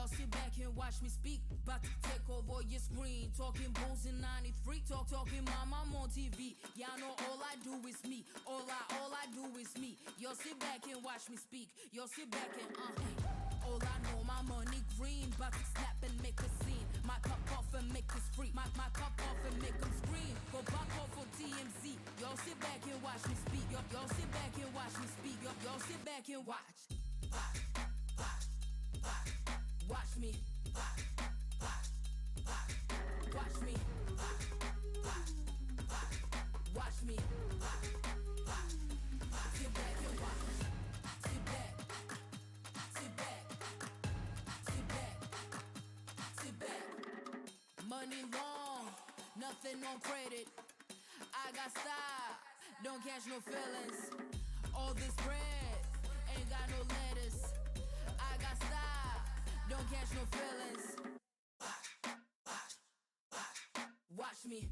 sit back and watch me speak. About to take over your screen. Talking bulls in 93. Talking mom, I'm on TV. Y'all know all I do is me. All I do is me. Y'all sit back and watch me speak. Y'all sit back and all I know, my money green. About to snap and make a scene. My cup off and make this free. My cup off and make them scream. Go back off for TMZ. Y'all sit back and watch me speak. Y'all sit back and watch me speak. Y'all sit back and watch. Watch me. Watch me. Watch me. Sit back and watch. Sit back. Sit back. Sit back. Sit back. Money long, nothing on credit. I got style, don't catch no feelings. All this bread ain't got no lettuce. I got style, don't catch no feelings. Watch me.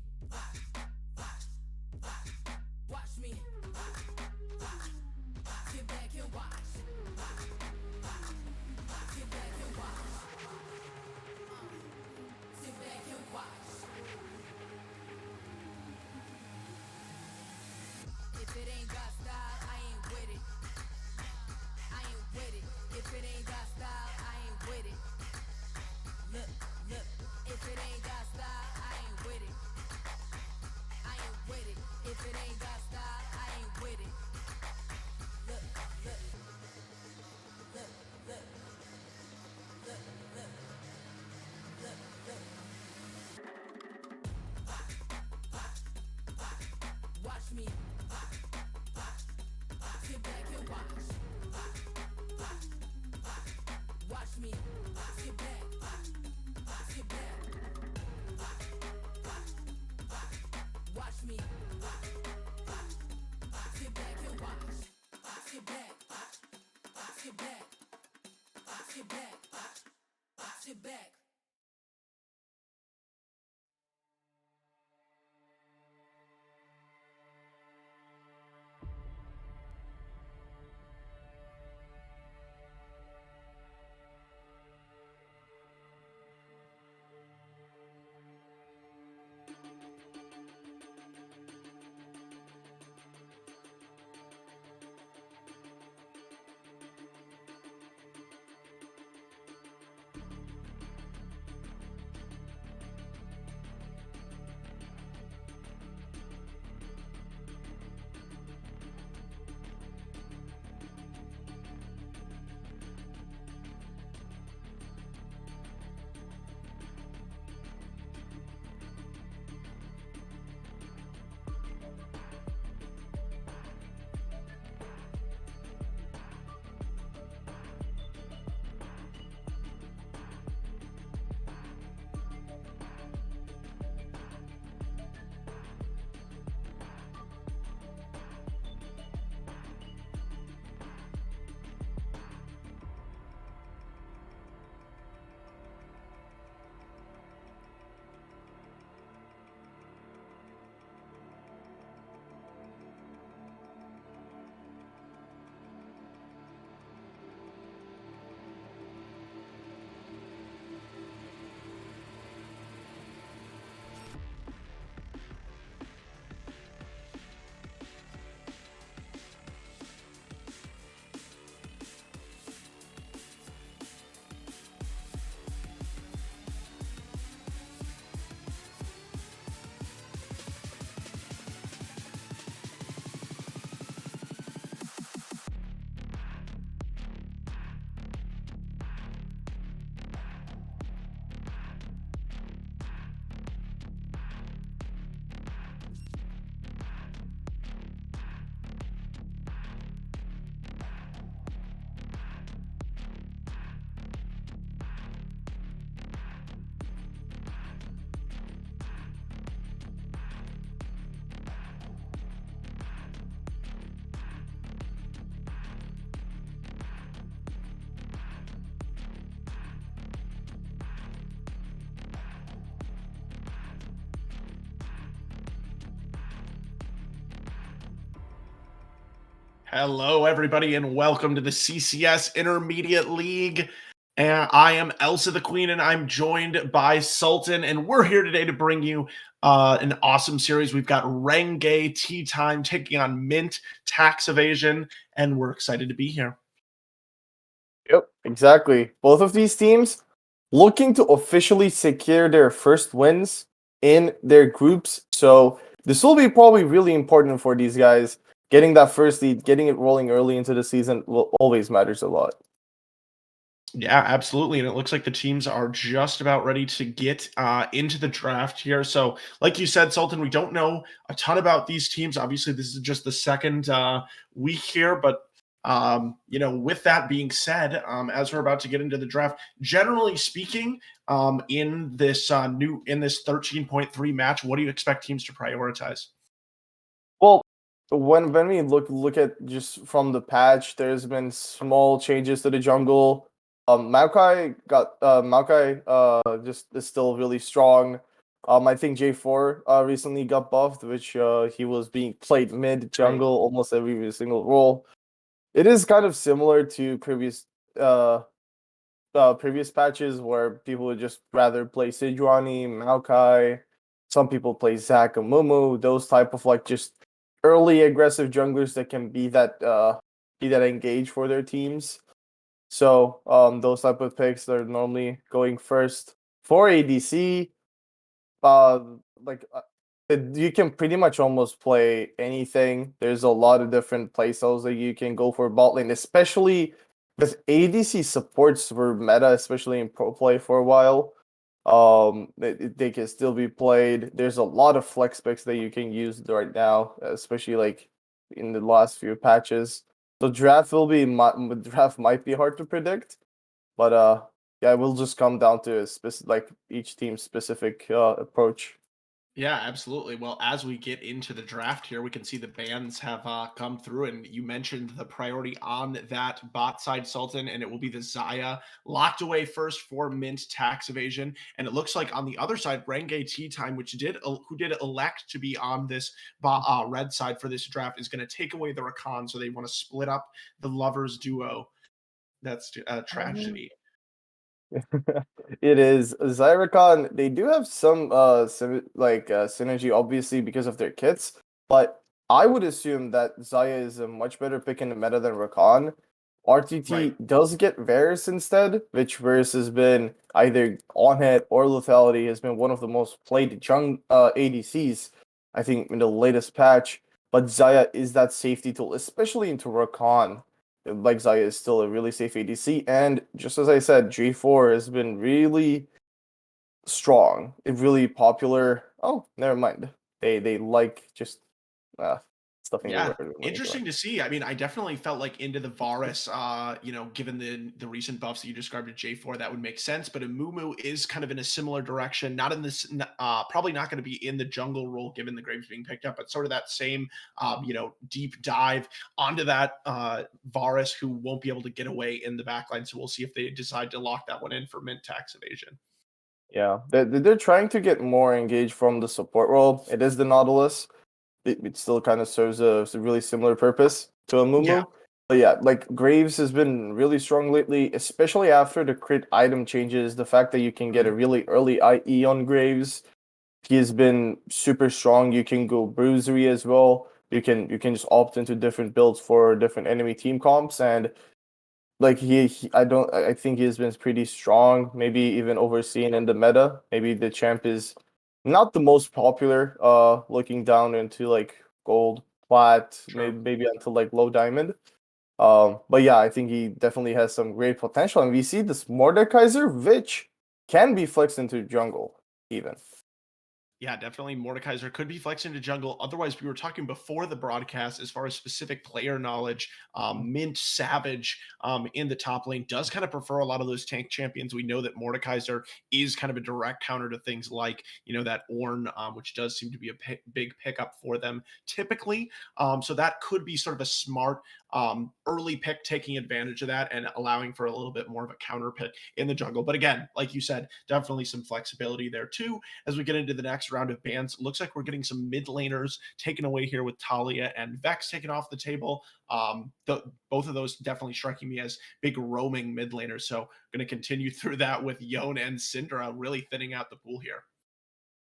Watch me. Sit back and watch. Sit back and watch. Sit back and watch. If it ain't got style, I ain't with it. I ain't with it. If it ain't got style, I ain't with it. Look. If it ain't got style, I ain't with it. I ain't with it. If it ain't got style, I ain't with it. Look. Watch me. Sit back and watch. Watch me. Sit back. Sit back. Watch me. Sit back and watch. Sit back. Sit back. Sit back. Sit back. Hello, everybody, and welcome to the CCS Intermediate League. And I am Elsa the Queen, and I'm joined by Sultan, and we're here today to bring you an awesome series. We've got Renge Tea Time taking on Mint Tax Evasion, and we're excited to be here. Yep, exactly. Both of these teams looking to officially secure their first wins in their groups. So this will be probably really important for these guys. Getting that first lead, getting it rolling early into the season will always matters a lot. Yeah, absolutely. And it looks like the teams are just about ready to get into the draft here. So, like you said, Sultan, we don't know a ton about these teams. Obviously, this is just the second week here. But, with that being said, as we're about to get into the draft, generally speaking, in this 13.3 match, what do you expect teams to prioritize? Well, when we look at just from the patch, there's been small changes to the jungle. Maokai just is still really strong. I think J4 recently got buffed, which he was being played mid True. jungle almost every single role. It is kind of similar to uh previous patches where people would just rather play Sejuani, Maokai. Some people play Zac and Mumu, those type of like just early aggressive junglers that can be that engaged for their teams. So those type of picks are normally going first. For ADC, uh like you can pretty much almost play anything. There's a lot of different playstyles that you can go for bot lane, especially with ADC supports were meta, especially in pro play for a while. They can still be played. There's a lot of flex picks that you can use right now, especially like in the last few patches. So draft might be hard to predict, but yeah, it will just come down to like each team's specific approach. Yeah, absolutely. Well, as we get into the draft here, we can see the bans have come through, and you mentioned the priority on that bot side, Sultan, and it will be the Zaya locked away first for Mint Tax Evasion, and it looks like on the other side, Renge Tea Time, who did elect to be on this red side for this draft, is going to take away the Rakan, so they want to split up the lovers duo. That's a tragedy. It is Zyricon. They do have some synergy, obviously because of their kits, but I would assume that Zaya is a much better pick in the meta than Rakan. Right. RTT does get Varus instead, which Varus has been either on hit or lethality has been one of the most played ADCs, I think, in the latest patch. But Zaya is that safety tool, especially into Rakan. Like Zaya is still a really safe ADC, and just as I said, G4 has been really strong, really popular. Oh, never mind. They like just uh stuffing the Yeah, word when you interesting to see. I mean, I definitely felt like into the Varus, given the recent buffs that you described at J4, that would make sense. But Amumu is kind of in a similar direction, not in this, probably not going to be in the jungle role given the Graves being picked up, but sort of that same, deep dive onto that Varus who won't be able to get away in the backline. So we'll see if they decide to lock that one in for Mint Tax Evasion. Yeah, they're trying to get more engaged from the support role. It is the Nautilus. It still kind of serves a really similar purpose to a Yeah, Mumu. But yeah, like Graves has been really strong lately, especially after the crit item changes. The fact that you can get a really early IE on Graves, he has been super strong. You can go bruisery as well. You can just opt into different builds for different enemy team comps, and like I think he has been pretty strong, maybe even overseen in the meta. Maybe the champ is not the most popular, looking down into like gold, plat, true. maybe until like low diamond. But yeah, I think he definitely has some great potential, and we see this Mordekaiser, which can be flexed into jungle even. Yeah, definitely. Mordekaiser could be flexed into jungle. Otherwise, we were talking before the broadcast as far as specific player knowledge. Mint Savage in the top lane does kind of prefer a lot of those tank champions. We know that Mordekaiser is kind of a direct counter to things like, that Ornn, which does seem to be a big pickup for them typically. So that could be sort of a smart early pick taking advantage of that and allowing for a little bit more of a counter pick in the jungle. But again, like you said, definitely some flexibility there too as we get into the next next round of bans. Looks like we're getting some mid laners taken away here with Talia and Vex taken off the table. Both of those definitely striking me as big roaming mid laners. So going to continue through that with Yone and Syndra really thinning out the pool here.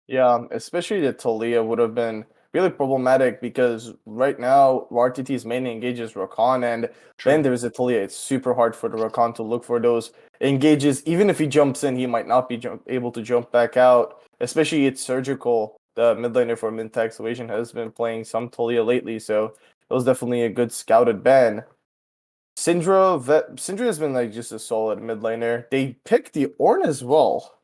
Yeah, especially the Talia would have been really problematic because right now RTT's main engages Rakan, and then True. there's a Talia. It's super hard for the Rakan to look for those engages. Even if he jumps in, he might not be able to jump back out. Especially it's surgical. The mid laner for Mintax Evasion has been playing some Talia lately, so it was definitely a good scouted ban. Syndra has been like just a solid mid laner. They picked the Ornn as well.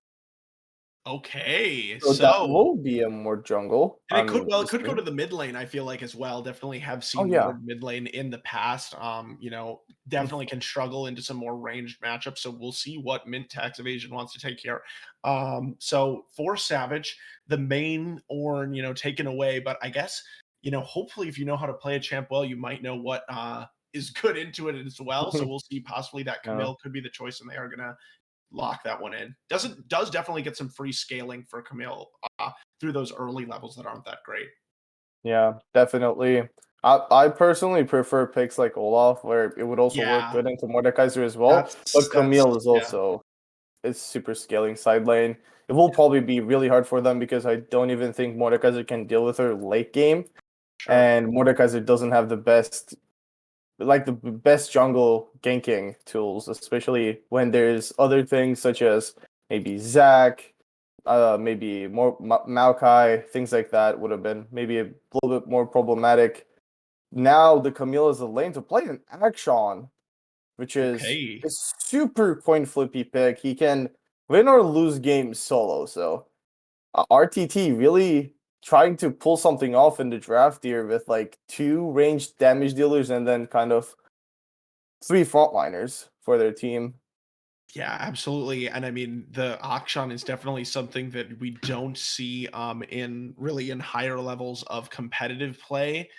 Okay, So that so will be a more jungle. and it could go to Assuming. the mid lane, I feel like, as well. Definitely have Oh seen yeah. more mid lane in the past. Definitely can struggle into some more ranged matchups. So we'll see what Mint Tax Evasion wants to take here. So for Savage, the main Ornn, taken away. But I guess, hopefully if you know how to play a champ well, you might know what is good into it as well. So we'll see possibly that Yeah. Camille could be the choice, and they are gonna lock that one in. Does definitely get some free scaling for Camille through those early levels that aren't that great. Yeah, definitely. I personally prefer picks like Olaf, where it would also work Yeah, good into Mordekaiser as well. But that's Camille is yeah, also it's super scaling side lane. It will probably be really hard for them because I don't even think Mordekaiser can deal with her late game. sure. And Mordekaiser doesn't have the best jungle ganking tools, especially when there's other things such as maybe Zac, maybe more Maokai, things like that would have been maybe a little bit more problematic. Now the Camille is a lane to play an Action, which is Okay. a super coin flippy pick. He can win or lose games solo. So RTT really trying to pull something off in the draft here with like two ranged damage dealers and then kind of three frontliners for their team. Yeah, absolutely. And I mean, the Akshan is definitely something that we don't see in higher levels of competitive play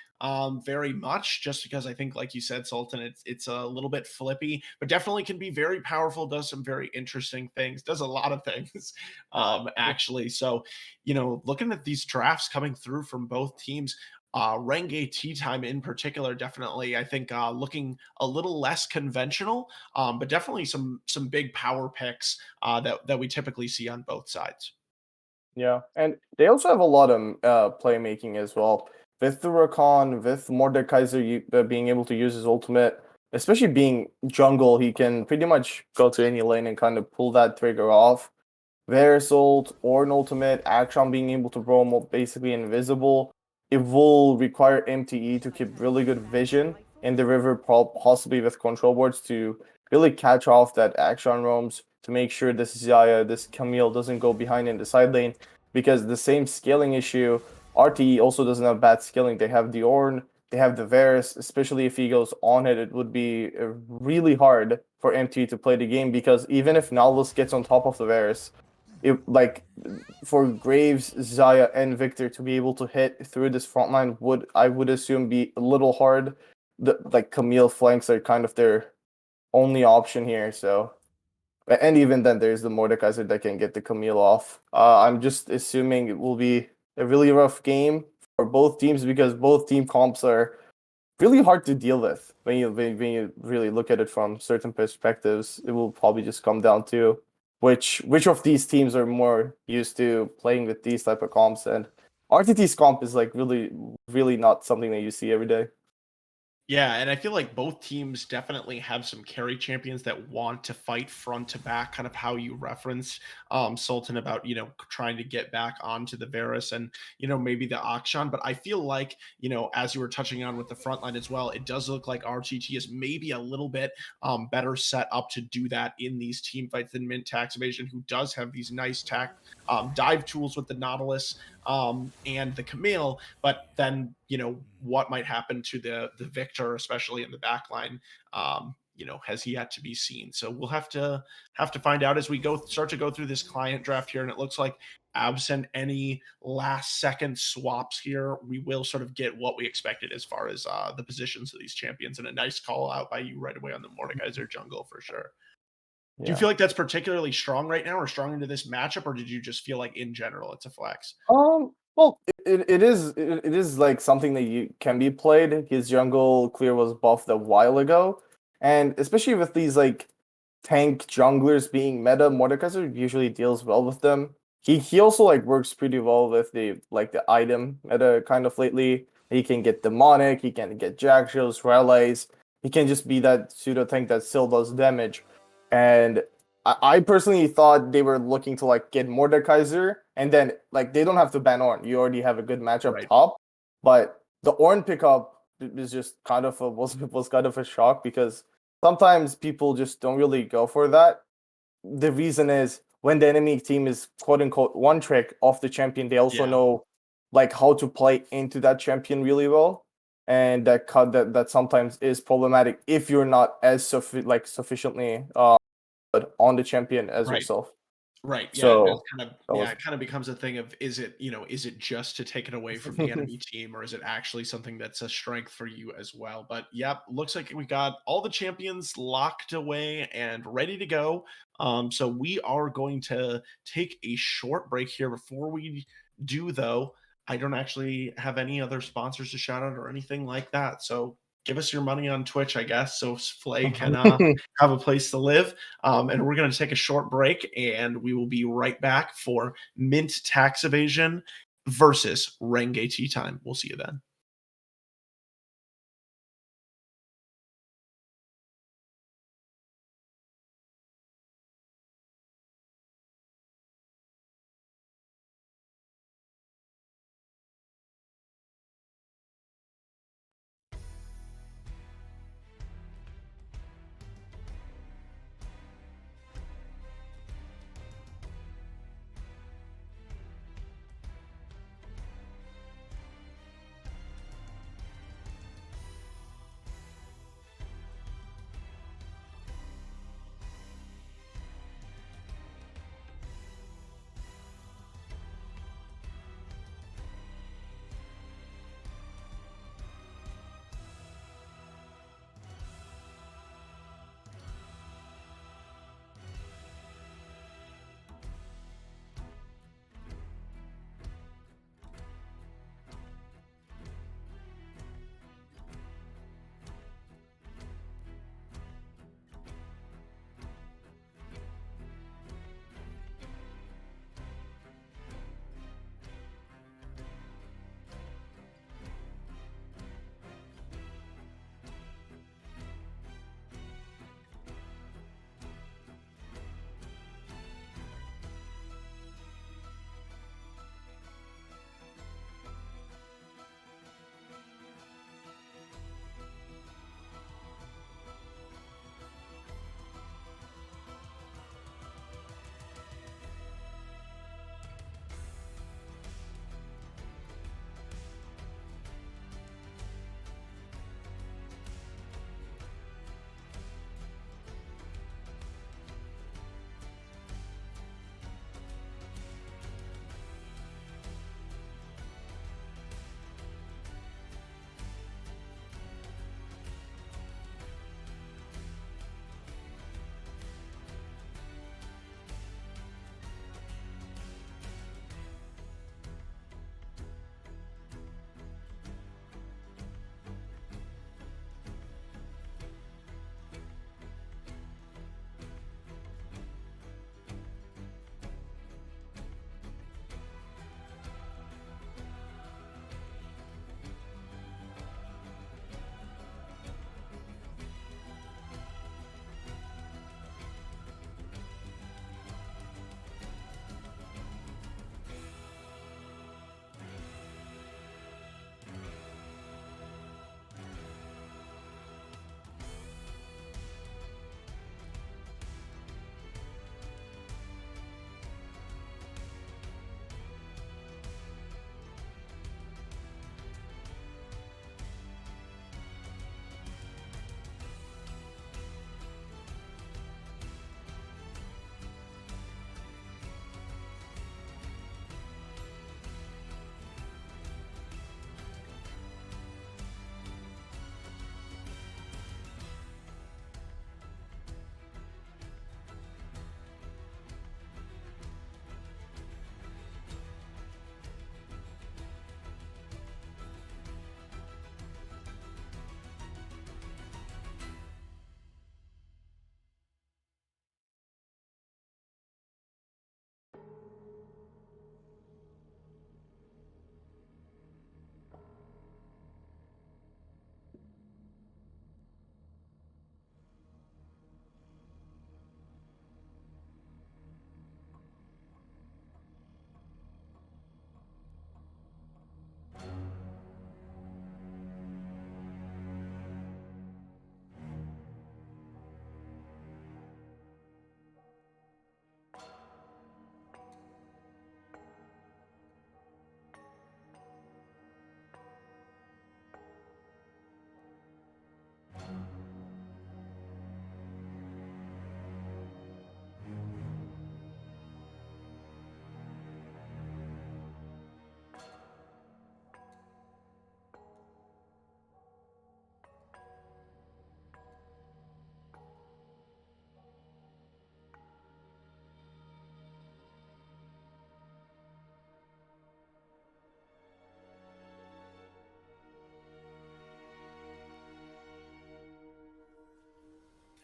very much, just because I think, like you said, Sultan, it's a little bit flippy, but definitely can be very powerful, does some very interesting things, does a lot of things actually. So, looking at these drafts coming through from both teams, Renge Tea Time in particular, definitely, I think, looking a little less conventional, but definitely some big power picks that we typically see on both sides. Yeah, and they also have a lot of playmaking as well. With the Rakan, with Mordekaiser being able to use his ultimate, especially being jungle, he can pretty much go to any lane and kind of pull that trigger off. Verisult or an ultimate, Action being able to roam basically invisible. It will require MTE to keep really good vision in the river, possibly with control boards to really catch off that Action roams to make sure this Xayah, this Camille doesn't go behind in the side lane because the same scaling issue, RTE also doesn't have bad scaling. They have the Ornn, they have the Varus, especially if he goes on it would be really hard for MTE to play the game because even if Nautilus gets on top of the Varus, like for Graves, Xayah, and Victor to be able to hit through this front line would assume be a little hard. Like Camille flanks are kind of their only option here. So and even then there's the Mordekaiser that can get the Camille off. I'm just assuming it will be a really rough game for both teams because both team comps are really hard to deal with when you really look at it from certain perspectives. It will probably just come down to which of these teams are more used to playing with these type of comps, and RTT's comp is like really not something that you see every day. Yeah, and I feel like both teams definitely have some carry champions that want to fight front to back, kind of how you reference Sultan about, trying to get back onto the Varus and, maybe the Akshan. But I feel like, as you were touching on with the front line as well, it does look like RTT is maybe a little bit better set up to do that in these team fights than Mint Tax Evasion, who does have these nice dive tools with the Nautilus and the Camille. But then, what might happen to the Victor, especially in the back line, has yet to be seen. So we'll have to find out as we start to go through this client draft here. And it looks like, absent any last second swaps here, we will sort of get what we expected as far as the positions of these champions. And a nice call out by you right away on the Mordekaiser jungle for sure. Do you Yeah. feel like that's particularly strong right now or strong into this matchup, or did you just feel like in general it's a flex? Well, it is like something that you can be played. His jungle clear was buffed a while ago, and especially with these like tank junglers being meta, Mordekaiser usually deals well with them. He also like works pretty well with the item meta kind of lately. He can get demonic, he can get Jackshows, Relays. He can just be that pseudo tank that still does damage. And I personally thought they were looking to like get Mordekaiser, and then like they don't have to ban Ornn. You already have a good match up Right. top. But the Ornn pickup is just kind of was kind of a shock because sometimes people just don't really go for that. The reason is when the enemy team is quote unquote one trick off the champion, they also Yeah. know like how to play into that champion really well. And that sometimes is problematic if you're not as sufficiently on the champion as Right. yourself. Right. Yeah. It does So kind of, that yeah, was it kind of becomes a thing of is it just to take it away from the enemy team, or is it actually something that's a strength for you as well? But yep, looks like we got all the champions locked away and ready to go. So we are going to take a short break here. Before we do, though, I don't actually have any other sponsors to shout out or anything like that. So give us your money on Twitch, I guess, so Flay can have a place to live. And we're going to take a short break, and we will be right back for Mint Tax Evasion versus Renge Tea Time. We'll see you then.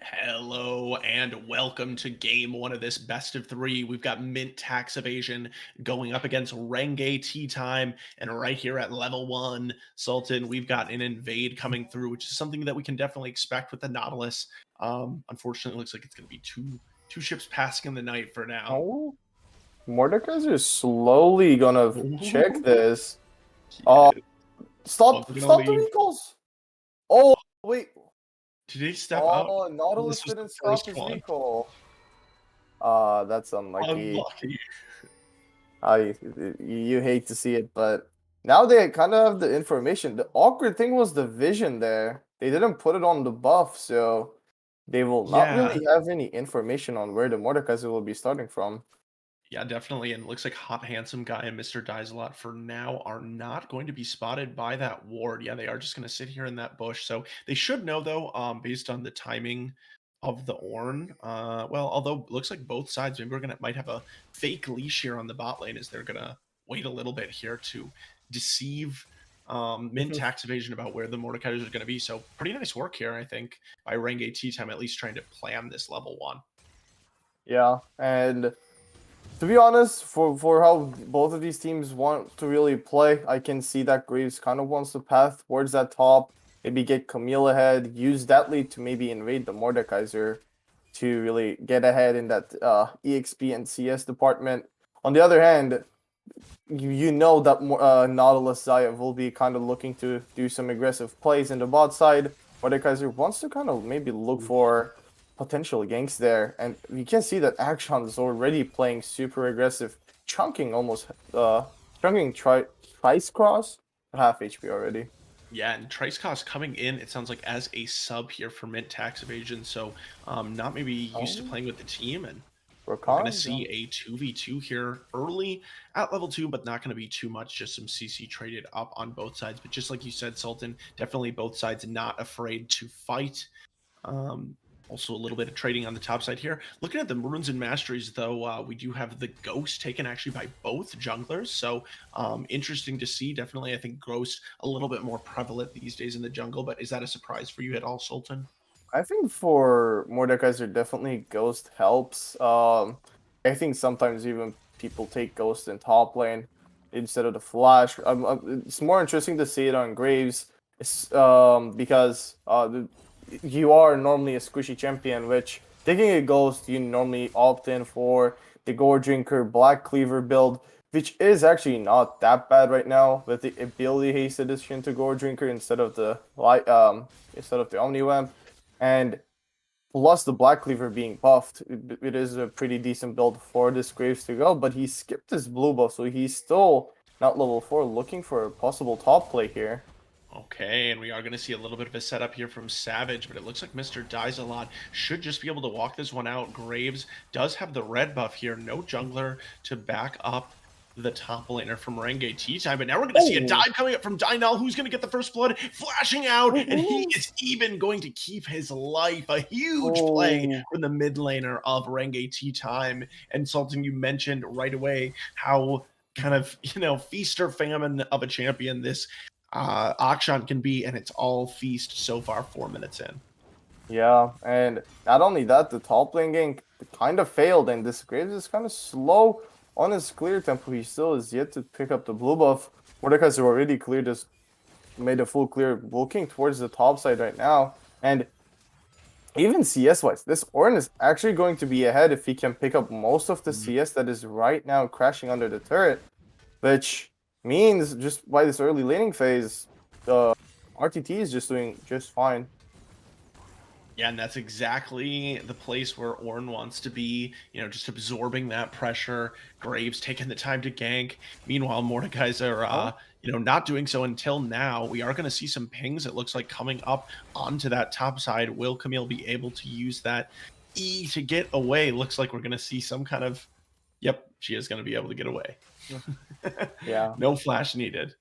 Hello and welcome to game one of this best of three. We've got Mint Tax Evasion going up against Renge Tea Time. And right here at level one, Sultan, we've got an invade coming through, which is something that we can definitely expect with the Nautilus. Unfortunately, it looks like it's going to be two ships passing in the night for now. Oh, Mordekaiser is slowly gonna check Ooh, this. yeah. Stop We're gonna the leave. recalls. Oh, wait. Did he step out? Oh, Oh, Nautilus this was the didn't stop first his one. recall. That's unlucky. Unlucky. I you hate to see it, but now they kind of have the information. The awkward thing was the vision there. They didn't put it on the buff, so they will not Yeah. really have any information on where the Mordekaiser will be starting from. Yeah, definitely. And it looks like Hot Handsome Guy and Mr. Dies a Lot for now are not going to be spotted by that ward. Yeah, they are just going to sit here in that bush. So they should know, though, based on the timing of the Ornn. Well, although it looks like both sides, maybe we're gonna might have a fake leash here on the bot lane as they're gonna wait a little bit here to deceive Mint Tax Evasion about where the Mordekaisers are going to be. So pretty nice work here, I think, by Renge Tea Time, at least trying to plan this level one. Yeah, and to be honest, for how both of these teams want to really play, I can see that Graves kind of wants to path towards that top, maybe get Camille ahead, use that lead to maybe invade the Mordekaiser to really get ahead in that EXP and CS department. On the other hand, you know that Nautilus Zayav will be kind of looking to do some aggressive plays in the bot side. Mordekaiser wants to kind of maybe look for potential ganks there, and you can see that Action is already playing super aggressive, chunking almost, chunking twice cross, half HP already. Yeah, and Tricecost coming in, it sounds like as a sub here for Mint Tax Evasion, so not maybe used to Oh, playing with the team, and we're going to Rakan, see a 2v2 here early at level 2, but not going to be too much, just some CC traded up on both sides. But just like you said, Sultan, definitely both sides not afraid to fight. Also a little bit of trading on the top side here. Looking at the Runes and Masteries, though, we do have the Ghost taken actually by both junglers. So interesting to see. Definitely, I think Ghost a little bit more prevalent these days in the jungle. But is that a surprise for you at all, Sultan? I think for Mordekaiser, definitely Ghost helps. I think sometimes even people take Ghost in top lane instead of the Flash. It's more interesting to see it on Graves, because you are normally a squishy champion, which taking a Ghost, you normally opt in for the Gore Drinker Black Cleaver build, which is actually not that bad right now with the ability haste addition to Gore Drinker instead of the Omniwamp. And plus the Black Cleaver being buffed, it is a pretty decent build for this Graves to go, but he skipped his blue buff, so he's still not level 4, looking for a possible top play here. Okay, and we are going to see a little bit of a setup here from Savage, but it looks like Mr. Dies a Lot should just be able to walk this one out. Graves does have the red buff here. No jungler to back up the top laner from Renge Tea Time, but now we're going to see a dive coming up from Dynal, who's going to get the first blood, flashing out, and he is even going to keep his life. A huge play from the mid laner of Renge Tea Time. And something you mentioned right away, how kind of, feast or famine of a champion this Akshan can be, and it's all feast so far, 4 minutes in. Yeah, and not only that, the top lane gank kind of failed, and this Graves is kind of slow on his clear tempo. He still is yet to pick up the blue buff. Mordekaiser already cleared this, made a full clear, looking towards the top side right now. And even CS-wise, this Ornn is actually going to be ahead if he can pick up most of the CS that is right now crashing under the turret, which means just by this early laning phase, RTT is just doing just fine. Yeah, and that's exactly the place where Ornn wants to be, just absorbing that pressure. Graves taking the time to gank. Meanwhile, Mordekaiser, not doing so until now. We are going to see some pings, it looks like, coming up onto that top side. Will Camille be able to use that E to get away? Looks like we're going to see some kind of, yep, she is going to be able to get away. Yeah. No flash needed.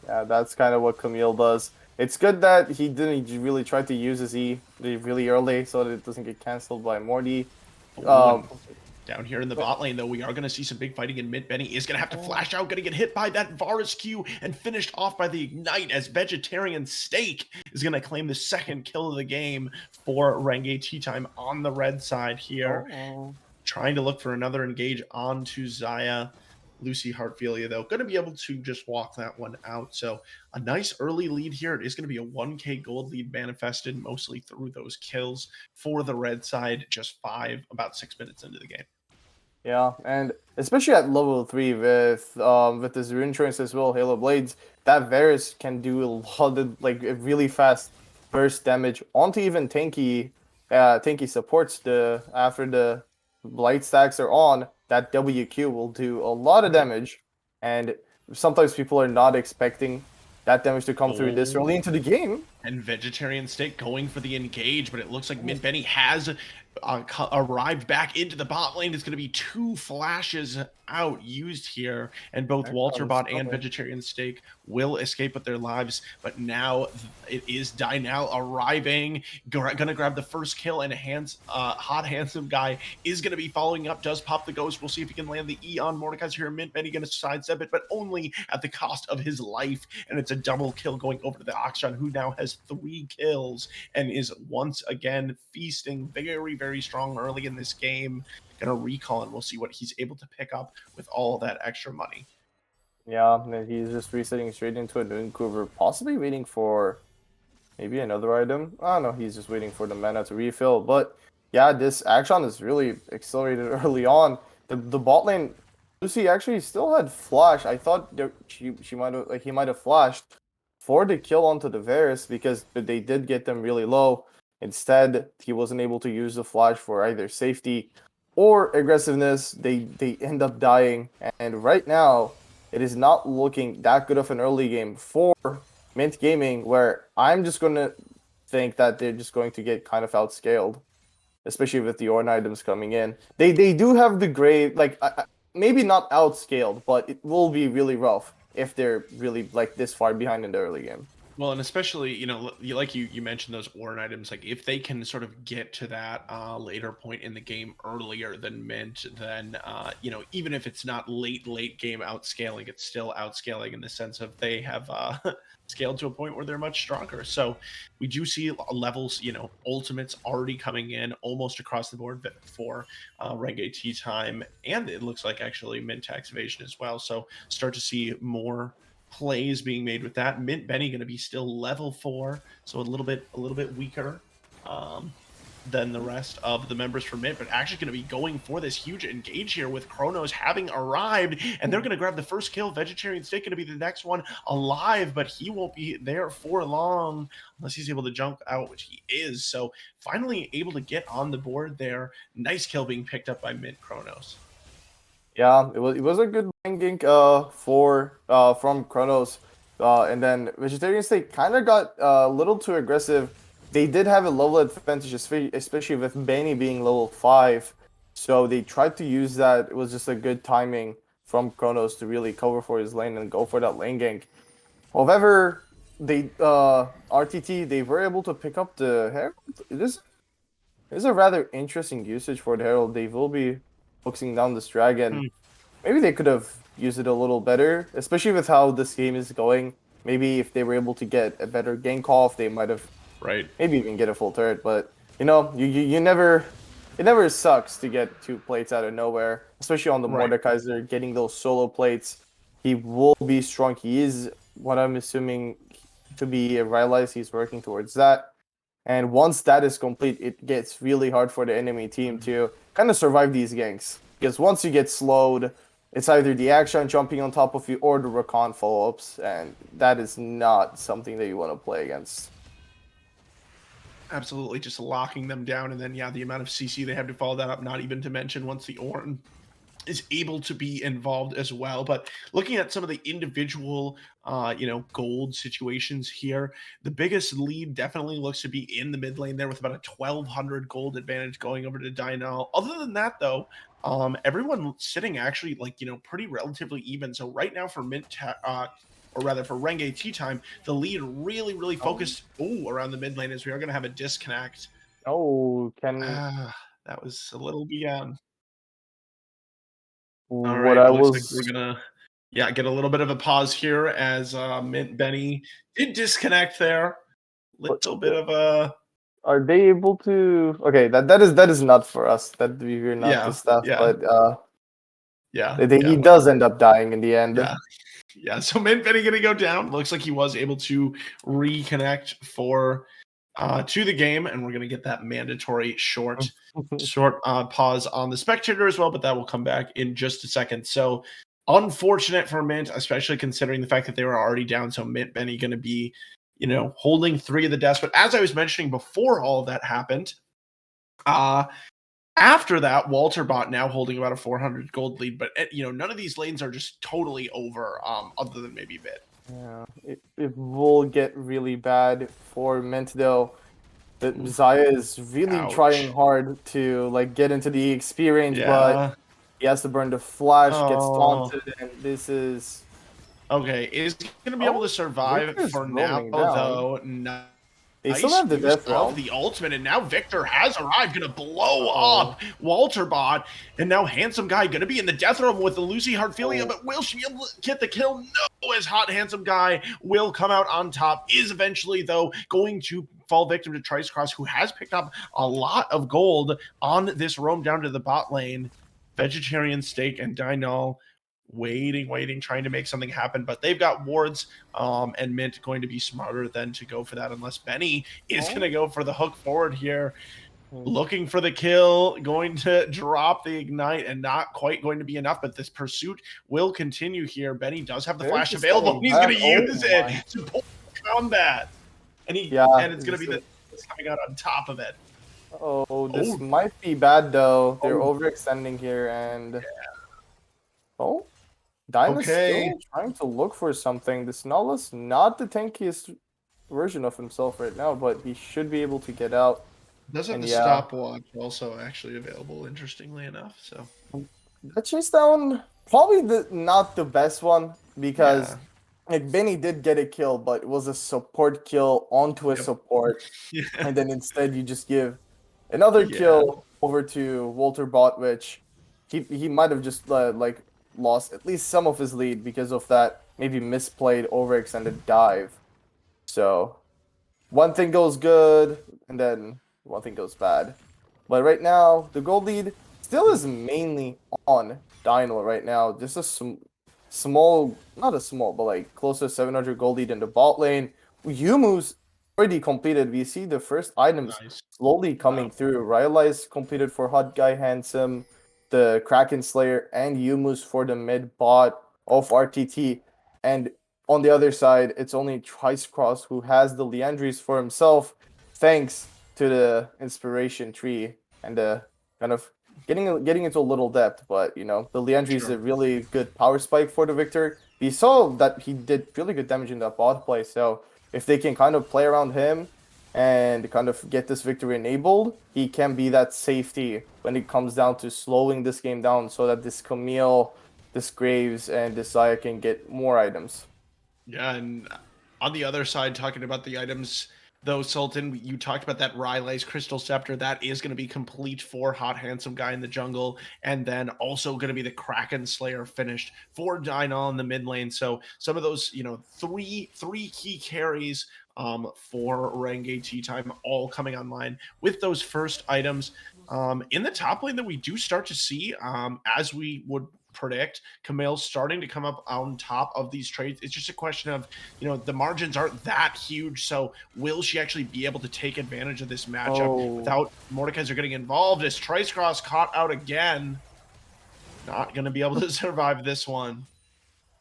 Yeah, that's kind of what Camille does. It's good that he didn't really try to use his E really early so that it doesn't get canceled by Morty. Oh, Uh, and down here in the but bot lane, though, we are going to see some big fighting in mid. Benny is going to have to oh, flash out, going to get hit by that Varus Q and finished off by the Ignite as Vegetarian Steak is going to claim the second kill of the game for Renge Tea Time on the red side here. oh. Trying to look for another engage onto Xayah. Lucy Hartfilia, though, going to be able to just walk that one out. So a nice early lead here. It is going to be a 1K gold lead manifested mostly through those kills for the red side. Just about 6 minutes into the game. Yeah, and especially at level 3 with this rune choice as well, Halo Blades, that Varus can do a lot of like a really fast burst damage onto even tanky tanky supports the after the blight stacks are on, that WQ will do a lot of damage, and sometimes people are not expecting that damage to come through this Oh, early into the game. and Vegetarian Steak going for the engage, but it looks like Mint Benny has arrived back into the bot lane. It's going to be 2 flashes out used here, and both Walterbot and Vegetarian Steak will escape with their lives. But now it is Dynal arriving, gonna grab the first kill, and Hot Handsome Guy is gonna be following up. Does pop the ghost. We'll see if he can land the E on Mordekaiser here. Mint Benny gonna sidestep it, but only at the cost of his life. And it's a double kill going over to the Akshan, who now has 3 kills and is once again feasting very, very strong early in this game. Gonna recall, and we'll see what he's able to pick up with all that extra money. Yeah, and he's just resetting straight into a Vancouver, possibly waiting for maybe another item. I don't know, he's just waiting for the mana to refill. But yeah, this action is really accelerated early on. The bot lane, Lucy actually still had flash. I thought she might have he might have flashed for the kill onto the Varus because they did get them really low. Instead, he wasn't able to use the flash for either safety or aggressiveness. They end up dying, and right now it is not looking that good of an early game for Mint Gaming, where I'm just gonna think that they're just going to get kind of outscaled, especially with the Ornn items coming in. They do have the great maybe not outscaled, but it will be really rough if they're really like this far behind in the early game. Well, and especially, like you mentioned those Ornn items, like if they can sort of get to that later point in the game earlier than Mint, then, even if it's not late game outscaling, it's still outscaling in the sense of they have scaled to a point where they're much stronger. So we do see levels, ultimates already coming in almost across the board for Renge Tea Time, and it looks like actually Mint tax evasion as well. So start to see more plays being made with that. Mint Benny going to be still level 4, so a little bit weaker than the rest of the members for Mint, but actually going to be going for this huge engage here with Kronos having arrived, and they're going to grab the first kill. Vegetarian Steak going to be the next one alive, but he won't be there for long unless he's able to jump out, which he is. So finally able to get on the board there. Nice kill being picked up by Mint Kronos. Yeah, it was a good lane gank from Kronos. And then Vegetarian State kind of got a little too aggressive. They did have a level advantage, especially with Benny being level 5. So they tried to use that. It was just a good timing from Kronos to really cover for his lane and go for that lane gank. However, they RTT, they were able to pick up the Herald. This is a rather interesting usage for the Herald. They will be focusing down this dragon. Maybe they could have used it a little better, especially with how this game is going. Maybe if they were able to get a better gank off, they might have maybe even get a full turret. But you never, it never sucks to get 2 plates out of nowhere, especially on the Mordekaiser getting those solo plates. He will be strong. He is what I'm assuming to be a Rylai's. He's working towards that. And once that is complete, it gets really hard for the enemy team to kind of survive these ganks. Because once you get slowed, it's either the action jumping on top of you or the Rakan follow-ups, and that is not something that you want to play against. Absolutely, just locking them down, and then the amount of CC they have to follow that up, not even to mention once the Ornn is able to be involved as well. But looking at some of the individual, gold situations here, the biggest lead definitely looks to be in the mid lane there with about a 1,200 gold advantage going over to Dynal. Other than that, though, everyone sitting actually pretty relatively even. So right now for or rather for Renge Tea Time, the lead really, really focused around the mid lane as we are going to have a disconnect. Oh, can That was a little beyond. All what right, I it looks like we're was gonna, get a little bit of a pause here as Mint Benny did disconnect there. what, Little bit of a are they able to? Okay, that is not for us. That we're not the yeah, staff, yeah, but yeah, he yeah. does end up dying in the end. Yeah. Yeah, so Mint Benny gonna go down. Looks like he was able to reconnect for to the game, and we're gonna get that mandatory short pause on the spectator as well, but that will come back in just a second. So unfortunate for Mint, especially considering the fact that they were already down. So Mint Benny gonna be, holding 3 of the deaths. But as I was mentioning before all of that happened, after that, Walter Bot now holding about a 400 gold lead, but none of these lanes are just totally over, other than maybe Bit. Yeah, it will get really bad for Mint though. That Ooh, Zaya is really trying ouch. hard to like get into the experience, but Yeah. he has to burn the flash, gets Oh. taunted, and this is Okay. Is he gonna be able to survive Victor's for now, roaming down. though? They still Nice have the use death of realm. the ultimate, and now Victor has arrived, gonna blow Oh, up Walter Bot, and now Handsome Guy gonna be in the death realm with the Lucy Heartfilia, oh, but will she be able to get the kill? No, as Hot Handsome Guy will come out on top, is eventually, though, going to fall victim to Trice Cross, who has picked up a lot of gold on this roam down to the bot lane. Vegetarian Steak and Dynal waiting, trying to make something happen, but they've got wards, and Mint going to be smarter than to go for that unless Benny is going to go for the hook forward here, oh. looking for the kill, going to drop the ignite and not quite going to be enough, but this pursuit will continue here. Benny does have the They're flash just available, and getting he's back. going to Oh use my. it to pull combat, and Yeah, it's going to be the coming out on top of it. oh, this Oh, might be bad though. They're oh, overextending here, and oh, Dyna's okay. still trying to look for something. This Nulla's not the tankiest version of himself right now, but he should be able to get out. Does have And the yeah, stopwatch also actually available, interestingly enough. So that chase down probably not the best one because yeah, like Benny did get a kill, but it was a support kill onto a yep, support, yeah, and then instead you just give another yeah. kill over to Walter Bot, which he might have just like lost at least some of his lead because of that maybe misplayed overextended dive. So one thing goes good, and then one thing goes bad. But right now, the gold lead still is mainly on Dino right now. Just a small, not a small, but like close to 700 gold lead in the bot lane. Yumu's already completed. We see the first items Nice. slowly Wow. coming through. Rylai's completed for Hot Guy Handsome, the Kraken Slayer, and Yumu's for the mid bot of RTT. And on the other side, it's only Trice Cross who has the Leandries for himself, thanks to the inspiration tree and the kind of getting into a little depth. But the Leandry is a Sure. really good power spike for the Victor. We saw that he did really good damage in that bot play. So if they can kind of play around him and kind of get this victory enabled, he can be that safety when it comes down to slowing this game down so that this Camille, this Graves, and this Zaya can get more items. Yeah, and on the other side, talking about the items, though, Sultan, you talked about that Riley's Crystal Scepter. That is going to be complete for Hot Handsome Guy in the jungle, and then also going to be the Kraken Slayer finished for Dynal in the mid lane. So some of those, three key carries for Renge Tea Time all coming online with those first items. In the top lane that we do start to see, as we would predict, Camille's starting to come up on top of these trades. It's just a question of, the margins aren't that huge. So will she actually be able to take advantage of this matchup Oh, without Mordekaiser getting involved? Is Trice Cross caught out again? Not going to be able to survive this one.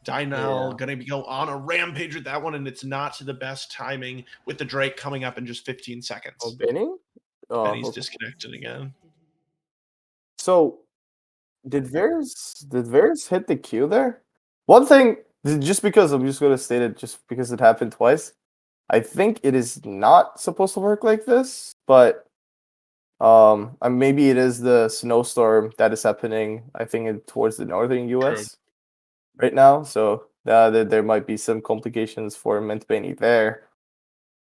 Dynal yeah. going to go on a rampage with that one, and it's not the best timing with the Drake coming up in just 15 Oh, seconds. Benny? Oh, Benny's okay. disconnected again. So Did Varys hit the Q there? One thing, just because I'm just going to state it, just because it happened twice. I think it is not supposed to work like this, but maybe it is the snowstorm that is happening. I think towards the northern True. U.S. right now, so there might be some complications for Mint Benny there.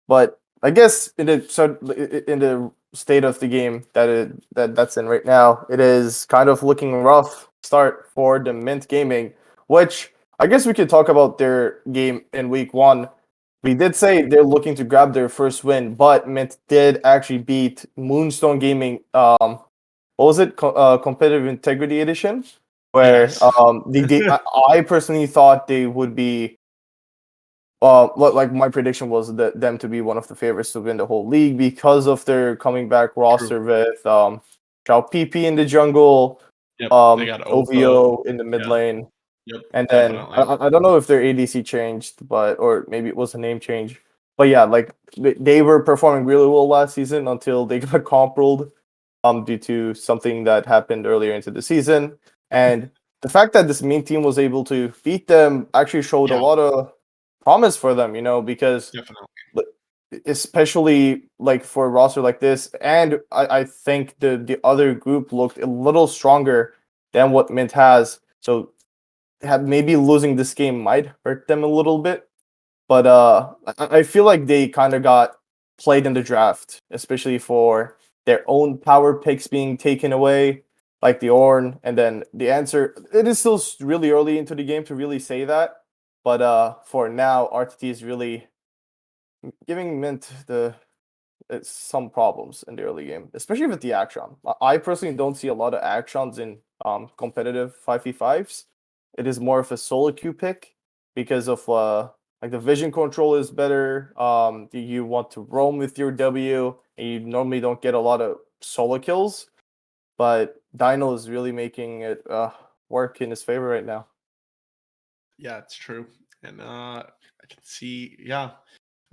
But I guess in the state of the game that's in right now, it is kind of looking rough start for the Mint Gaming, which I guess we could talk about their game in week one. We did say they're looking to grab their first win, but Mint did actually beat Moonstone Gaming. What was it? Competitive Integrity Edition, where Yes. I personally thought they would be like my prediction was that them to be one of the favorites to win the whole league because of their coming back True. roster with Chao PP in the jungle, Yep. They got OVO in the mid Yeah. lane, Yep. and then Definitely. I don't know if their ADC changed, but or maybe it was a name change. But yeah, like they were performing really well last season until they got comp ruled due to something that happened earlier into the season. And the fact that this main team was able to beat them actually showed a Yeah. lot of promise for them, because Definitely. like, especially like for a roster like this, and I think the other group looked a little stronger than what Mint has. So maybe losing this game might hurt them a little bit. But I feel like they kind of got played in the draft, especially for their own power picks being taken away, like the Ornn, and then the answer. It is still really early into the game to really say that, but for now, RTT is really giving Mint some problems in the early game, especially with the action. I personally don't see a lot of actions in competitive 5v5s. It is more of a solo queue pick because of like the vision control is better. You want to roam with your W, and you normally don't get a lot of solo kills. But Dino is really making it work in his favor right now. Yeah, it's true. And I can see, yeah,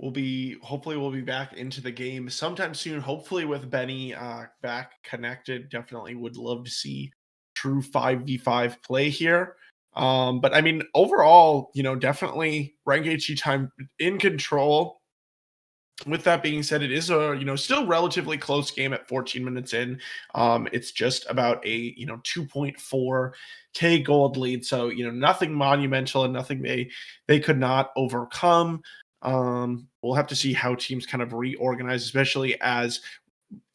hopefully we'll be back into the game sometime soon. Hopefully with Benny back connected. Definitely would love to see true 5v5 play here. But I mean, overall, definitely Renge time in control. With that being said, it is a still relatively close game at 14 minutes in. It's just about a 2.4k gold lead, so nothing monumental and nothing they could not overcome. We'll have to see how teams kind of reorganize, especially as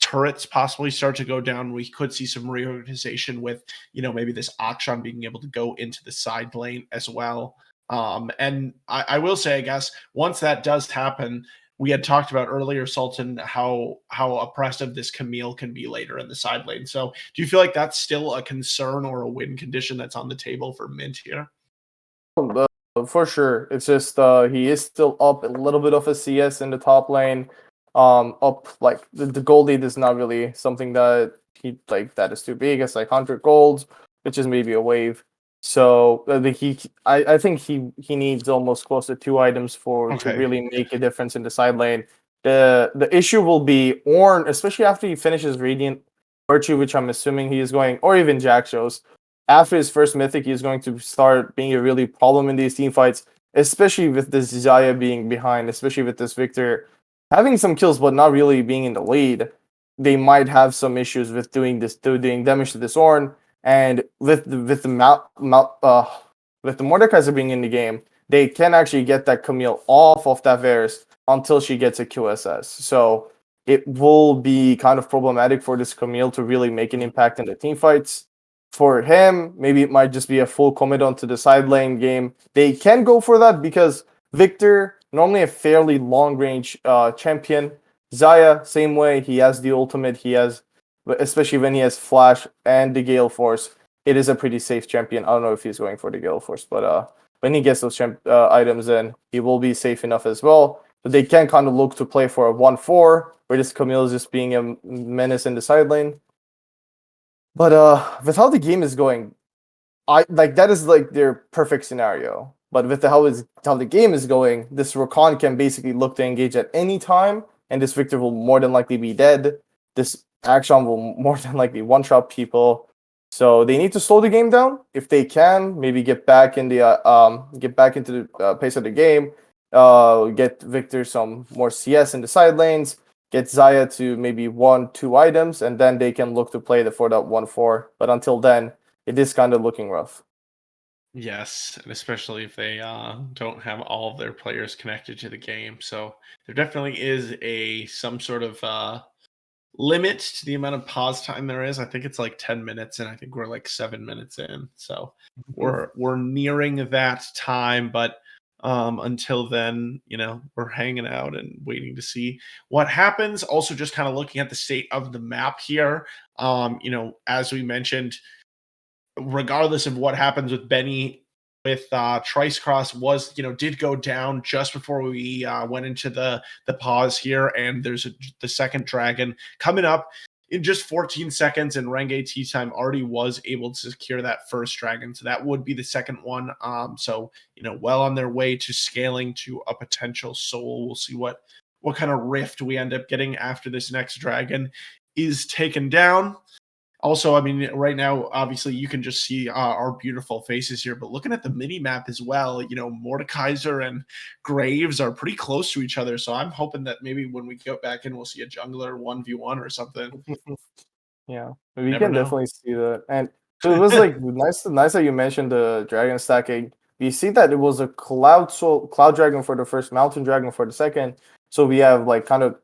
turrets possibly start to go down. We could see some reorganization with maybe this Akshan being able to go into the side lane as well. And I will say, I guess once that does happen, we had talked about earlier, Sultan, how oppressive this Camille can be later in the side lane. So do you feel like that's still a concern or a win condition that's on the table for Mint here? For sure. It's just he is still up a little bit of a CS in the top lane. Up like the gold lead is not really something that he like that is too big. It's like 100 golds, which is maybe a wave. So I think he needs almost close to 2 items to Okay. really make a difference in the side lane. The issue will be Ornn, especially after he finishes Radiant Virtue, which I'm assuming he is going, or even Jack shows after his first mythic, he's going to start being a really problem in these team fights, especially with this Zaya being behind, especially with this Victor having some kills but not really being in the lead. They might have some issues with doing damage to this Ornn, and with the Mordekaiser being in the game, they can actually get that Camille off of that Varus until she gets a QSS. So it will be kind of problematic for this Camille to really make an impact in the team fights. For him, maybe it might just be a full commit onto the side lane game. They can go for that because Victor, normally a fairly long range champion. Zaya, same way. He has the ultimate. He has, especially when he has Flash and the Gale Force, it is a pretty safe champion. I don't know if he's going for the Gale Force, but when he gets those items in, he will be safe enough as well. But they can kind of look to play for a 1-4, where this Camille is just being a menace in the side lane. But with how the game is going, I like that is like their perfect scenario. But with how the game is going, this Rakan can basically look to engage at any time, and this Victor will more than likely be dead. This Action will more than likely one-shot people. So they need to slow the game down if they can. Maybe get back in the get back into the pace of the game. Get Victor some more CS in the side lanes. Get Zaya to maybe 1-2 items, and then they can look to play the 4.14. But until then, it is kind of looking rough. Yes, and especially if they don't have all of their players connected to the game. So there definitely is some sort of limit to the amount of pause time there is. I think it's like 10 minutes, and I think we're like 7 minutes in. So we're nearing that time, but until then, we're hanging out and waiting to see what happens. Also, just kind of looking at the state of the map here. As we mentioned, regardless of what happens with Benny, with Trice Cross did go down just before we went into the pause here, and there's the second dragon coming up in just 14 seconds, and Renge Tea Time already was able to secure that first dragon, so that would be the second one. So well on their way to scaling to a potential soul. We'll see what kind of rift we end up getting after this next dragon is taken down. Also, I mean, right now, obviously, you can just see our beautiful faces here, but looking at the mini map as well, Mordekaiser and Graves are pretty close to each other. So I'm hoping that maybe when we go back in, we'll see a jungler 1v1 or something. Yeah, we Never can know. definitely see that. And so it was like nice that you mentioned the dragon stacking. You see that it was a cloud dragon for the first, mountain dragon for the second. So we have like kind of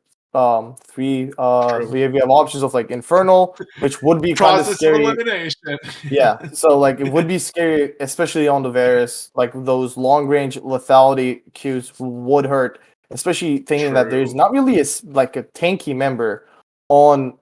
three True. we have options of like infernal, which would be kind of Process of scary. elimination. Yeah, so like it would be scary, especially on the Varus. Like those long range lethality Qs would hurt, especially thinking that there's True. not really like a tanky member on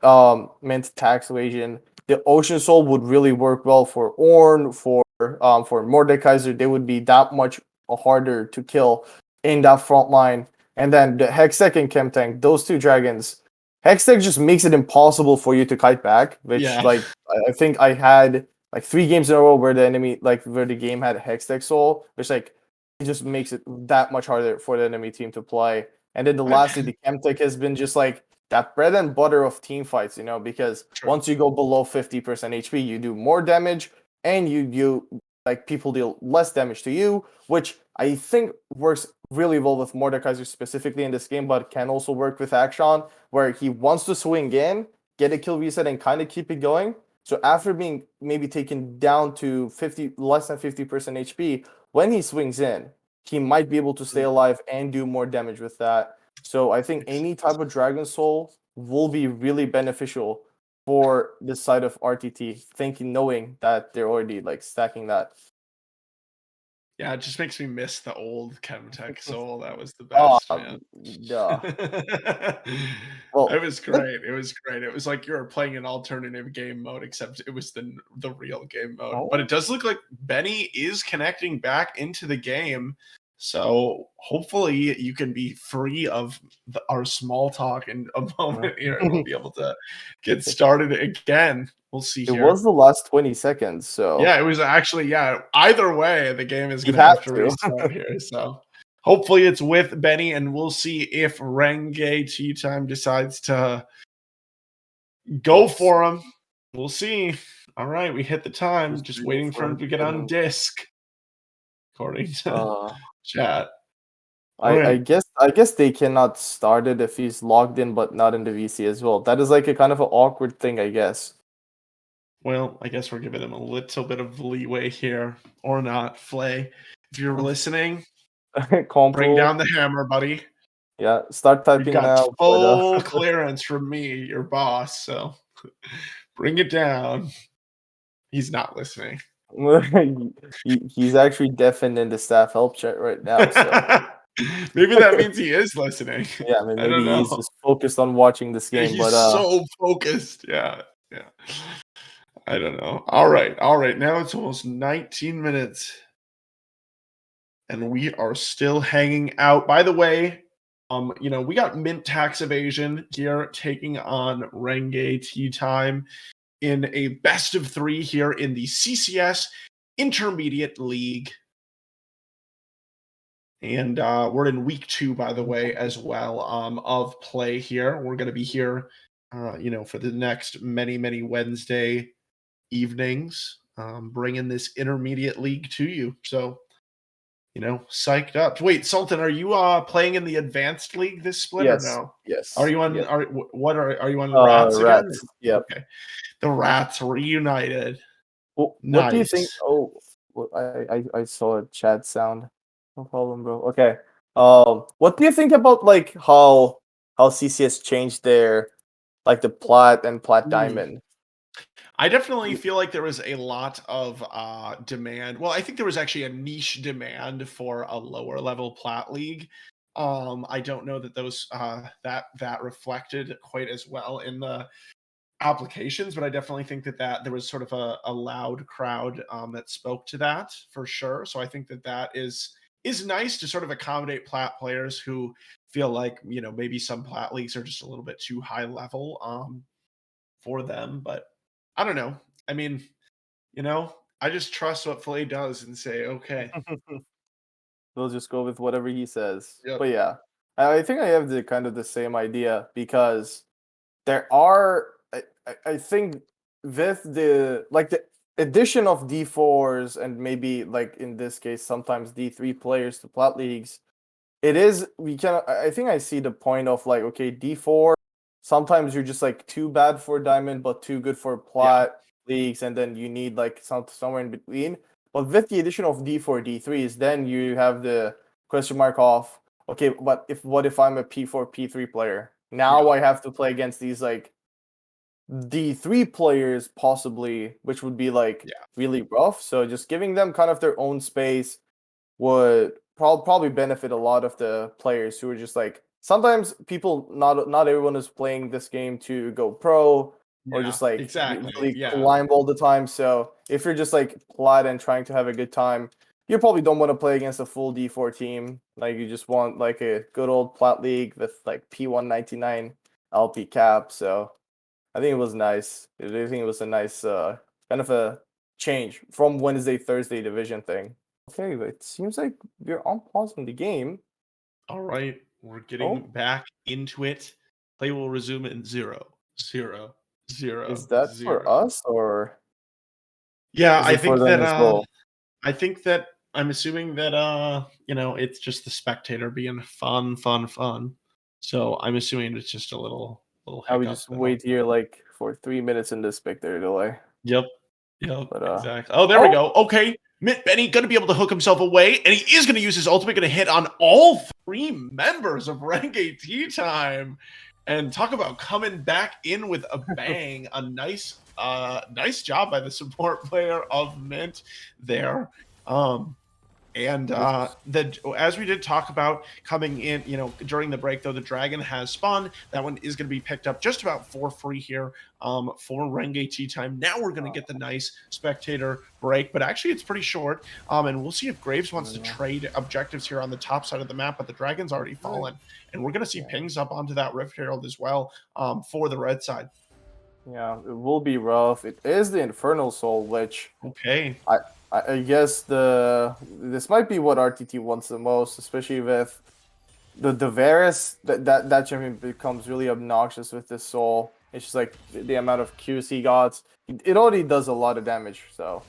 Mint Tax Evasion. The Ocean Soul would really work well for Ornn, for Mordekaiser. They would be that much harder to kill in that front line. And then the Hextech and Chemtank, those two dragons. Hextech just makes it impossible for you to kite back, which Yeah. like I think I had like 3 games in a row where the game had Hextech Soul, which like it just makes it that much harder for the enemy team to play. And then lastly, the Chemtech has been just like that bread and butter of team fights, because True. once you go below 50% HP, you do more damage, and you like people deal less damage to you, which I think works really well with Mordekaiser specifically in this game, but can also work with Akshan, where he wants to swing in, get a kill reset, and kind of keep it going. So after being maybe taken down to less than 50% HP, when he swings in, he might be able to stay alive and do more damage with that. So I think any type of Dragon Soul will be really beneficial for the side of RTT, knowing that they're already like stacking that. Yeah, it just makes me miss the old Chemtech Soul. That was the Oh, best, man. duh. It Well, was great. It was great. It was like you were playing an alternative game mode, except it was the real game mode. But oh, it does look like Benny is connecting back into the game. So hopefully you can be free of our small talk in a moment here, and we'll be able to get started again. We'll see it here. was the last 20 seconds, so Yeah, it was actually, either way, the game is he going to had have to to. restart here. So hopefully it's with Benny, and we'll see if Renge Tea Time decides to go Yes. for him. We'll see. All right, we hit the time. Just Waiting waiting for for him him to to get get on in. disc, according to Uh, chat. All I right. guess they cannot start it if he's logged in but not in the VC as well. That is like a kind of an awkward thing, I guess. Well, I guess we're giving him a little bit of leeway here, or not. Flay, if you're listening, bring Compro, down the hammer, buddy. yeah, start We've typing got now, but full clearance from me, your boss. So bring it down. He's not listening. he's actually deafened in the staff help chat right now, so Maybe that means he is listening. yeah, I mean I don't maybe he's know. just focused on watching this game, He's but so focused. Yeah. Yeah. I don't know. All right. All right. Now it's almost 19 minutes and we are still hanging out. By the way, we got Mint Tax Evasion here taking on Renge Tea Time in a best of 3 here in the CCS Intermediate League. And we're in week 2, by the way, as well, of play here. We're going to be here, for the next many, many Wednesday evenings, bringing this intermediate league to you. So, psyched up. Wait, Sultan, are you playing in the advanced league this split or Yes, no? Are yes, you on? yes. Are you on Rats again? Rats. Yep. Okay, the Rats reunited. Well, what do you think? Nice. Oh, I saw a chat sound. No problem, bro. Okay. What do you think about like how CCS changed their like the plat and plat Mm. diamond? I definitely feel like there was a lot of demand. Well, I think there was actually a niche demand for a lower level plat league. I don't know that those that reflected quite as well in the applications, but I definitely think that there was sort of a loud crowd that spoke to that for sure. So I think that is nice to sort of accommodate plat players who feel like maybe some plat leagues are just a little bit too high level for them. But I don't know. I mean, I just trust what Flay does and say, okay, We'll just go with whatever he says. yep, But yeah, I think I have the kind of the same idea because there are I think with the like the addition of D4s and maybe like in this case sometimes D3 players to plat leagues, it is we can I think I see the point of like okay D4 sometimes you're just like too bad for diamond but too good for yeah, plat leagues and then you need like somewhere in between. But with the addition of D4 D3s then you have the question mark off okay but if what if I'm a P4 P3 player? Now yeah, I have to play against these like D3 players possibly which would be like yeah, really rough. So just giving them kind of their own space would probably benefit a lot of the players who are just like sometimes people not everyone is playing this game to go pro or yeah, just like exactly, really yeah, climb all the time. So if you're just like plat and trying to have a good time, you probably don't want to play against a full D4 team. Like you just want like a good old plat league with like P199 LP cap. So I think it was nice. I think it was a nice kind of a change from Wednesday Thursday division thing. Okay, but it seems like we're unpausing the game. All right, we're getting Oh, back into it. Play will resume in 0, 0, is 0, that for 0. us or Yeah, is it for them as well? I think that I'm assuming that it's just the spectator being fun, fun, fun. So I'm assuming it's just a little I would hiccup just that'll. wait here like for 3 minutes in this spectator delay. Yep. Yep, But exactly. Oh, there we oh, go. Okay. Mint Benny gonna be able to hook himself away, and he is gonna use his ultimate, gonna hit on all three members of Renge Tea Time. And talk about coming back in with a bang. A nice job by the support player of Mint there. And this as we did talk about coming in, during the break, though, the dragon has spawned. That one is going to be picked up just about for free here for Renge Tea Time. Now we're going to get the nice spectator break, but actually it's pretty short. And we'll see if Graves wants to trade objectives here on the top side of the map, but the dragon's already fallen. And we're going to see yeah. pings up onto that Rift Herald as well for the red side. Yeah, it will be rough. It is the Infernal Soul, which Okay. I guess this might be what RTT wants the most, especially with the Varus that champion becomes really obnoxious with this soul. It's just like the amount of Qs he got. It already does a lot of damage, so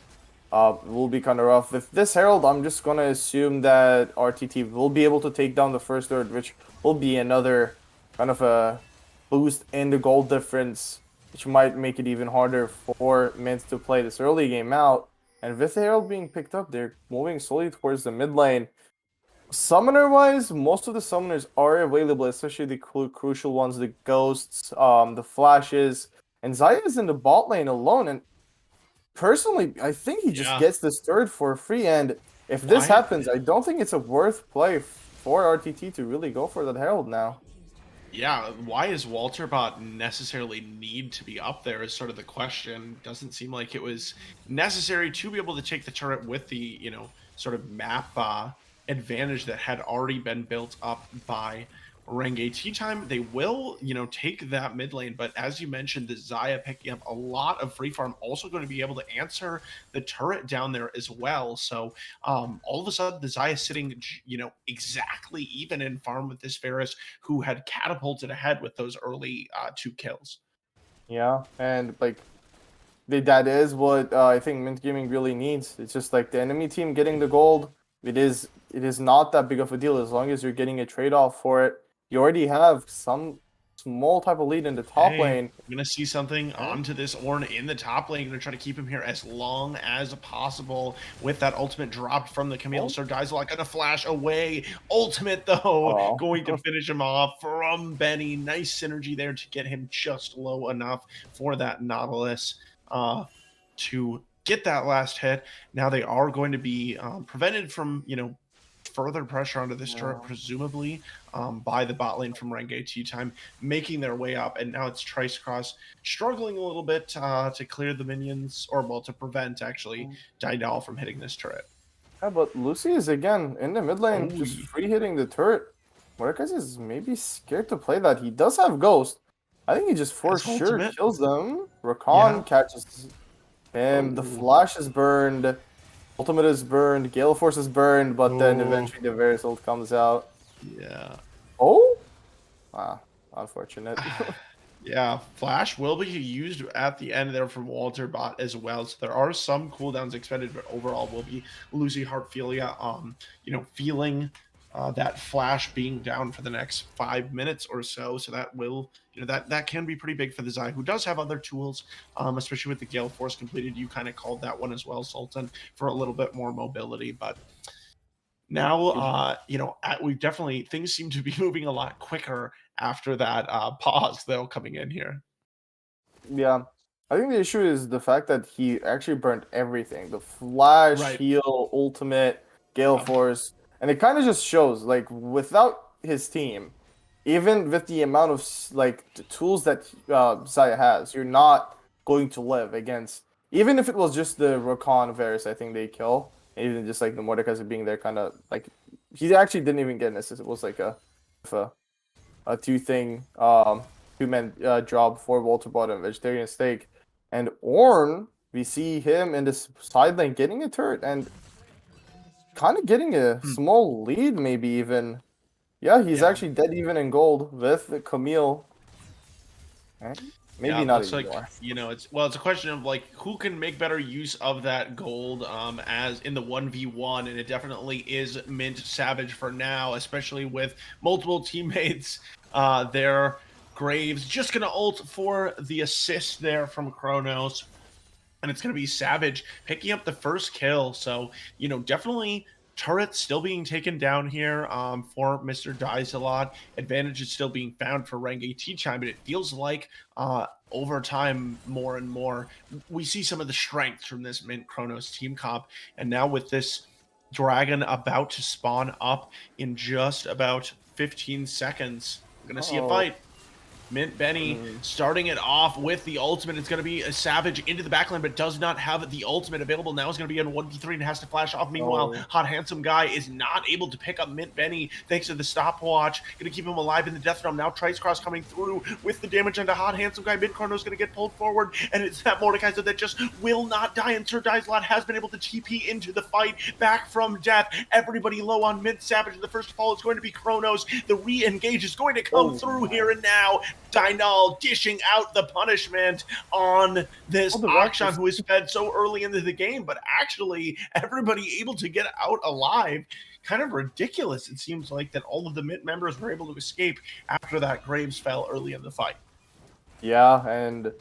it will be kind of rough. With this Herald, I'm just gonna assume that RTT will be able to take down the first third, which will be another kind of a boost in the gold difference, which might make it even harder for Mint to play this early game out. And with the Herald being picked up, they're moving slowly towards the mid lane. Summoner wise, most of the summoners are available, especially the crucial ones, the ghosts, the flashes, and Zaya is in the bot lane alone. And personally, I think he just Yeah. gets this third for free. And if this Why? happens, I don't think it's a worth play for RTT to really go for that Herald now. Yeah, why is Walterbot necessarily need to be up there is sort of the question. Doesn't seem like it was necessary to be able to take the turret with the, sort of map advantage that had already been built up by Renge Tea Time. They will, take that mid lane, but as you mentioned, the Zaya picking up a lot of free farm, also going to be able to answer the turret down there as well. So all of a sudden, the Zaya sitting, exactly even in farm with this Varus, who had catapulted ahead with those early 2 kills. Yeah, and like that is what I think Mint Gaming really needs. It's just like the enemy team getting the gold. It is not that big of a deal as long as you're getting a trade off for it. You already have some small type of lead in the top Hey, lane. I'm gonna see something Right. onto this Ornn in the top lane. Gonna try to keep him here as long as possible with that ultimate dropped from the Camille. Oh, Sir Dizelot gonna flash away. Ultimate though, oh. going to finish him off from Benny. Nice synergy there to get him just low enough for that Nautilus to get that last hit. Now they are going to be prevented from, further pressure onto this turret, Yeah. presumably by the bot lane from Renge Tea Time, making their way up. And now it's Trice Cross struggling a little bit to clear the minions, or well, to prevent actually Dynal from hitting this turret. Yeah, but Lucy is again in the mid lane, Oh, just free hitting the turret. Mordekaiser is maybe scared to play that. He does have Ghost. I think he just for that's sure ultimate. kills them. Yeah. Rakan catches him. The Oh. flash is burned. Ultimate is burned. Gale Force is burned, but then Oh. eventually the Varus ult comes out. Yeah. Oh? Ah, unfortunate. Yeah, Flash will be used at the end there from Walter Bot as well. So there are some cooldowns expended, but overall we'll be losing Heartphilia. Feeling that Flash being down for the next 5 minutes or so. So that will, that can be pretty big for the Zai, who does have other tools, especially with the Gale Force completed. You kind of called that one as well, Sultan, for a little bit more mobility, but now, we definitely things seem to be moving a lot quicker after that pause, though, coming in here. Yeah. I think the issue is the fact that he actually burnt everything. The flash, Right. heal, ultimate, Gale Yep. Force. And it kind of just shows, like, without his team, even with the amount of, the tools that Zaya has, you're not going to live against, even if it was just the Rakan Varus, I think they kill. And even just, like, the Mordekaiser being there kind of, like, he actually didn't even get an assist. It was, like, a two-man job for Walter Bottom, Vegetarian Steak. And Ornn, we see him in this side lane getting a turret and kind of getting a Hmm. small lead, maybe even. Yeah, he's Yeah. actually dead even in gold with Camille. And Yeah, maybe it not looks like, anymore. it's a question of like who can make better use of that gold as in the 1v1, and it definitely is Mint Savage for now, especially with multiple teammates their Graves just gonna ult for the assist there from Kronos, and it's going to be Savage picking up the first kill. So, definitely turret still being taken down here for Mr. Dies a lot. Advantage is still being found for Renge T-Time, but it feels like over time, more and more, we see some of the strength from this Mint Chronos team comp. And now with this Dragon about to spawn up in just about 15 seconds, we're going to see a Oh. fight. Mint Benny starting it off with the ultimate. It's going to be a Savage into the backline, but does not have the ultimate available. Now it's going to be on 1v3 and has to flash off. Meanwhile, Oh. Hot Handsome Guy is not able to pick up Mint Benny thanks to the stopwatch. Going to keep him alive in the Death Realm. Now Trice Cross coming through with the damage onto Hot Handsome Guy. Mid Chrono's going to get pulled forward, and it's that Mordekaiser that just will not die. And Sir Dizelot has been able to TP into the fight back from death. Everybody low on Mint Savage. The first fall is going to be Kronos. The re-engage is going to come through here and now. Dynal dishing out the punishment on this Akshan, who is fed so early into the game, but actually everybody able to get out alive. Kind of ridiculous. It seems like that all of the Mint members were able to escape after that Graves fell early in the fight. Yeah, and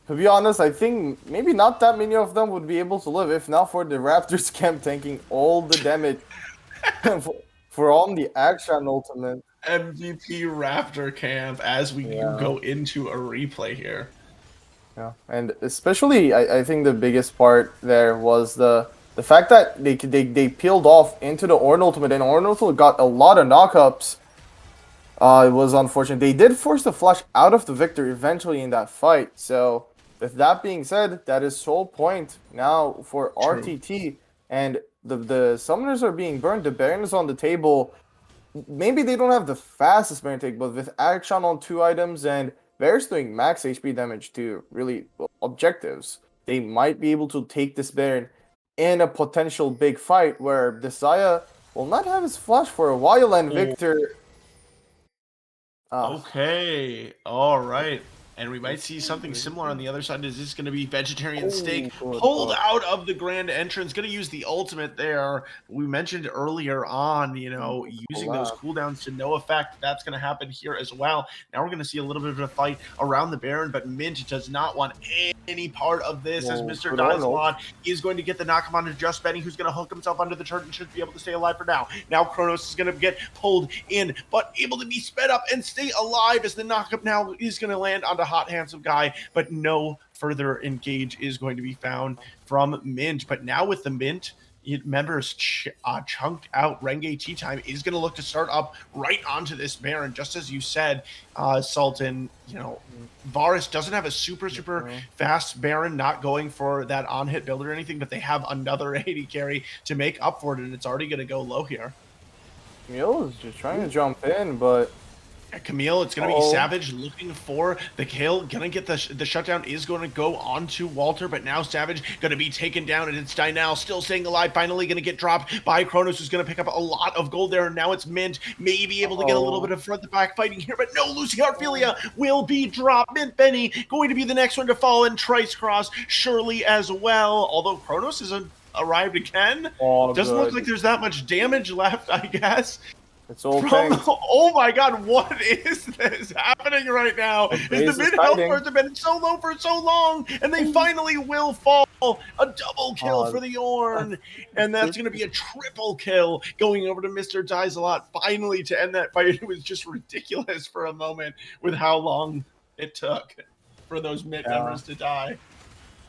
to be honest, I think maybe not that many of them would be able to live if not for the Raptors camp tanking all the damage for on the Akshan ultimate. MVP Raptor camp as we go into a replay here. Yeah, and especially I think the biggest part there was the fact that they peeled off into the Ornn ultimate, and Ornn ultimate got a lot of knockups. It was unfortunate. They did force the flash out of the victor eventually in that fight. So with that being said, that is sole point now for RTT, and the summoners are being burned. The Baron is on the table. Maybe they don't have the fastest Baron take, but with action on 2 items and Varus doing max HP damage to really objectives, they might be able to take this Baron in a potential big fight where Desaya will not have his flash for a while, and Victor. Okay. All right. And we might see something similar on the other side. Is this going to be vegetarian steak good pulled fuck. out of the grand entrance? Going to use the ultimate there. We mentioned earlier on, using those cooldowns to no effect. That's going to happen here as well. Now we're going to see a little bit of a fight around the Baron, but Mint does not want any part of this as Mr. Dizalot is going to get the knock on to Just Benny, who's going to hook himself under the turret and should be able to stay alive for now. Now Kronos is going to get pulled in, but able to be sped up and stay alive as the knockup now is going to land onto Hot Handsome Guy, but no further engage is going to be found from Mint. But now with the Mint members chunked out, Renge Tea Time is going to look to start up right onto this Baron, just as you said, Sultan. Varus doesn't have a super fast Baron, not going for that on-hit build or anything, but they have another 80 carry to make up for it, and it's already going to go low here. Camille is just trying to jump in, but Camille, it's going to be Savage looking for the kill. Going to get the shutdown is going to go on to Walter, but now Savage going to be taken down, and it's Dynal still staying alive. Finally going to get dropped by Kronos, who's going to pick up a lot of gold there, and now it's Mint. Maybe able to get a little bit of front-to-back fighting here, but no, Lucy Arphelia will be dropped. Mint Benny going to be the next one to fall, and Trice Cross surely as well, although Kronos is arrived again. Doesn't look like there's that much damage left, I guess. It's all oh my god, what is this happening right now? Is the mid health bars have been so low for so long, and they finally will fall. A double kill for the Ornn, and that's going to be a triple kill going over to Mr. Dizalot finally to end that fight. It was just ridiculous for a moment with how long it took for those mid members to die.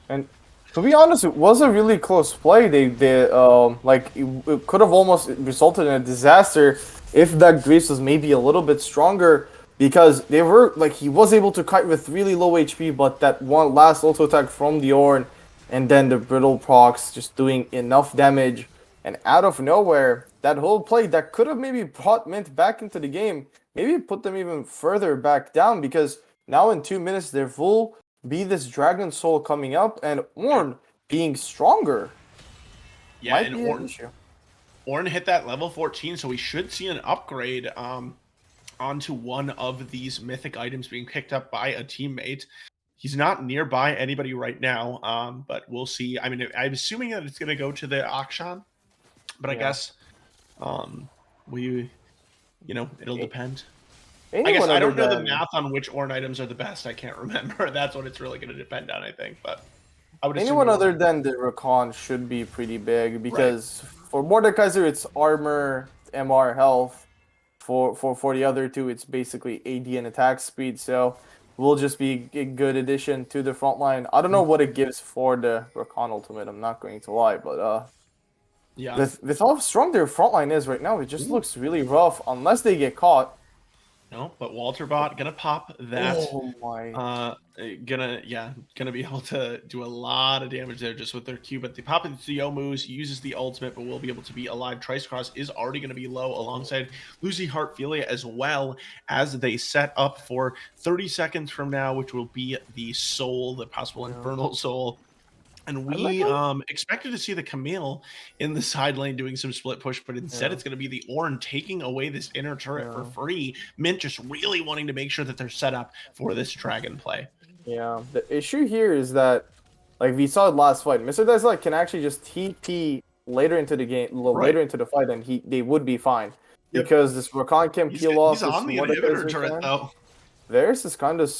And to be honest, it was a really close play. It could have almost resulted in a disaster if that Grease was maybe a little bit stronger, because they were he was able to kite with really low HP, but that one last auto attack from the Ornn, and then the brittle procs just doing enough damage, and out of nowhere, that whole play that could have maybe brought Mint back into the game, maybe put them even further back down, because now in 2 minutes there will be this Dragon Soul coming up, and Ornn being stronger. Yeah, and Ornn hit that level 14, so we should see an upgrade onto one of these mythic items being picked up by a teammate. He's not nearby anybody right now, but we'll see. I mean, I'm assuming that it's going to go to the Akshan, but I guess it'll depend. I guess I don't know the math on which Ornn items are the best. I can't remember. That's what it's really going to depend on, I think. But I would anyone other than the Rakan should be pretty big, because for Mordekaiser it's armor, MR, health. For the other two, it's basically AD and attack speed. So will just be a good addition to the front line. I don't know what it gives for the Rakan ultimate. I'm not going to lie, but with how strong their front line is right now, it just looks really rough unless they get caught. No, but Walterbot gonna pop that. Oh my. Gonna be able to do a lot of damage there just with their Q. But they pop into the Yomus, uses the ultimate, but will be able to be alive. Trice Cross is already gonna be low alongside Lucy Heartphilia as well, as they set up for 30 seconds from now, which will be the soul, the possible infernal soul. And we expected to see the Camille in the side lane doing some split push, but instead it's going to be the Ornn taking away this inner turret for free. Mint just really wanting to make sure that they're set up for this dragon play. Yeah, the issue here is that, we saw it last fight, Mr. Dizalot can actually just TP later into the game, later into the fight, and they would be fine. Because this Rakan can peel off. He's on the inhibitor turret, though. Theirs is kind of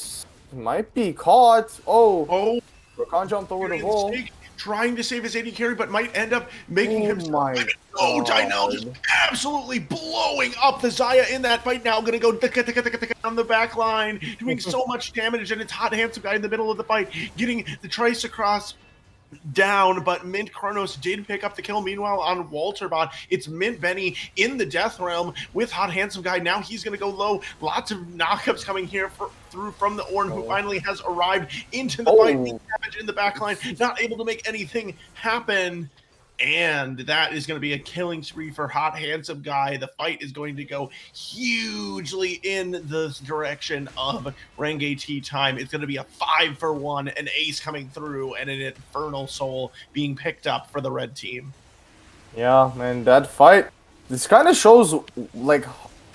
might be caught. Oh. Rakan jumped over the wall. Trying to save his 80 carry, but might end up making himself. Dynal just absolutely blowing up the Xayah in that fight. Now going to go on the back line, doing so much damage, and it's Hot Handsome Guy in the middle of the fight, getting the Trice across down, but Mint Kronos did pick up the kill. Meanwhile, on Walterbot, it's Mint Benny in the Death Realm with Hot Handsome Guy. Now he's going to go low. Lots of knockups coming here through from the Ornn, who finally has arrived into the fight. Damage in the backline, not able to make anything happen. And that is going to be a killing spree for Hot Handsome Guy. The fight is going to go hugely in the direction of Renge Tea Time. It's going to be a 5-for-1, an ace coming through, and an Infernal Soul being picked up for the red team. Yeah, man, that fight, this kind of shows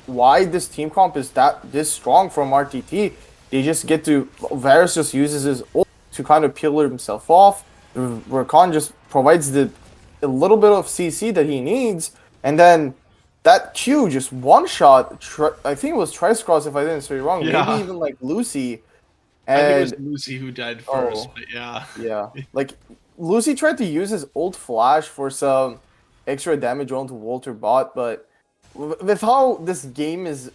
why this team comp is this strong from RTT. they just get to Varus just uses his ult to kind of peel himself off. Rakan just provides a little bit of CC that he needs, and then that Q just one shot. I think it was Trice Cross if I didn't say it wrong. Maybe Yeah. even like Lucy I think it was and Lucy who died first, oh but yeah. yeah, like Lucy tried to use his ult flash for some extra damage onto Walter bot, but with how this game is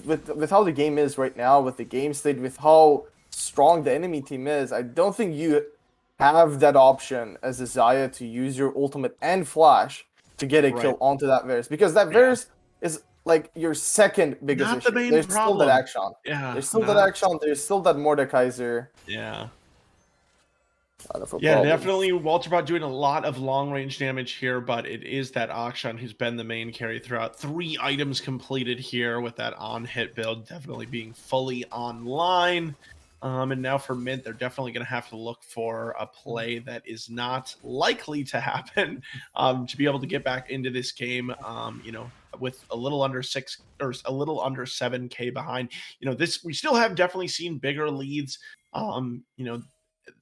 with how the game is right now, with the game state, with how strong the enemy team is, I don't think you have that option as a Zaya to use your ultimate and flash to get a Right. kill onto that Varus, because that Yeah. Varus is like your second biggest Not the issue. main There's still that problem. action. Yeah, There's still that not action. There's still that Mordekaiser. yeah. Kind of a Yeah, problem. definitely Walter Bot doing a lot of long range damage here, but it is that Akshan who's been the main carry throughout. 3 items completed here with that on hit build definitely being fully online. And now for Mint, they're definitely going to have to look for a play that is not likely to happen to be able to get back into this game. With a little under 6 or a little under 7K behind. We still have definitely seen bigger leads.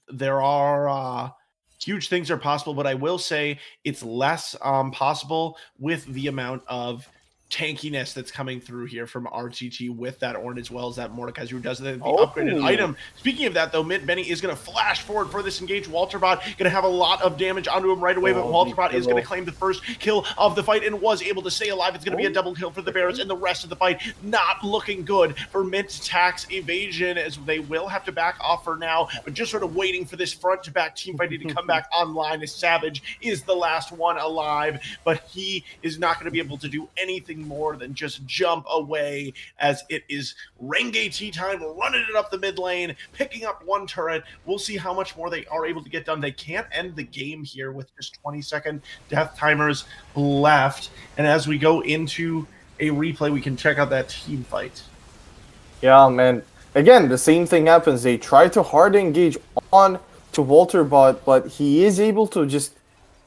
There are huge things are possible, but I will say it's less possible with the amount of tankiness that's coming through here from RTT with that Ornn as well as that Mordekaiser who does the upgraded Oh, item. Speaking of that, though, Mint Benny is going to flash forward for this engaged Walterbot, going to have a lot of damage onto him right away, but Walterbot is going to claim the first kill of the fight and was able to stay alive. It's going to be a double kill for the Bears, and the rest of the fight not looking good for Mint Tax Evasion, as they will have to back off for now, but just sort of waiting for this front-to-back team fighting to come back online, as Savage is the last one alive, but he is not going to be able to do anything more than just jump away, as it is Renge tea time, running it up the mid lane, picking up one turret. We'll see how much more they are able to get done. They can't end the game here with just 20-second death timers left, and as we go into a replay, we can check out that team fight. Yeah, man. Again, the same thing happens. They try to hard engage on to Walterbot, but he is able to just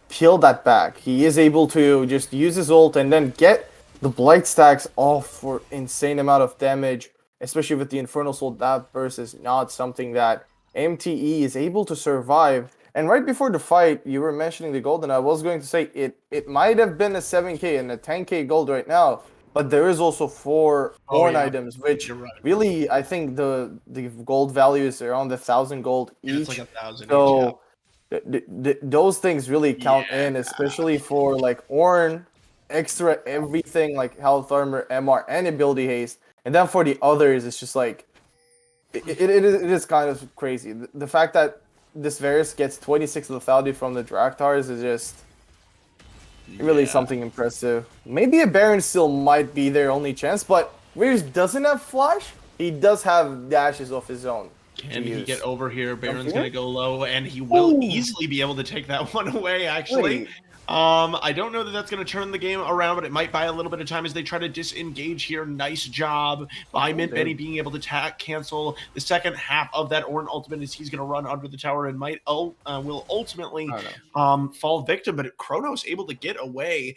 peel that back. He is able to just use his ult and then get the Blight stacks off for insane amount of damage, especially with the Infernal Soul. That burst is not something that MTE is able to survive. And right before the fight, you were mentioning the gold, and I was going to say it might have been a 7K and a 10K gold right now, but there is also 4 Ornn items, which You're right. really, I think the gold value is around 1,000 gold each. Yeah, it's like 1,000 so each, those things really count Yeah. in, especially for like Ornn, extra everything like health armor, MR, and ability haste. And then for the others, it's just like it is kind of crazy. The fact that this Varus gets 26 lethality from the Draktars is just really something impressive. Maybe a Baron still might be their only chance, but Varus doesn't have flash. He does have dashes of his own. Can he get over here? Baron's here? going to go low, and he will Ooh. easily be able to take that one away, actually. Wait. I don't know that that's going to turn the game around, but it might buy a little bit of time as they try to disengage here. Nice job by Mint Benny being able to cancel the second half of that Ornn ultimate, as he's going to run under the tower and will ultimately fall victim. But Chronos able to get away,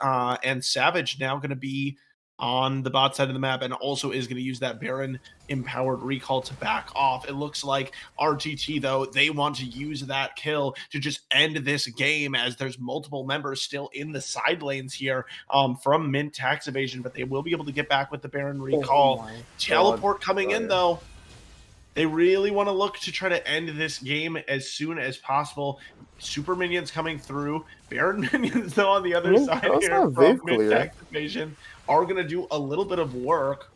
and Savage now going to be on the bot side of the map, and also is going to use that Baron empowered recall to back off. It looks like RTT, though, they want to use that kill to just end this game, as there's multiple members still in the side lanes here from Mint Tax Evasion, but they will be able to get back with the Baron recall. Teleport coming in, though. They really want to look to try to end this game as soon as possible. Super minions coming through. Baron minions, though, on the other side here from Mint Tax Evasion are going to do a little bit of work.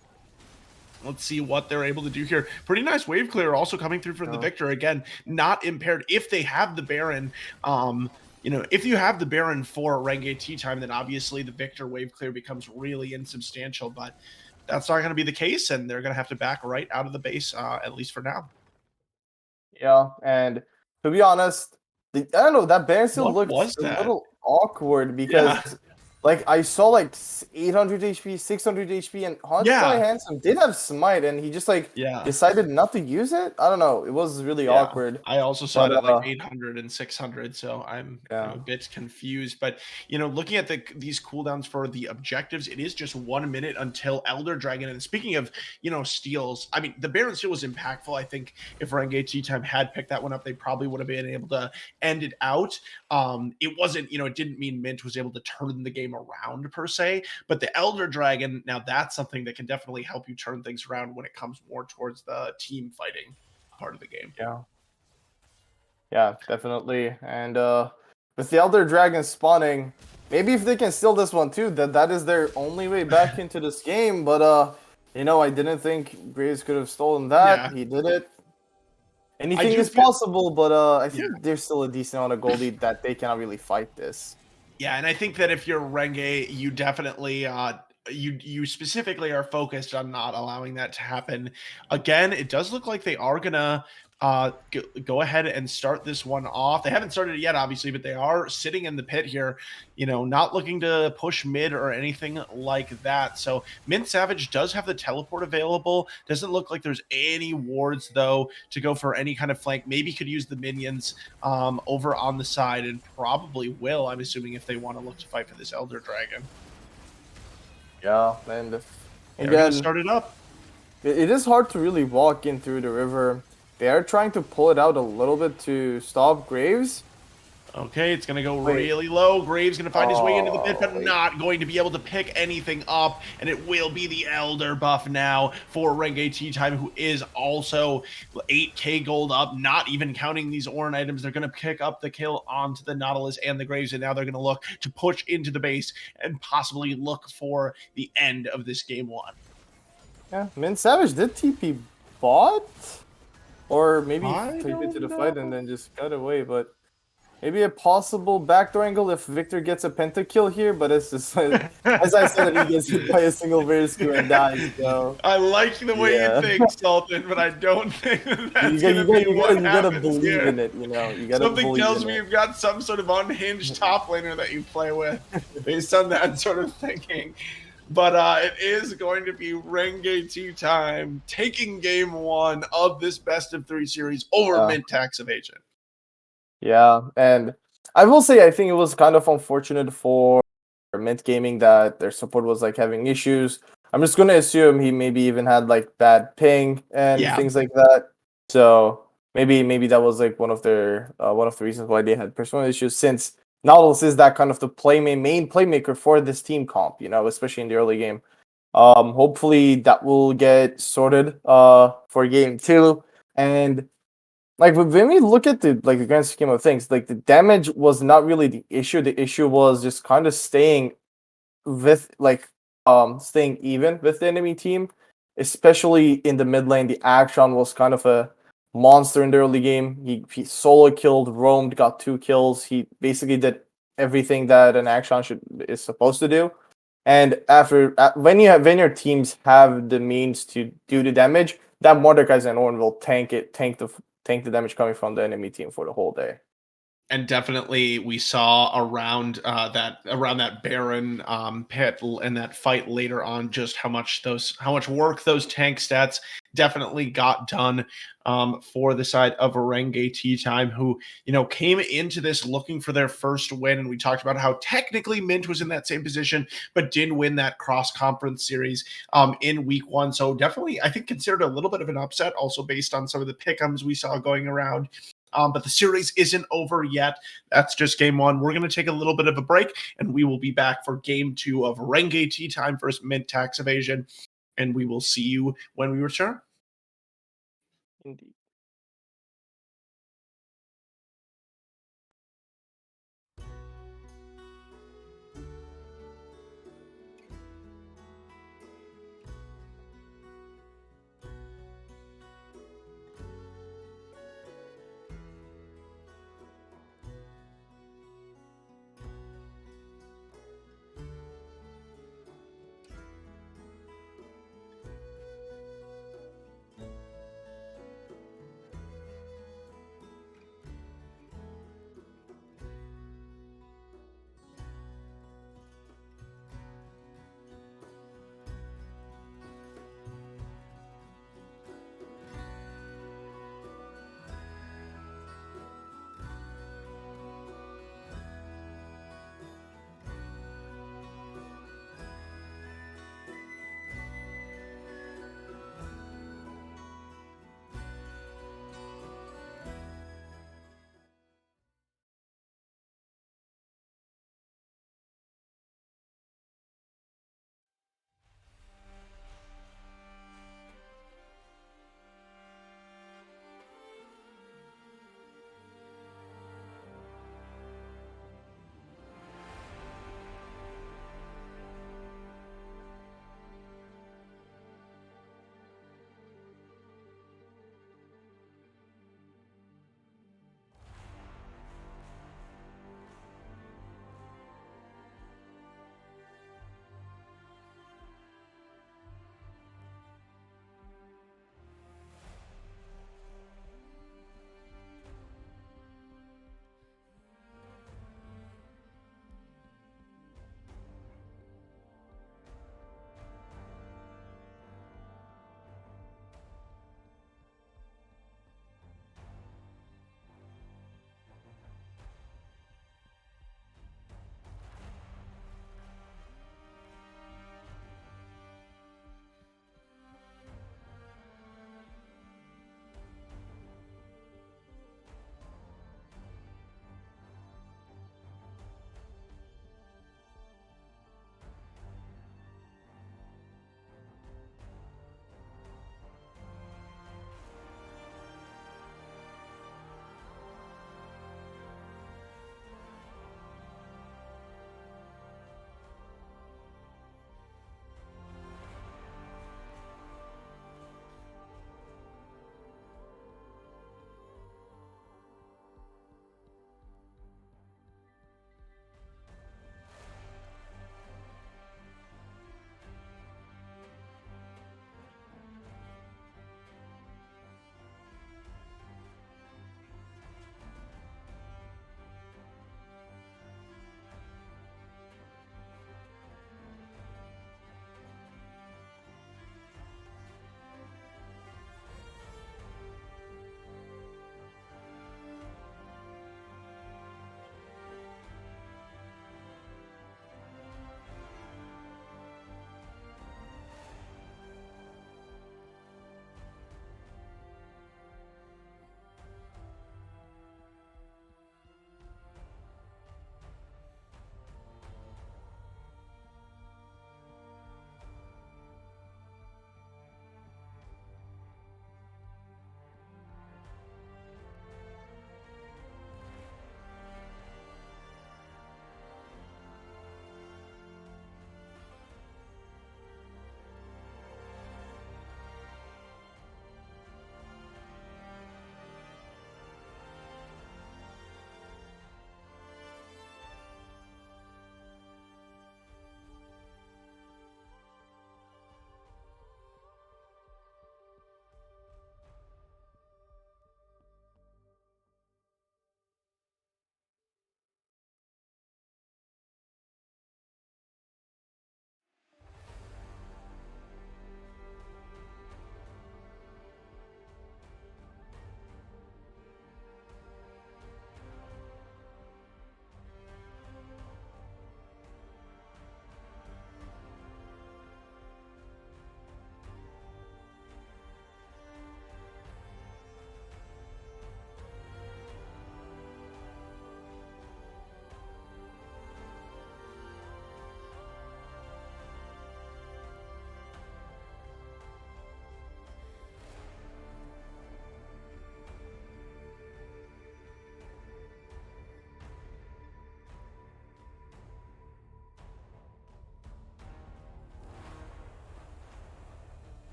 Let's see what they're able to do here. Pretty nice wave clear also coming through for the Victor. Again, not impaired. If they have the Baron, if you have the Baron for Renge tea time, then obviously the Victor wave clear becomes really insubstantial, but that's not going to be the case, and they're going to have to back right out of the base, at least for now. Yeah, and to be honest, I don't know, that Baron still looked a little awkward because Like I saw like 800 HP, 600 HP, and Hauntsky Yeah, Handsome did have smite, and he just like yeah. decided not to use it. I don't know. It was really Yeah, awkward. I also saw But it at like 800 and 600, so I'm yeah, a bit confused. But looking at these cooldowns for the objectives, it is just 1 minute until Elder Dragon. And speaking of steals, I mean the Baron steal was impactful. I think if Renge Tea Time had picked that one up, they probably would have been able to end it out. It wasn't, it didn't mean Mint was able to turn the game around per se, but the Elder Dragon, now that's something that can definitely help you turn things around when it comes more towards the team fighting part of the game. yeah, yeah, definitely. And with the Elder Dragon spawning, maybe if they can steal this one too, that is their only way back into this game. But I didn't think Graves could have stolen that. Yeah, He did it. I Anything do is feel possible, but I yeah. think there's still a decent amount of goldie that they cannot really fight this. Yeah, and I think that if you're Renge, you definitely you specifically are focused on not allowing that to happen. Again, it does look like they are gonna go ahead and start this one off. They haven't started it yet, obviously, but they are sitting in the pit here, not looking to push mid or anything like that. So Mint Savage does have the teleport available. Doesn't look like there's any wards though to go for any kind of flank. Maybe could use the minions over on the side, and probably will, I'm assuming, if they want to look to fight for this Elder Dragon. Yeah, and They're going to again, start it up. it is hard to really walk in through the river. They are trying to pull it out a little bit to stop Graves. Okay, it's going to go Wait. really low. Graves going to find his way into the pit, but Wait. not going to be able to pick anything up. And it will be the Elder buff now for Renge Tea Time, who is also 8k gold up, not even counting these Orin items. They're going to pick up the kill onto the Nautilus and the Graves, and now they're going to look to push into the base and possibly look for the end of this game one. Yeah, Mint Savage did TP bot? Or maybe I take it to the don't fight and know. then just cut away, but maybe a possible backdoor angle if Victor gets a pentakill here, but it's just as I said, he gets hit by a single Veriscrew and dies, so I like the way yeah. you think, Sultan, but I don't think that's going to be what You gotta happens believe here. in it, You gotta Something believe tells in me it. you've got some sort of unhinged top laner that you play with based on that sort of thinking. But it is going to be Renge Tea Time taking game one of this best of 3 series over Mint Tax Evasion. Yeah, and I will say I think it was kind of unfortunate for Mint Gaming that their support was like having issues. I'm just gonna assume he maybe even had like bad ping and Yeah. things like that. So maybe that was like one of the reasons why they had personal issues, since Nautilus is that kind of the main playmaker for this team comp, especially in the early game. Hopefully that will get sorted for game two. And like when we look at the grand scheme of things, like the damage was not really the issue. The issue was just kind of staying with staying even with the enemy team, especially in the mid lane. The Action was kind of a monster in the early game. He solo killed, roamed, got 2 kills. He basically did everything that an Action is supposed to do. And when your teams have the means to do the damage, that Mordekaiser and Ornn will tank the damage coming from the enemy team for the whole day. And definitely we saw around that Baron pit and that fight later on just how much work those tank stats definitely got done for the side of Renge Tea Time, who came into this looking for their first win. And we talked about how technically Mint was in that same position but didn't win that cross conference series in week one. So definitely I think considered a little bit of an upset, also based on some of the pick'ems we saw going around. But the series isn't over yet. That's just game one. We're going to take a little bit of a break, and we will be back for game two of Renge Tea Time versus Mint Tax Evasion. And we will see you when we return. Indeed.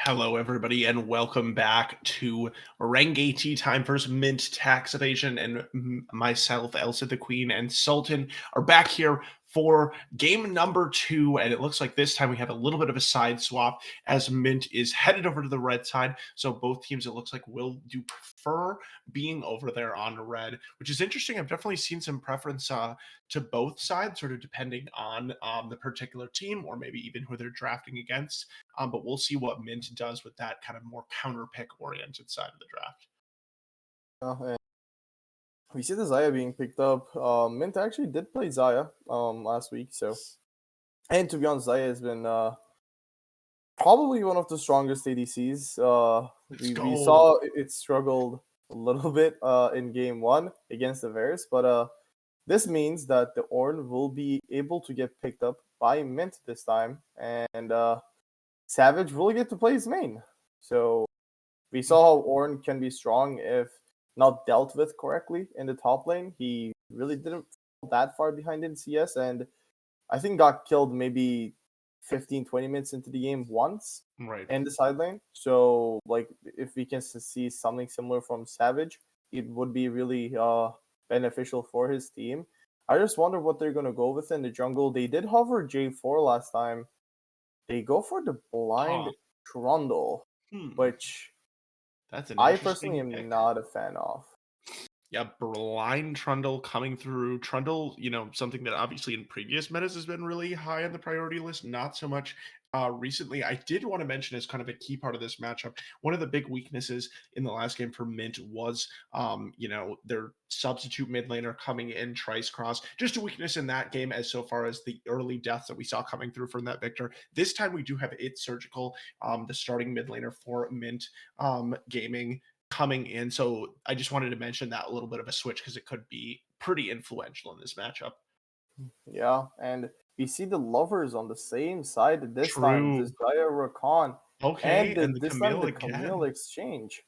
Hello, everybody, and welcome back to Renge Tea Time. First, Mint, Tax Evasion, and myself, Elsa the Queen, and Sultan are back here for game number 2. And it looks like this time we have a little bit of a side swap as Mint is headed over to the red side. So both teams, it looks like, will do prefer being over there on red, which is interesting. I've definitely seen some preference to both sides, sort of depending on the particular team or maybe even who they're drafting against. But we'll see what Mint does with that kind of more counter pick oriented side of the draft. And we see the Zaya being picked up. Mint actually did play Zaya last week, and to be honest, Zaya has been probably one of the strongest ADCs. We saw it struggled a little bit in game 1 against the Varus, but this means that the Ornn will be able to get picked up by Mint this time, and Savage will get to play his main. So we saw how Ornn can be strong if not dealt with correctly in the top lane. He really didn't fall that far behind in CS, and I think got killed maybe 15-20 minutes into the game once Right. in the side lane. So like if we can see something similar from Savage, it would be really beneficial for his team. I just wonder what they're gonna go with in the jungle. They did hover J4 last time. They go for the blind Trundle, which That's an I personally interesting am pick. not a fan of. Yeah, blind Trundle coming through. Trundle, something that obviously in previous metas has been really high on the priority list, not so much recently. I did want to mention as kind of a key part of this matchup, one of the big weaknesses in the last game for Mint was, their substitute mid laner coming in, Trice Cross. Just a weakness in that game as so far as the early deaths that we saw coming through from that Victor. This time we do have It Surgical, the starting mid laner for Mint Gaming coming in. So I just wanted to mention that a little bit of a switch because it could be pretty influential in this matchup. Yeah, and we see the lovers on the same side this time, the True. Zaya Rakan, Okay, and and the this time Camille the Camille again. exchange.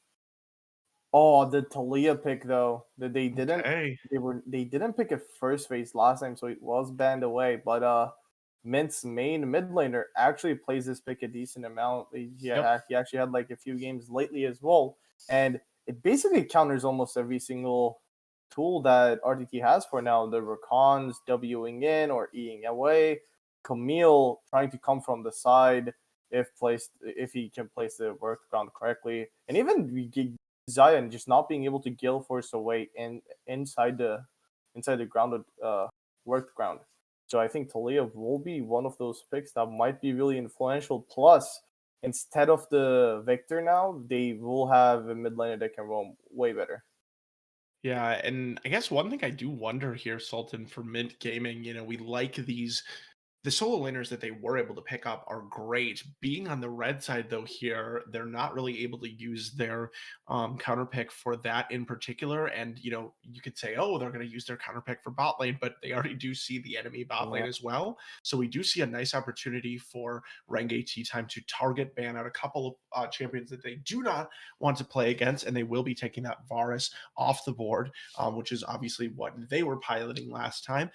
Oh, the Talia pick though, that Okay. they didn't pick it first phase last time, so it was banned away. But Mint's main mid laner actually plays this pick a decent amount. Yep. He actually had like a few games lately as well, and it basically counters almost every single tool that RTT has for now. The Rakans Wing in or Eing away, Camille trying to come from the side if he can place the work ground correctly, and even Zion just not being able to gill force away inside the grounded worked ground. So I think Talia will be one of those picks that might be really influential. Plus, instead of the Victor now, they will have a mid laner that can roam way better. Yeah, and I guess one thing I do wonder here, Sultan, for Mint Gaming, we like the solo laners that they were able to pick up are great. Being on the red side, though, here, they're not really able to use their counter pick for that in particular. And, you could say, oh, they're going to use their counter pick for bot lane, but they already do see the enemy bot lane Yeah. as well. So we do see a nice opportunity for Renge Tea Time to target ban out a couple of champions that they do not want to play against, and they will be taking that Varus off the board, which is obviously what they were piloting last time.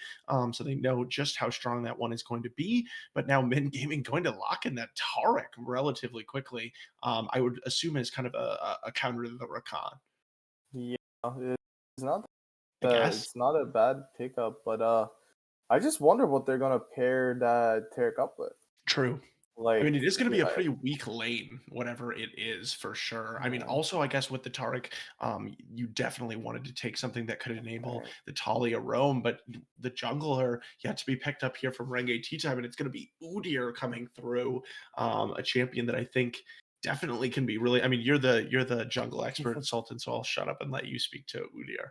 So they know just how strong that one is going to be. But now Mint Gaming going to lock in that Tarek relatively quickly. I would assume is kind of a counter to the Rakan. Yeah, it's not I guess. it's not a bad pickup, but I just wonder what they're gonna pair that Tarek up with. True. I mean, Like, it is going to be a I, pretty weak lane, whatever it is, for sure. I mean, yeah, also, I guess with the Tarek, you definitely wanted to take something that could enable right. the Talia roam, but the jungler yet to be picked up here from Renge Tea Time, and it's going to be Udyr coming through, a champion that I think definitely can be really. I mean, you're the jungle expert, Sultan, so I'll shut up and let you speak to Udyr.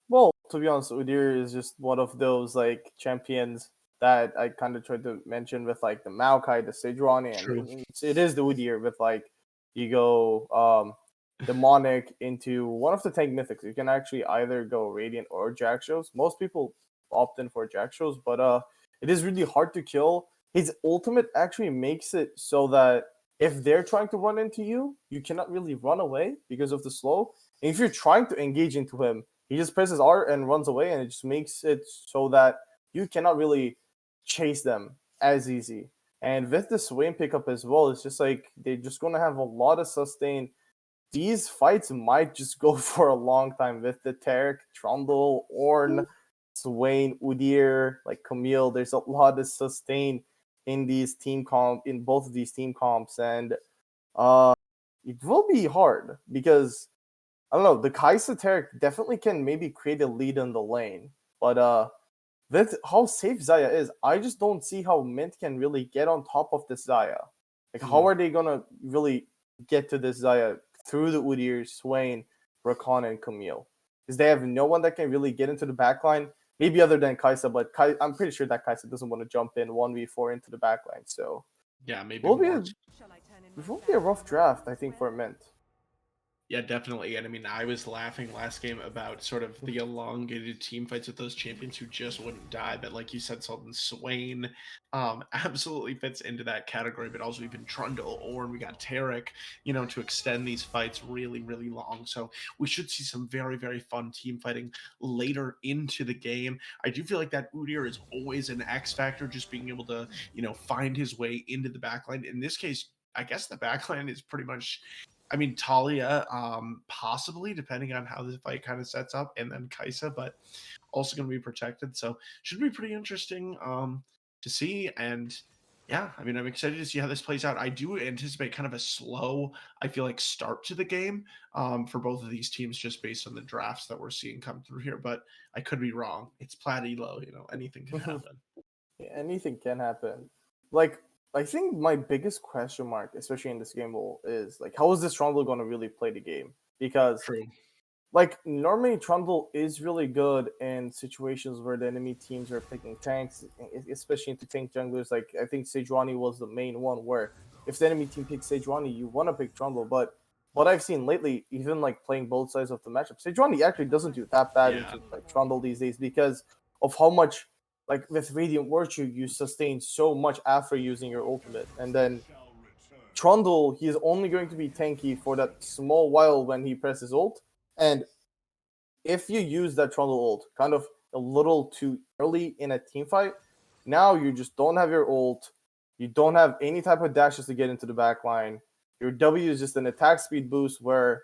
Well, to be honest, Udyr is just one of those like champions that I kind of tried to mention with like the Maokai, the Sejuani, and True. it is the Udyr with like you go demonic into one of the tank mythics. You can actually either go Radiant or Jack shows. Most people opt in for Jack shows, but it is really hard to kill. His ultimate actually makes it so that if they're trying to run into you, you cannot really run away because of the slow. And if you're trying to engage into him, he just presses R and runs away, and it just makes it so that you cannot really chase them as easy. And with the Swain pickup as well, it's just like they're just going to have a lot of sustain. These fights might just go for a long time with the Tarek, Trundle, Ornn, Swain, Udyr, like Camille. There's a lot of sustain in both of these team comps, and it will be hard because I don't know. The Kai'Sa Tarek definitely can maybe create a lead in the lane, but with how safe Xayah is, I just don't see how Mint can really get on top of this Xayah. Like, how are they gonna really get to this Xayah through the Udyr, Swain, Rakan, and Camille? Because they have no one that can really get into the backline, maybe other than Kai'Sa, but I'm pretty sure that Kai'Sa doesn't want to jump in 1v4 into the backline. So Yeah, maybe will be more. it will be a rough draft, I think, for Mint. Yeah, definitely. And I mean, I was laughing last game about sort of the elongated team fights with those champions who just wouldn't die. But like you said, Sultan Swain absolutely fits into that category. But also even Trundle, or we got Tarek, to extend these fights really, really long. So we should see some very, very fun team fighting later into the game. I do feel like that Udyr is always an X factor, just being able to, find his way into the backline. In this case, I guess the backline is pretty much, I mean, Talia, possibly, depending on how the fight kind of sets up, and then Kai'Sa, but also going to be protected. So should be pretty interesting to see. And yeah, I mean, I'm excited to see how this plays out. I do anticipate kind of a slow, I feel like, start to the game for both of these teams, just based on the drafts that we're seeing come through here. But I could be wrong. It's Plat Elo, anything can happen. Yeah, anything can happen. Like, I think my biggest question mark, especially in this game, is like, how is this Trundle going to really play the game? Because, True. like, normally Trundle is really good in situations where the enemy teams are picking tanks, especially into tank junglers. Like, I think Sejuani was the main one where if the enemy team picks Sejuani, you want to pick Trundle. But what I've seen lately, even like playing both sides of the matchup, Sejuani actually doesn't do that bad Yeah. into like Trundle these days because of how much, like with Radiant Virtue, you sustain so much after using your ultimate. And then Trundle, he's only going to be tanky for that small while when he presses ult. And if you use that Trundle ult kind of a little too early in a team fight, now you just don't have your ult. You don't have any type of dashes to get into the back line. Your W is just an attack speed boost where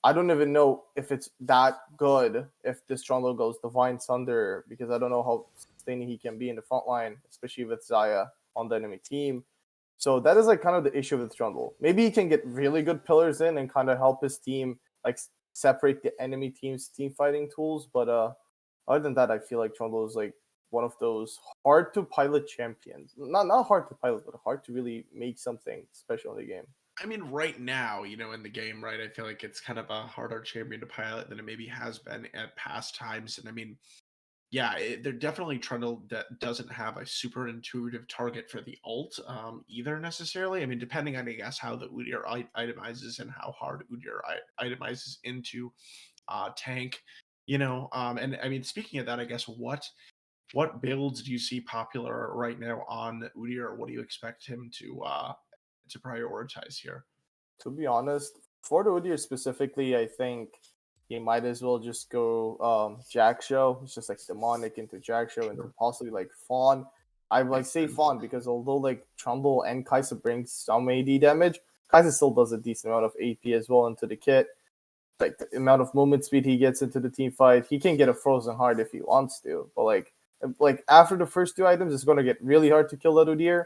I don't even know if it's that good if this Trundle goes Divine Thunder, because I don't know how sustaining he can be in the front line, especially with Xayah on the enemy team. So that is like kind of the issue with Trundle. Maybe he can get really good pillars in and kind of help his team like separate the enemy team's team fighting tools. But other than that, I feel like Trundle is like one of those hard to pilot champions. Not hard to pilot, but hard to really make something special in the game. I mean, right now, in the game, right, I feel like it's kind of a harder champion to pilot than it maybe has been at past times. And I mean, yeah, they're definitely Trundle that doesn't have a super intuitive target for the ult either necessarily. I mean, depending on, I guess, how the Udyr itemizes and how hard Udyr itemizes into tank, and I mean, speaking of that, I guess, what builds do you see popular right now on Udyr? What do you expect him to prioritize here? To be honest, for the Udyr specifically, I think he might as well just go Jack Show. It's just like demonic into Jack Show into possibly like Fawn. I like say Fawn because although like Trundle and Kai'Sa brings some AD damage, Kai'Sa still does a decent amount of AP as well into the kit. Like the amount of movement speed he gets into the team fight, he can get a frozen heart if he wants to. But like after the first two items, it's going to get really hard to kill that Udyr.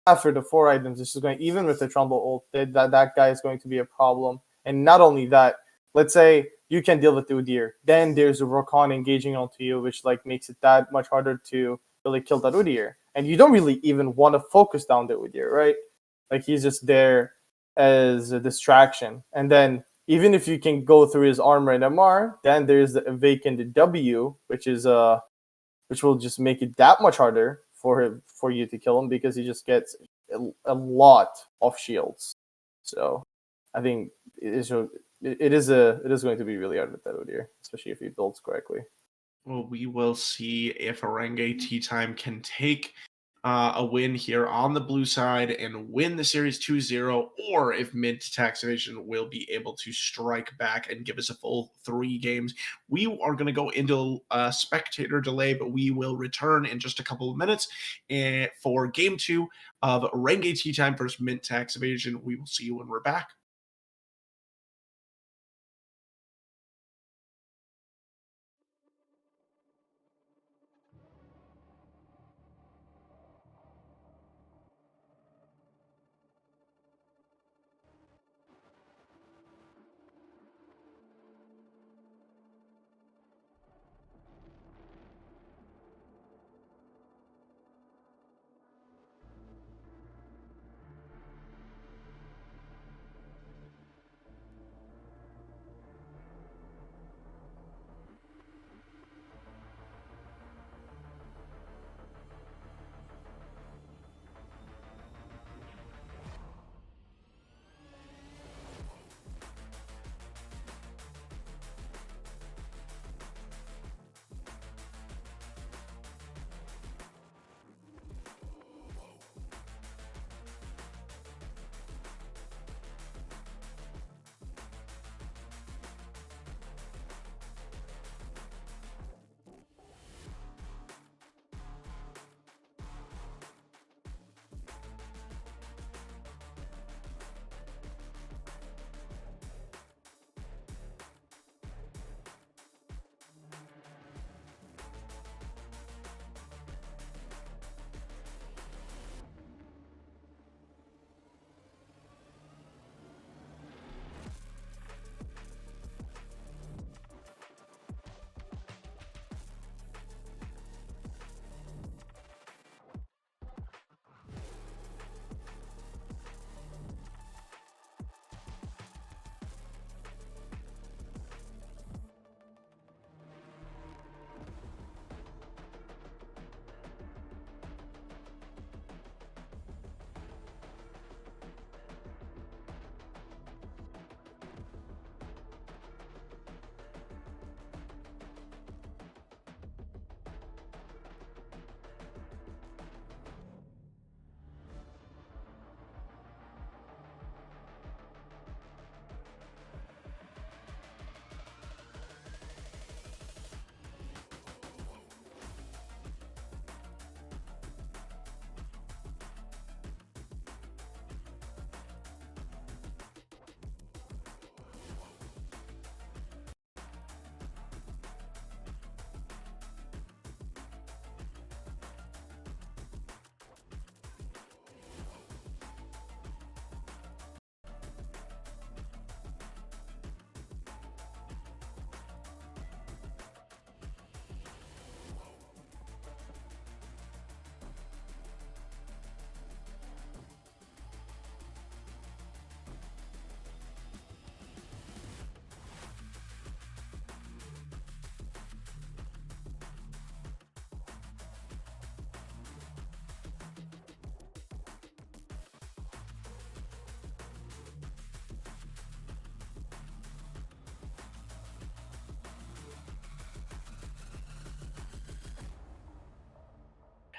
After the four items, it's just going, even with the Trundle ult, that guy is going to be a problem. And not only that, let's say you can deal with the Udyr, then there's a Rakan engaging onto you, which like makes it that much harder to really kill that Udyr. And you don't really even want to focus down the Udyr, right? Like he's just there as a distraction. And then even if you can go through his armor and MR, then there's the vacant W, which will just make it that much harder for you to kill him because he just gets a lot of shields. So I think it is going to be really hard with that Udyr, especially if he builds correctly. Well, we will see if Renge Tea Time can take a win here on the blue side and win the series 2-0, or if Mint Tax Evasion will be able to strike back and give us a full 3 games. We are going to go into a spectator delay, but we will return in just a couple of minutes for game 2 of Renge Tea Time versus Mint Tax Evasion. We will see you when we're back.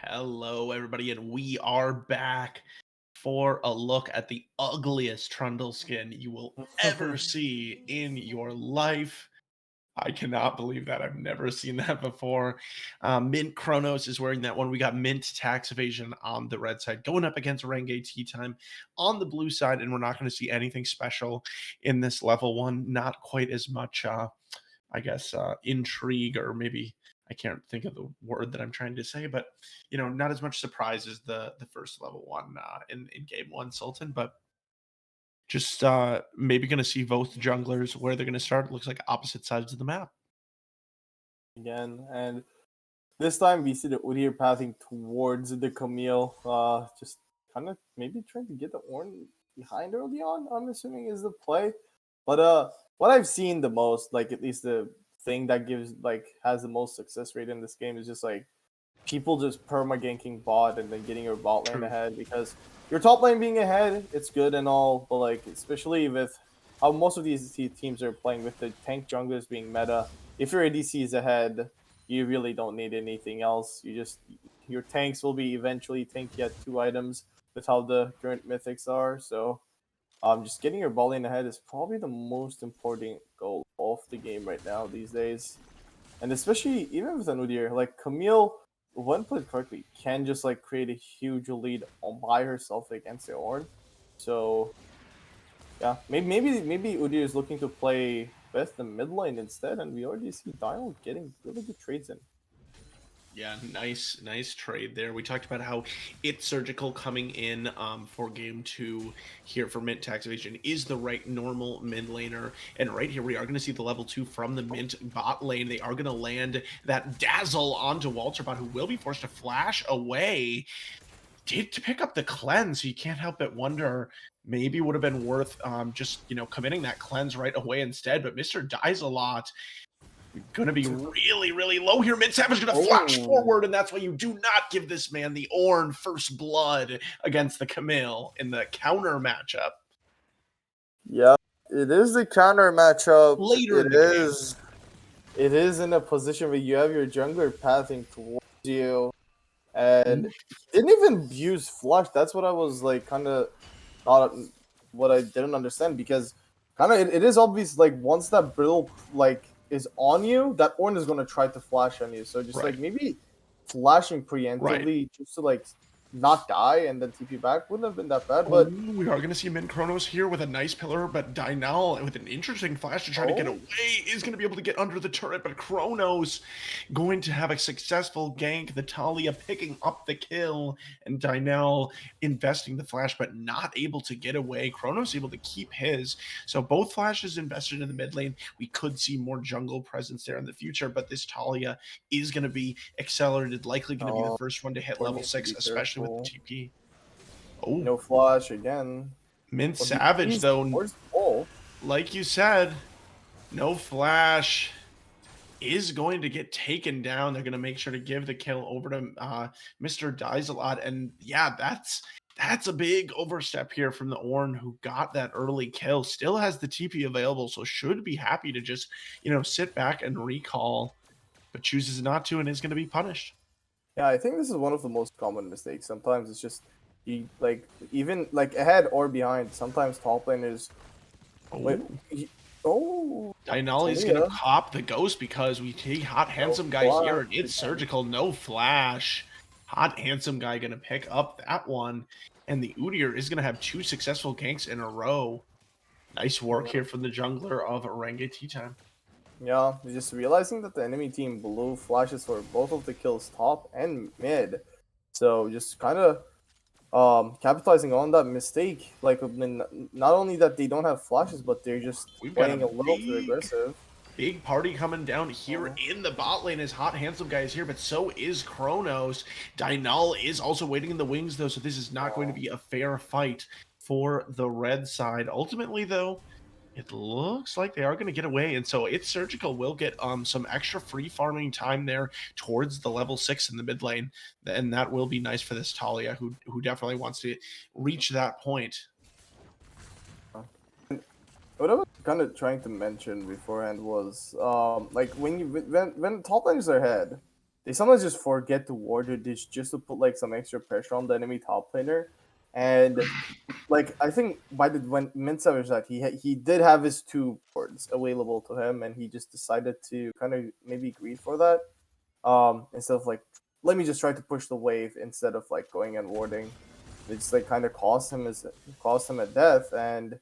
Hello, everybody, and we are back for a look at the ugliest Trundle skin you will ever see in your life. I cannot believe that. I've never seen that before. Mint Kronos is wearing that one. We got Mint Tax Evasion on the red side going up against Renge Tea Time on the blue side, and we're not going to see anything special in this level 1. Not quite as much, I guess, intrigue, or maybe I can't think of the word that I'm trying to say, but not as much surprise as the first level 1 in game 1, Sultan, but just maybe going to see both junglers where they're going to start. It looks like opposite sides of the map. Again, and this time we see the Udyr pathing towards the Camille, just kind of maybe trying to get the Ornn behind early on, I'm assuming is the play. But what I've seen the most, like at least the thing that has the most success rate in this game is just like people just perma ganking bot and then getting your bot lane True. ahead, because your top lane being ahead, it's good and all, but like especially with how most of these teams are playing with the tank junglers being meta, if your ADC is ahead, you really don't need anything else. Your tanks will be eventually tanky at 2 items with how the current mythics are. So just getting your ball lane ahead is probably the most important goal of the game right now these days. And especially even with an Udyr, like Camille, when played correctly, can just like create a huge lead all by herself against the Ornn. So yeah, maybe Udyr is looking to play with the mid lane instead, and we already see Dial getting really good trades in. Yeah, nice trade there. We talked about how It's Surgical coming in for game 2 here for Mint to Evasion is the right normal mid laner. And right here, we are going to see the level 2 from the Mint bot lane. They are going to land that Dazzle onto Walterbot, who will be forced to flash away. Did to pick up the cleanse, so you can't help but wonder maybe would have been worth just, committing that cleanse right away instead. But Mr. dies a lot. Gonna be really low here. Mid Savage gonna flash forward, and that's why you do not give this man the Ornn first blood against the Camille in the counter matchup. Yeah, it is the counter matchup. Later in the game. It is in a position where you have your jungler pathing towards you, and he didn't even use flush. That's what I was like, kind of not what I didn't understand, because kind of it is obvious, like once that brittle like is on you, that Ornn is gonna try to flash on you. So just like maybe flashing preemptively just to like not die and then TP back wouldn't have been that bad. But we are going to see Min Chronos here with a nice pillar, but Dynal with an interesting flash to try to get away is going to be able to get under the turret, but Chronos going to have a successful gank. The Talia picking up the kill, and Dynal investing the flash, but not able to get away. Chronos able to keep his. So both flashes invested in the mid lane. We could see more jungle presence there in the future, but this Talia is going to be accelerated, likely going to be the first one to hit level 6, especially with the TP. Oh, no flash again. Mint Savage, though, like you said, no flash is going to get taken down. They're going to make sure to give the kill over to Mr. Dies a lot. And yeah, that's a big overstep here from the Ornn, who got that early kill. Still has the TP available, so should be happy to just, sit back and recall, but chooses not to and is going to be punished. Yeah, I think this is one of the most common mistakes. Sometimes it's just you like even like ahead or behind. Sometimes top lane is. Dynal is gonna cop the ghost because we take Hot Handsome Guy here, and It's Surgical, no flash. Hot Handsome Guy gonna pick up that one, and the Udyr is gonna have 2 successful ganks in a row. Nice work here from the jungler of Renge Tea Time. Yeah, just realizing that the enemy team blew flashes for both of the kills top and mid. So just kind of capitalizing on that mistake. Like, not only that they don't have flashes, but they're just playing a little too aggressive. Big party coming down here in the bot lane as Hot Handsome Guy is here, but so is Chronos. Dynal is also waiting in the wings, though, so this is not going to be a fair fight for the red side. Ultimately, though, it looks like they are going to get away, and so It's Surgical will get some extra free farming time there towards the level 6 in the mid lane, and that will be nice for this Talia, who definitely wants to reach that point. What I was kind of trying to mention beforehand was, like when top laners are ahead, they sometimes just forget to ward your ditch just to put like some extra pressure on the enemy top laner. And like I think when Mint Savage that he did have his 2 boards available to him, and he just decided to kind of maybe greed for that, instead of like, let me just try to push the wave instead of like going and warding. It just like kind of cost him a death, and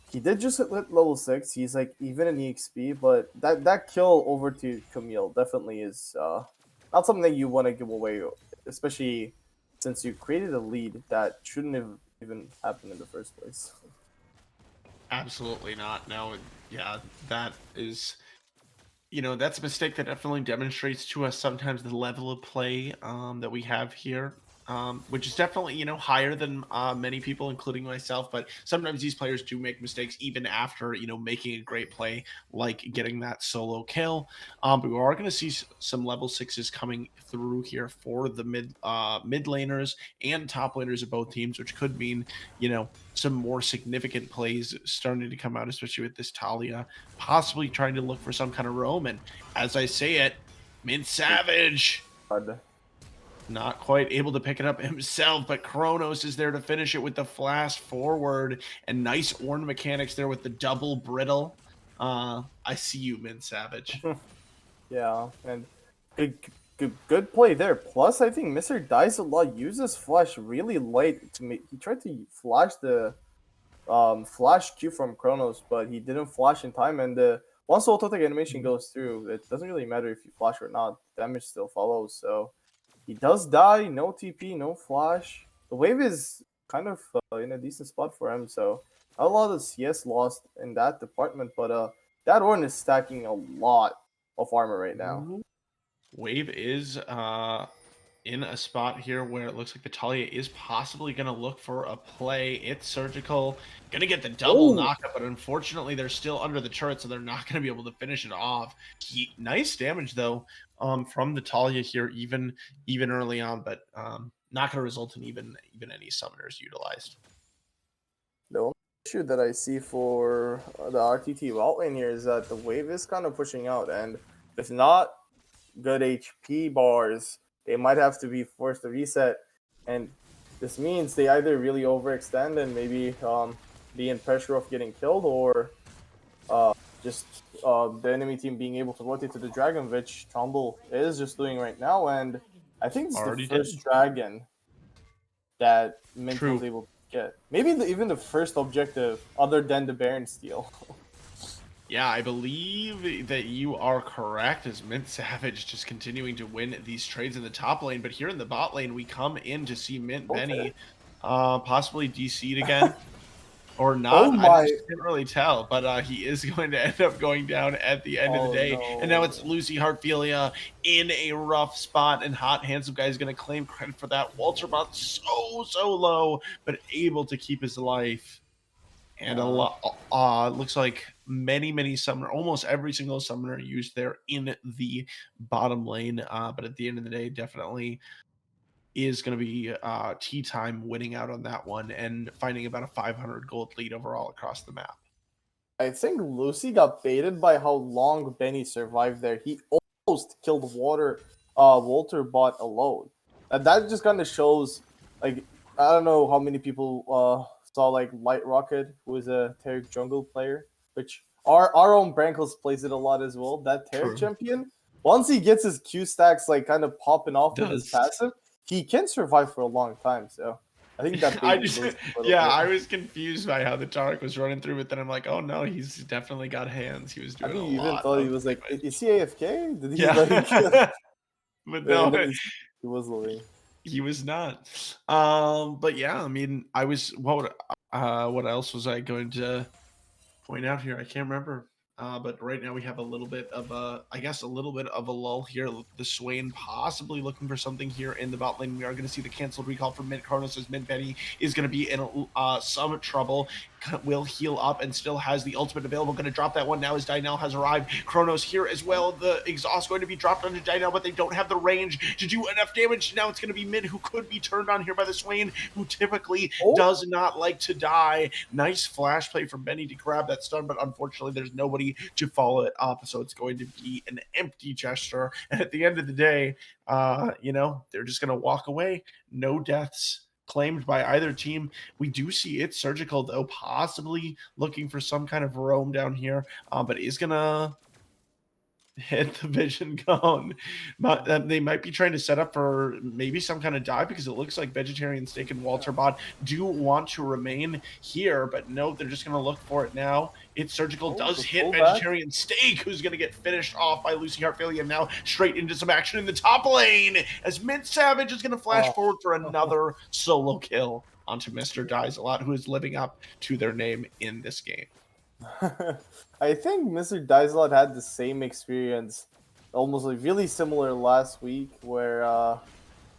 he did just hit level 6. He's like even in EXP, but that kill over to Camille definitely is not something that you want to give away, especially since you created a lead that shouldn't have even happened in the first place. Absolutely not. No, yeah, that is, that's a mistake that definitely demonstrates to us sometimes the level of play that we have here. Which is definitely, higher than many people, including myself. But sometimes these players do make mistakes even after, making a great play, like getting that solo kill. But we are going to see some level 6s coming through here for the mid laners and top laners of both teams, which could mean, some more significant plays starting to come out, especially with this Talia, possibly trying to look for some kind of roam. And as I say it, Mint Savage. God. Not quite able to pick it up himself, but Kronos is there to finish it with the flash forward. And nice Orn mechanics there with the double brittle. I see you, Mint Savage. Yeah, and good play there. Plus, I think Mr. Dice a lot uses flash really late to make. He tried to flash the flash Q from Kronos, but he didn't flash in time. And once the auto animation goes through, it doesn't really matter if you flash or not. Damage still follows. So he does die. No TP, no flash. The wave is kind of in a decent spot for him. So not a lot of CS lost in that department, but that Ornn is stacking a lot of armor right now. Wave is in a spot here where it looks like the Talia is possibly going to look for a play. It's Surgical, going to get the double knockup, but unfortunately they're still under the turret, so they're not going to be able to finish it off. Nice damage though from the Talia here, even early on, but not going to result in even any summoners utilized. The only issue that I see for the RTT bot lane here is that the wave is kind of pushing out, and if not good HP bars, they might have to be forced to reset, and this means they either really overextend and maybe be in pressure of getting killed, or just the enemy team being able to rotate to the dragon, which Trumbull is just doing right now. And I think it's the first dragon that Mint was able to get. Maybe even the first objective other than the Baron steal. Yeah, I believe that you are correct, as Mint Savage just continuing to win these trades in the top lane. But here in the bot lane, we come in to see Mint Benny possibly DC'd again. Or not, I just can't really tell. But he is going to end up going down at the end of the day. No. And now it's Lucy Heartfilia in a rough spot. And Hot Handsome Guy is going to claim credit for that. Walter bot so low, but able to keep his life. And a lot, looks like many summoner, almost every single summoner used there in the bottom lane. But at the end of the day, definitely is going to be tea time winning out on that one and finding about a 500 gold lead overall across the map. I think Lucy got baited by how long Benny survived there. He almost killed Walter bot alone. And that just kind of shows, like, I don't know how many people saw like Light Rocket, who is a Taric jungle player, which our own Brankles plays it a lot as well. That Taric champion, once he gets his Q stacks like kind of popping off with his passive, he can survive for a long time. So I think that I was confused by how the Taric was running through, but then I'm like, oh no, he's definitely got hands. He was doing a lot. I even thought he was like, is he AFK? Did he but no, he was living. He was not. But yeah, I mean, I was what else was I going to point out here? I can't remember. But right now we have a little bit of a lull here. The Swain possibly looking for something here in the bot lane. We are going to see the canceled recall from Mint Kronos, as Mint Benny is going to be in some trouble. Will heal up and still has the ultimate available. Going to drop that one now as Dynel has arrived. Kronos here as well. The exhaust going to be dropped onto Dynel, but they don't have the range to do enough damage. Now it's going to be Mint who could be turned on here by the Swain, who typically does not like to die. Nice flash play from Benny to grab that stun, but unfortunately there's nobody to follow it up, so it's going to be an empty gesture. And at the end of the day, they're just going to walk away. No deaths claimed by either team. We do see it Surgical though, possibly looking for some kind of roam down here, but is gonna hit the vision cone. But they might be trying to set up for maybe some kind of dive, because it looks like Vegetarian Steak and Walterbot do want to remain here, but no, they're just going to look for it now. It's Surgical does hit Vegetarian Steak, who's going to get finished off by Lucy Heartfilia. Now straight into some action in the top lane, as Mint Savage is going to flash forward for another solo kill onto Mr. Dies a Lot, who is living up to their name in this game. I think Mr. Dies a Lot had the same experience, almost like really similar last week, where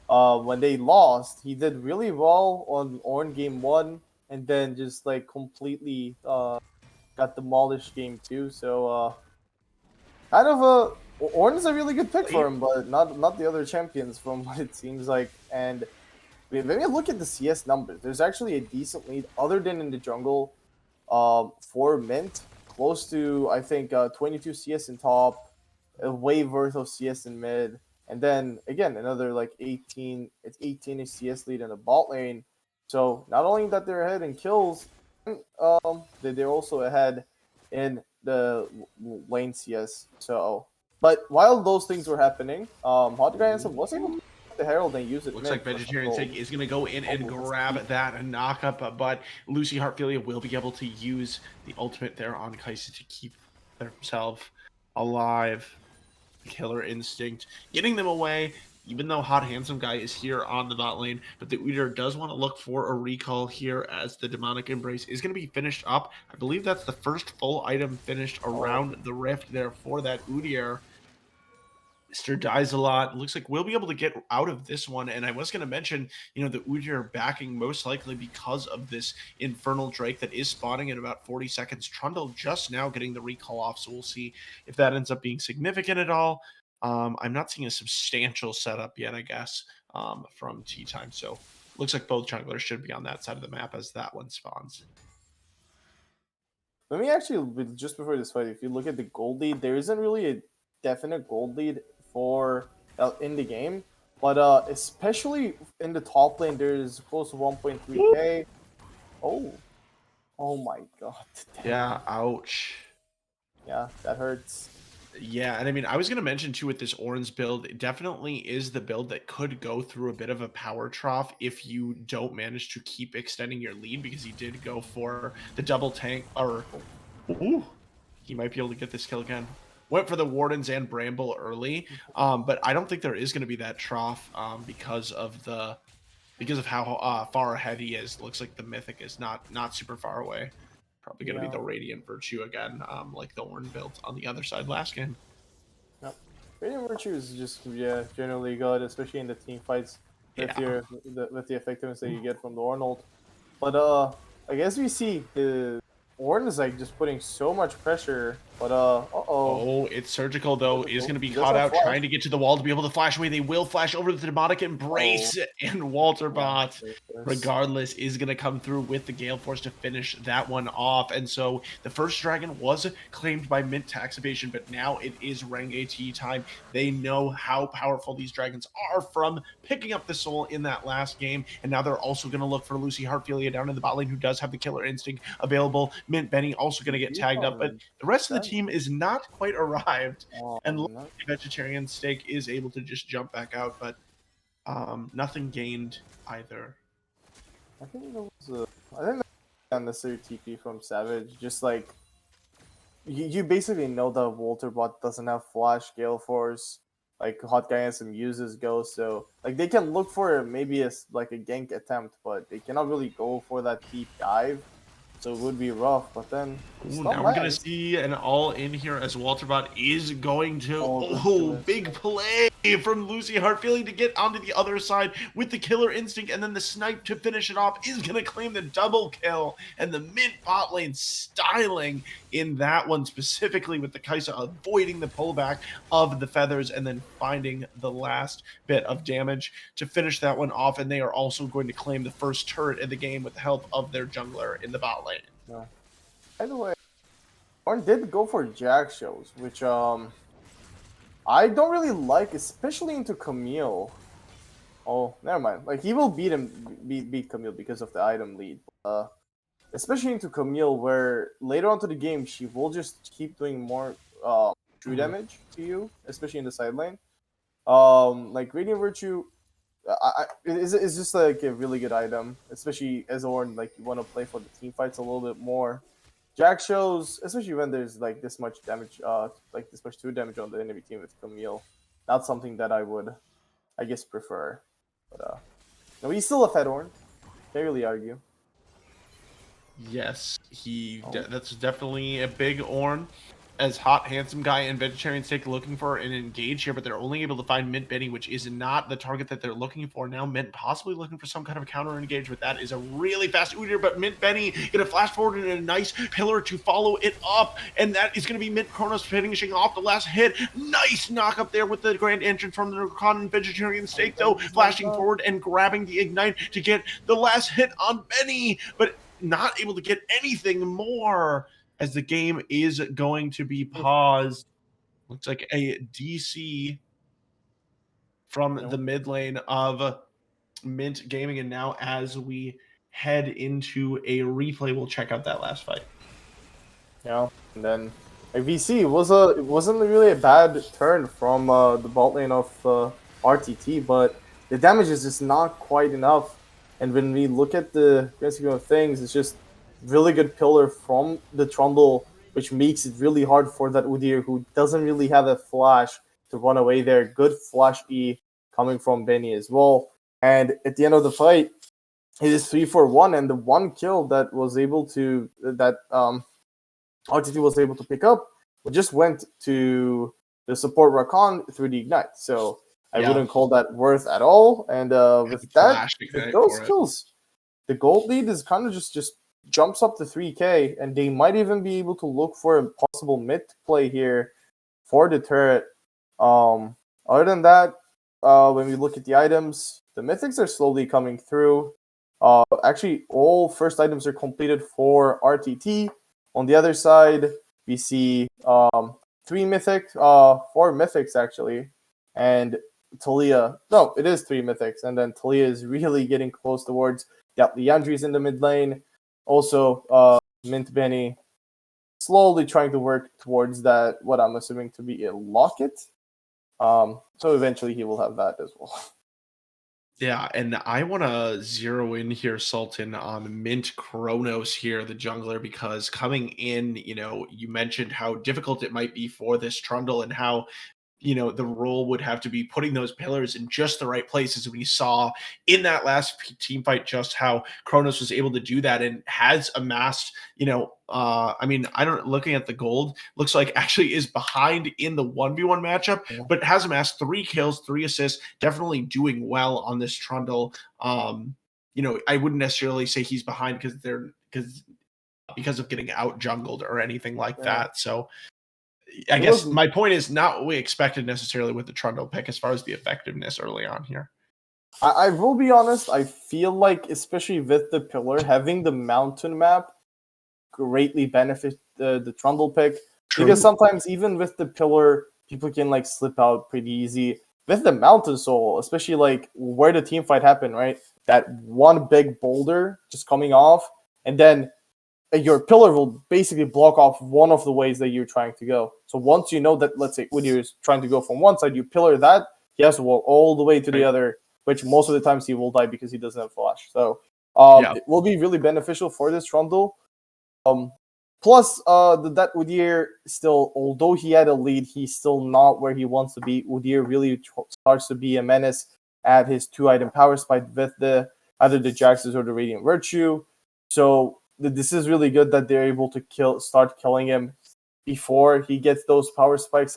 when they lost, he did really well on Ornn game 1, and then just like completely got demolished game 2. So kind of Ornn is a really good pick for him, but not the other champions from what it seems like. And when you look at the CS numbers, there's actually a decent lead other than in the jungle. For Mint, close to, I think, 22 CS in top, a wave worth of CS in mid, and then again another like 18-ish CS lead in the bot lane. So not only that they're ahead in kills, they're also ahead in the lane CS. So, but while those things were happening, Hot Guy was able to get the Herald and use it. Looks like Vegetarian Steak is going to go in and grab that and knock up, but Lucy Heartfilia will be able to use the ultimate there on Kaisa to keep themselves alive. Killer Instinct getting them away, even though Hot Handsome Guy is here on the bot lane. But the Udyr does want to look for a recall here as the Demonic Embrace is going to be finished up. I believe that's the first full item finished around the rift there for that Udyr. Mr. Dies a lot. Looks like we'll be able to get out of this one. And I was going to mention, the Udyr backing most likely because of this Infernal Drake that is spawning in about 40 seconds. Trundle just now getting the recall off, so we'll see if that ends up being significant at all. I'm not seeing a substantial setup yet, I guess, from tea time. So looks like both junglers should be on that side of the map as that one spawns. Let me actually, just before this fight, if you look at the gold lead, there isn't really a definite gold lead for in the game, but especially in the top lane, there's close to 1.3k. Oh my god. Yeah, ouch. Yeah, that hurts. Yeah, and I mean, I was going to mention too with this orange build, it definitely is the build that could go through a bit of a power trough if you don't manage to keep extending your lead, because he did go for the double tank, or he might be able to get this kill again. Went for the Wardens and Bramble early, but I don't think there is going to be that trough because of how far ahead he is. Looks like the Mythic is not super far away. Probably going to be the Radiant Virtue again, like the Ornn built on the other side last game. Yep. Radiant Virtue is just generally good, especially in the team fights with the effectiveness that you get from the Ornn ult. But I guess we see the Ornn is like just putting so much pressure, but oh, it's surgical though. Is going to be caught out trying to get to the wall to be able to flash away. They will flash over the Demonic Embrace, and Walter Bot, regardless, is going to come through with the Gale Force to finish that one off. And so the first dragon was claimed by Mint Tax Evasion, but now it is Renge tea time. They know how powerful these dragons are from picking up the soul in that last game, and now they're also going to look for Lucy Heartfilia down in the bot lane, who does have the Killer Instinct available. Mint Benny also going to get tagged up, but the rest of the team is not quite arrived, and Vegetarian Steak is able to just jump back out, but nothing gained either. I think that was unnecessary TP from Savage. Just like you basically know that Walter Bot doesn't have Flash, Gale Force, like Hot Guy and some uses Ghost, so like they can look for maybe a gank attempt, but they cannot really go for that deep dive. So it would be rough, but then now we're gonna see an all in here as Walterbot is going to big play from Lucy Heartfilia to get onto the other side with the Killer Instinct, and then the snipe to finish it off is gonna claim the double kill, and the Mint bot lane styling in that one specifically with the Kaisa avoiding the pullback of the feathers and then finding the last bit of damage to finish that one off, and they are also going to claim the first turret in the game with the help of their jungler in the bot lane. Yeah. By the way, Ornn did go for Jack shows, which I don't really like, especially into Camille. Oh, never mind. Like he will beat Camille because of the item lead. Especially into Camille, where later on to the game she will just keep doing more true damage to you, especially in the side lane. Like Radiant Virtue, it's just like a really good item, especially as Ornn, like you want to play for the team fights a little bit more. Jack shows, especially when there's like this much damage, like this much true damage on the enemy team with Camille, not something that I would, I guess, prefer. But no, he's still a fed Ornn. Can't really argue. Yes, that's definitely a big Ornn. As Hot Handsome Guy and Vegetarian Steak looking for an engage here, but they're only able to find Mint Benny, which is not the target that they're looking for. Now Mint possibly looking for some kind of counter engage, but that is a really fast Udyr, but Mint Benny gonna flash forward in a nice pillar to follow it up, and that is gonna be Mint Kronos finishing off the last hit. Nice knock up there with the grand entrance from the Rakan and Vegetarian Steak, though, flashing forward and grabbing the ignite to get the last hit on Benny, but not able to get anything more, as the game is going to be paused. Looks like a DC from Yeah. the mid lane of Mint Gaming. And now as we head into a replay, we'll check out that last fight. Yeah, and then like VC it wasn't really a bad turn from the bot lane of RTT, but the damage is just not quite enough. And when we look at the grand scheme of things, it's just really good pillar from the Trundle, which makes it really hard for that Udyr who doesn't really have a flash to run away there. Good flash E coming from Benny as well. And at the end of the fight, it is 3-4-1, and the one kill that was able to RTT was able to pick up, but just went to the support Rakan through the Ignite. So I wouldn't call that worth at all. And with that, with those kills, the gold lead is kind of just jumps up to 3K, and they might even be able to look for a possible mid play here for the turret. Other than that, when we look at the items, the mythics are slowly coming through. Actually, all first items are completed for RTT. On the other side, we see four mythics actually, and Talia. No, it is 3 mythics, and then Talia is really getting close towards. Yeah, Leandri's in the mid lane. Also, Mint Benny slowly trying to work towards that. What I'm assuming to be a locket. So eventually he will have that as well. Yeah, and I want to zero in here, Sultan, on Mint Kronos here, the jungler, because coming in, you mentioned how difficult it might be for this Trundle and how the role would have to be putting those pillars in just the right places. We saw in that last team fight just how Kronos was able to do that and has amassed, looking at the gold, looks like actually is behind in the 1v1 matchup, but has amassed 3 kills, 3 assists, definitely doing well on this Trundle. I wouldn't necessarily say he's behind because of getting out jungled or anything like that. So I guess my point is not what we expected necessarily with the Trundle pick as far as the effectiveness early on here. I will be honest, I feel like, especially with the pillar, having the mountain map greatly benefit the Trundle pick. True. Because sometimes even with the pillar, people can slip out pretty easy. With the mountain soul, especially where the team fight happened, right? That one big boulder just coming off, and then your pillar will basically block off one of the ways that you're trying to go. So once you know that, let's say Udyr is trying to go from one side, you pillar that, he has to walk all the way to the other, which most of the times he will die because he doesn't have flash. So it will be really beneficial for this Trundle. Plus, that Udyr still, although he had a lead, he's still not where he wants to be. Udyr really starts to be a menace at his 2-item power spike with either the Jax's or the Radiant Virtue. So this is really good that they're able to start killing him before he gets those power spike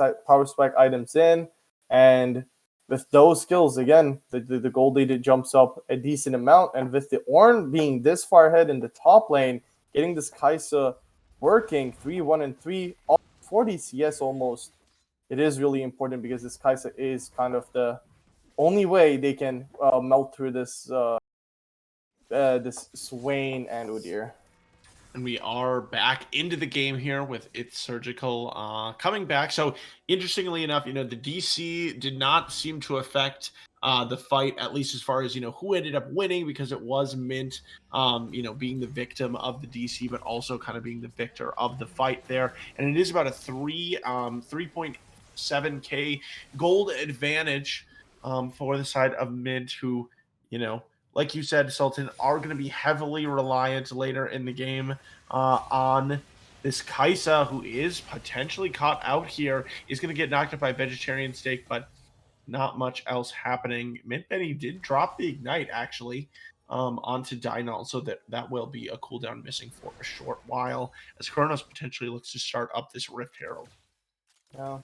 items in. And with those skills, again, the gold lead jumps up a decent amount. And with the Ornn being this far ahead in the top lane, getting this Kai'Sa working 3-1-3 for DCS almost, it is really important because this Kai'Sa is kind of the only way they can melt through this Swain and Udyr. And we are back into the game here with its surgical coming back. So interestingly enough, the DC did not seem to affect the fight, at least as far as who ended up winning, because it was Mint being the victim of the DC, but also kind of being the victor of the fight there. And it is about a 3.7k gold advantage for the side of Mint, who like you said, Sultan, are going to be heavily reliant later in the game on this Kai'Sa, who is potentially caught out here, is going to get knocked up by Vegetarian Steak, but not much else happening. Mint Benny did drop the Ignite, actually, onto Dynal, so that will be a cooldown missing for a short while, as Kronos potentially looks to start up this Rift Herald. Yeah.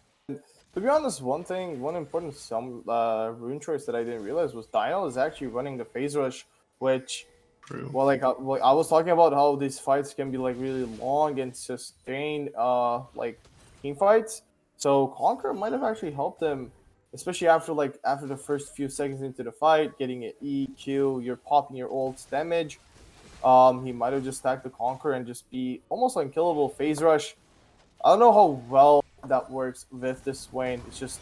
To be honest, one important rune choice that I didn't realize was Dynal is actually running the phase rush, which, True. well, I was talking about how these fights can be really long and sustained, team fights. So Conqueror might have actually helped them, especially after the first few seconds into the fight, getting an EQ, you're popping your ult's damage. He might have just stacked the Conqueror and just be almost unkillable phase rush. I don't know how well that works with the Swain. It's just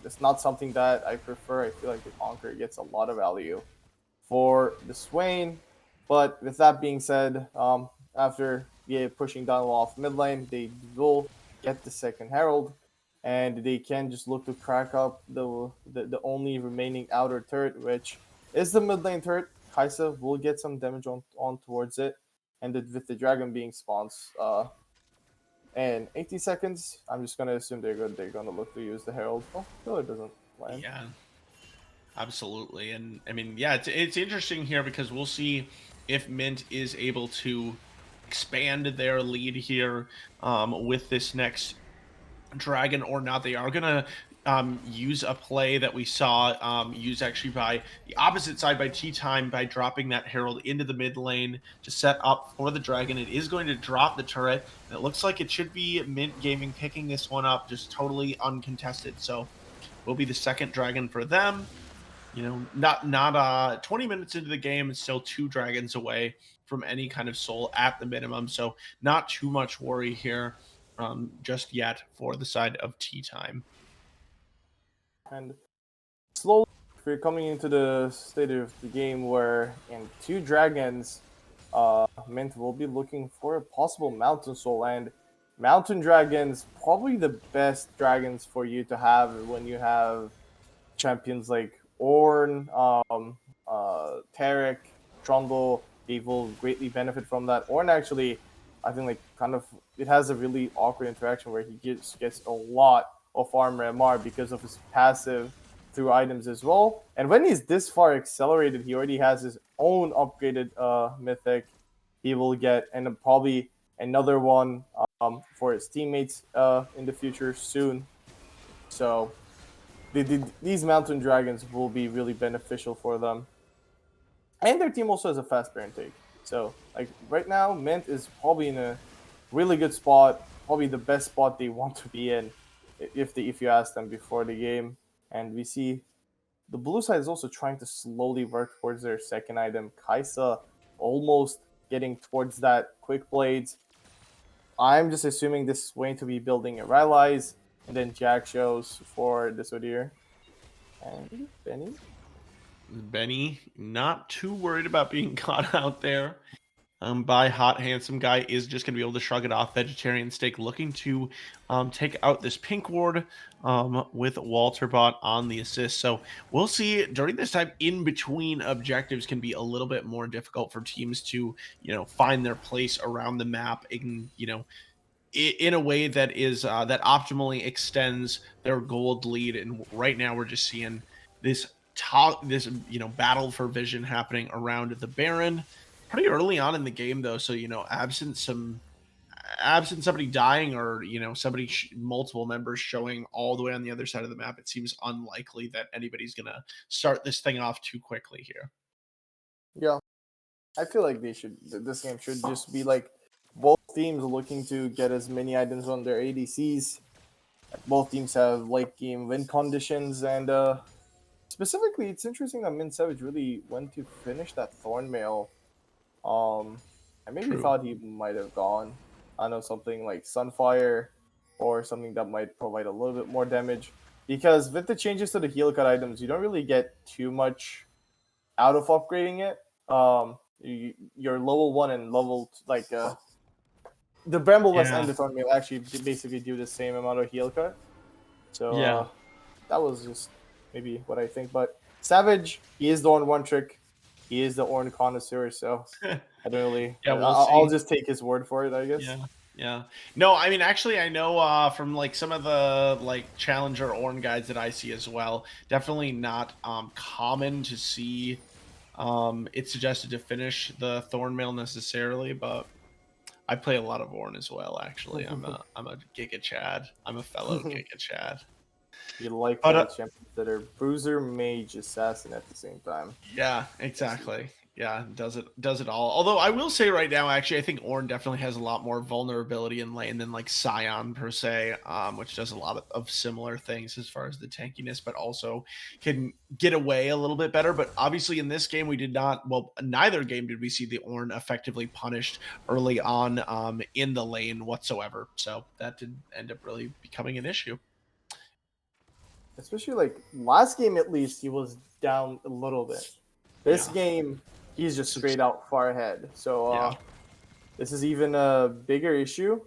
it's not something that I prefer. I feel like the Conqueror gets a lot of value for the Swain. But with that being said, after pushing down the wall off mid lane, they will get the second Herald, and they can just look to crack up the only remaining outer turret, which is the mid lane turret. Kaisa will get some damage on towards it, and with the dragon being spawns in 80 seconds, I'm just gonna assume they're good. They're gonna look to use the Herald. Oh, no, it doesn't land. Yeah, absolutely. And I mean, yeah, it's interesting here because we'll see if Mint is able to expand their lead here with this next dragon or not. They are gonna use a play that we saw used actually by the opposite side by Tea Time by dropping that Herald into the mid lane to set up for the dragon. It is going to drop the turret, and it looks like it should be Mint Gaming picking this one up just totally uncontested. So will be the second dragon for them. You know, not 20 minutes into the game, it's still 2 dragons away from any kind of soul at the minimum. So not too much worry here just yet for the side of Tea Time. And slowly, we're coming into the state of the game where in 2 dragons, Mint will be looking for a possible mountain soul, and mountain dragons probably the best dragons for you to have when you have champions like Ornn, Tarek, Trundle. They will greatly benefit from that. Ornn actually, I think like kind of it has a really awkward interaction where he gets a lot of armor MR because of his passive through items as well. And when he's this far accelerated, he already has his own upgraded mythic. He will get and probably another one for his teammates in the future soon. So these mountain dragons will be really beneficial for them. And their team also has a fast bear intake. So like right now, Mint is probably in a really good spot, probably the best spot they want to be in if you ask them before the game. And we see the blue side is also trying to slowly work towards their second item. Kaisa almost getting towards that quick blades. I'm just assuming this is going to be building a Rylai's, and then Jack shows for this Odir. And Benny, not too worried about being caught out there by Hot Handsome Guy, is just going to be able to shrug it off. Vegetarian Steak looking to take out this pink ward with Walterbot on the assist. So we'll see during this time in between objectives can be a little bit more difficult for teams to, find their place around the map in a way that is that optimally extends their gold lead. And right now we're just seeing this battle for vision happening around the Baron pretty early on in the game, though. So absent somebody dying or somebody multiple members showing all the way on the other side of the map, it seems unlikely that anybody's gonna start this thing off too quickly here. Yeah, I feel like this game should just be like both teams looking to get as many items on their ADCs. Both teams have late game win conditions, and specifically, it's interesting that Min Savage really went to finish that Thornmail. I maybe True. thought he might have gone. I know something like Sunfire or something that might provide a little bit more damage. Because with the changes to the heal cut items, you don't really get too much out of upgrading it. Your level 1 and level the Bramblewest and the Thornmail actually basically do the same amount of heal cut. So that was just maybe what I think. But Savage, he is the one trick. He is the Ornn connoisseur, so I don't really. I'll just take his word for it, I guess. Yeah. No, I mean, actually, I know from like some of the Challenger Ornn guides that I see as well. Definitely not common to see it suggested to finish the Thornmail necessarily, but I play a lot of Ornn as well. Actually, I'm a Giga Chad. I'm a fellow Giga Chad. You champions that are bruiser, mage, assassin at the same time. Yeah, exactly. Yeah, does it all. Although I will say right now, actually, I think Ornn definitely has a lot more vulnerability in lane than like Scion per se, which does a lot of similar things as far as the tankiness, but also can get away a little bit better. But obviously, in this game, we did not. Well, neither game did we see the Ornn effectively punished early on in the lane whatsoever. So that did end up really becoming an issue. Especially like last game, at least he was down a little bit. This Yeah, game, he's just Six- straight out far ahead. So yeah, this is even a bigger issue.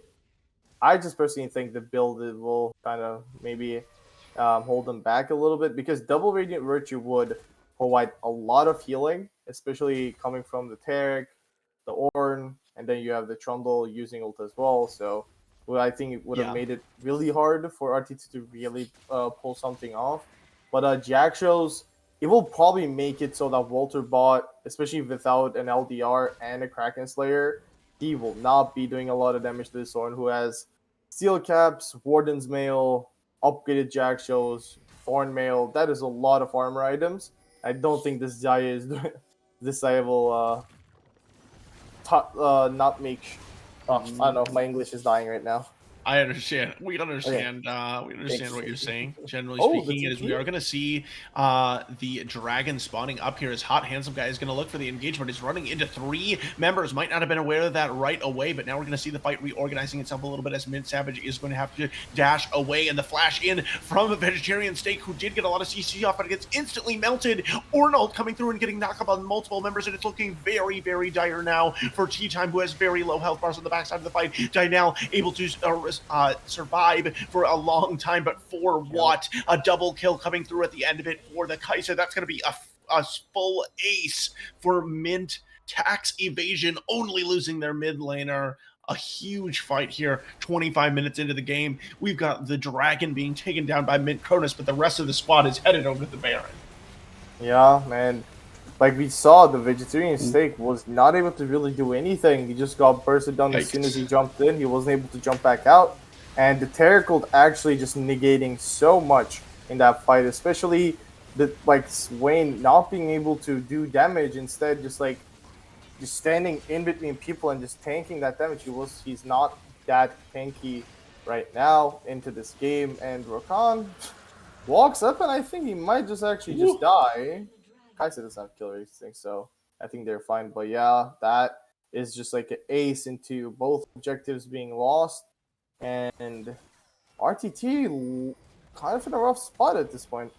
I just personally think the build will kind of maybe hold them back a little bit because double radiant virtue would provide a lot of healing, especially coming from the Taric, the Ornn, and then you have the Trundle using ult as well. So well, I think it would have yeah. made it really hard for RTT to really pull something off. But Jack shows it will probably make it so that Walter bot, especially without an LDR and a Kraken Slayer, he will not be doing a lot of damage to this Ornn who has Steel Caps, Warden's Mail, upgraded Jack shows, Thorn Mail. That is a lot of armor items. I don't think this guy is this guy will not make. Oh, I don't know. My English is dying right now. I understand. We Okay, understand. We understand thanks. what you're saying. Generally Oh, the speaking, is we TP. are going to see the dragon spawning up here. As Hot Handsome Guy is going to look for the engagement. Is running into 3 members. Might not have been aware of that right away, but now we're going to see the fight reorganizing itself a little bit as Mint Savage is going to have to dash away, and the flash in from a Vegetarian Steak who did get a lot of CC off, but it gets instantly melted. Ornald coming through and getting knocked up on multiple members, and it's looking very, very dire now for Tea Time, who has very low health bars on the backside of the fight. Dynal able to survive for a long time, but for what? A double kill coming through at the end of it for the Kaiser. That's going to be a full ace for Mint. Tax Evasion only losing their mid laner. A huge fight here 25 minutes into the game. We've got the Dragon being taken down by Mint Cronus, but the rest of the squad is headed over to the Baron. Yeah, man. Like we saw, the Vegetarian Steak was not able to really do anything. He just got bursted down as soon as he jumped in. He wasn't able to jump back out. And the Taric actually just negating so much in that fight, especially the like Swain not being able to do damage, instead just standing in between people and just tanking that damage. He's not that tanky right now into this game. And Rakan walks up, and I think he might just actually just die. Kai'Sa doesn't have killer instinct, so I think they're fine. But yeah, that is just like an ace into both objectives being lost, and RTT kind of in a rough spot at this point.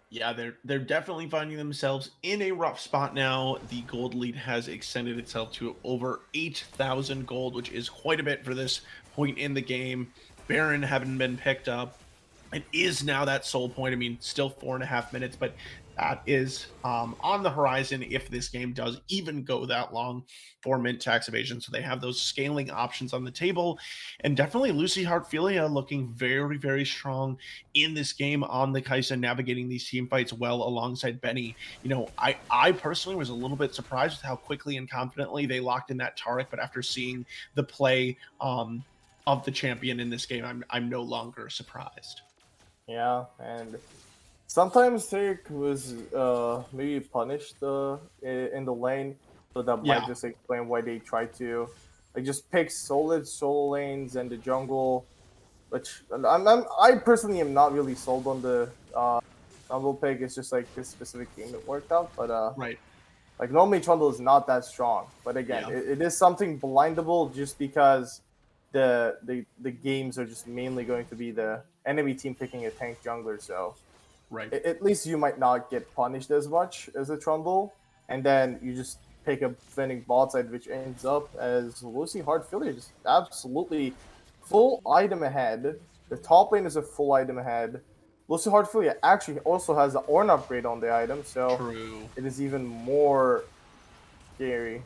Yeah, they're definitely finding themselves in a rough spot now. The gold lead has extended itself to over 8,000 gold, which is quite a bit for this point in the game. Baron having been picked up. It is now that soul point. I mean, still 4.5 minutes, but that is on the horizon if this game does even go that long for Mint Tax Evasion. So they have those scaling options on the table. And definitely Lucy Heartfilia looking very, very strong in this game on the Kai'Sa, navigating these team fights well alongside Benny. You know, I personally was a little bit surprised with how quickly and confidently they locked in that Taric, but after seeing the play of the champion in this game, I'm no longer surprised. Yeah, and sometimes Taric was maybe punished in the lane, so that might Yeah, just explain why they try to like just pick solid solo lanes and the jungle, which I personally am not really sold on the jungle pick. It's just like this specific game that worked out, but right. like normally Trundle is not that strong. But again, Yeah, it is something blindable just because the games are just mainly going to be the enemy team picking a tank jungler, so right. at least you might not get punished as much as a Trundle, and then you just pick a defending bot side, which ends up as Lucy Heartfilia just absolutely full item ahead. The top lane is a full item ahead. Lucy Heartfilia actually also has the Ornn upgrade on the item, so True. it is even more scary.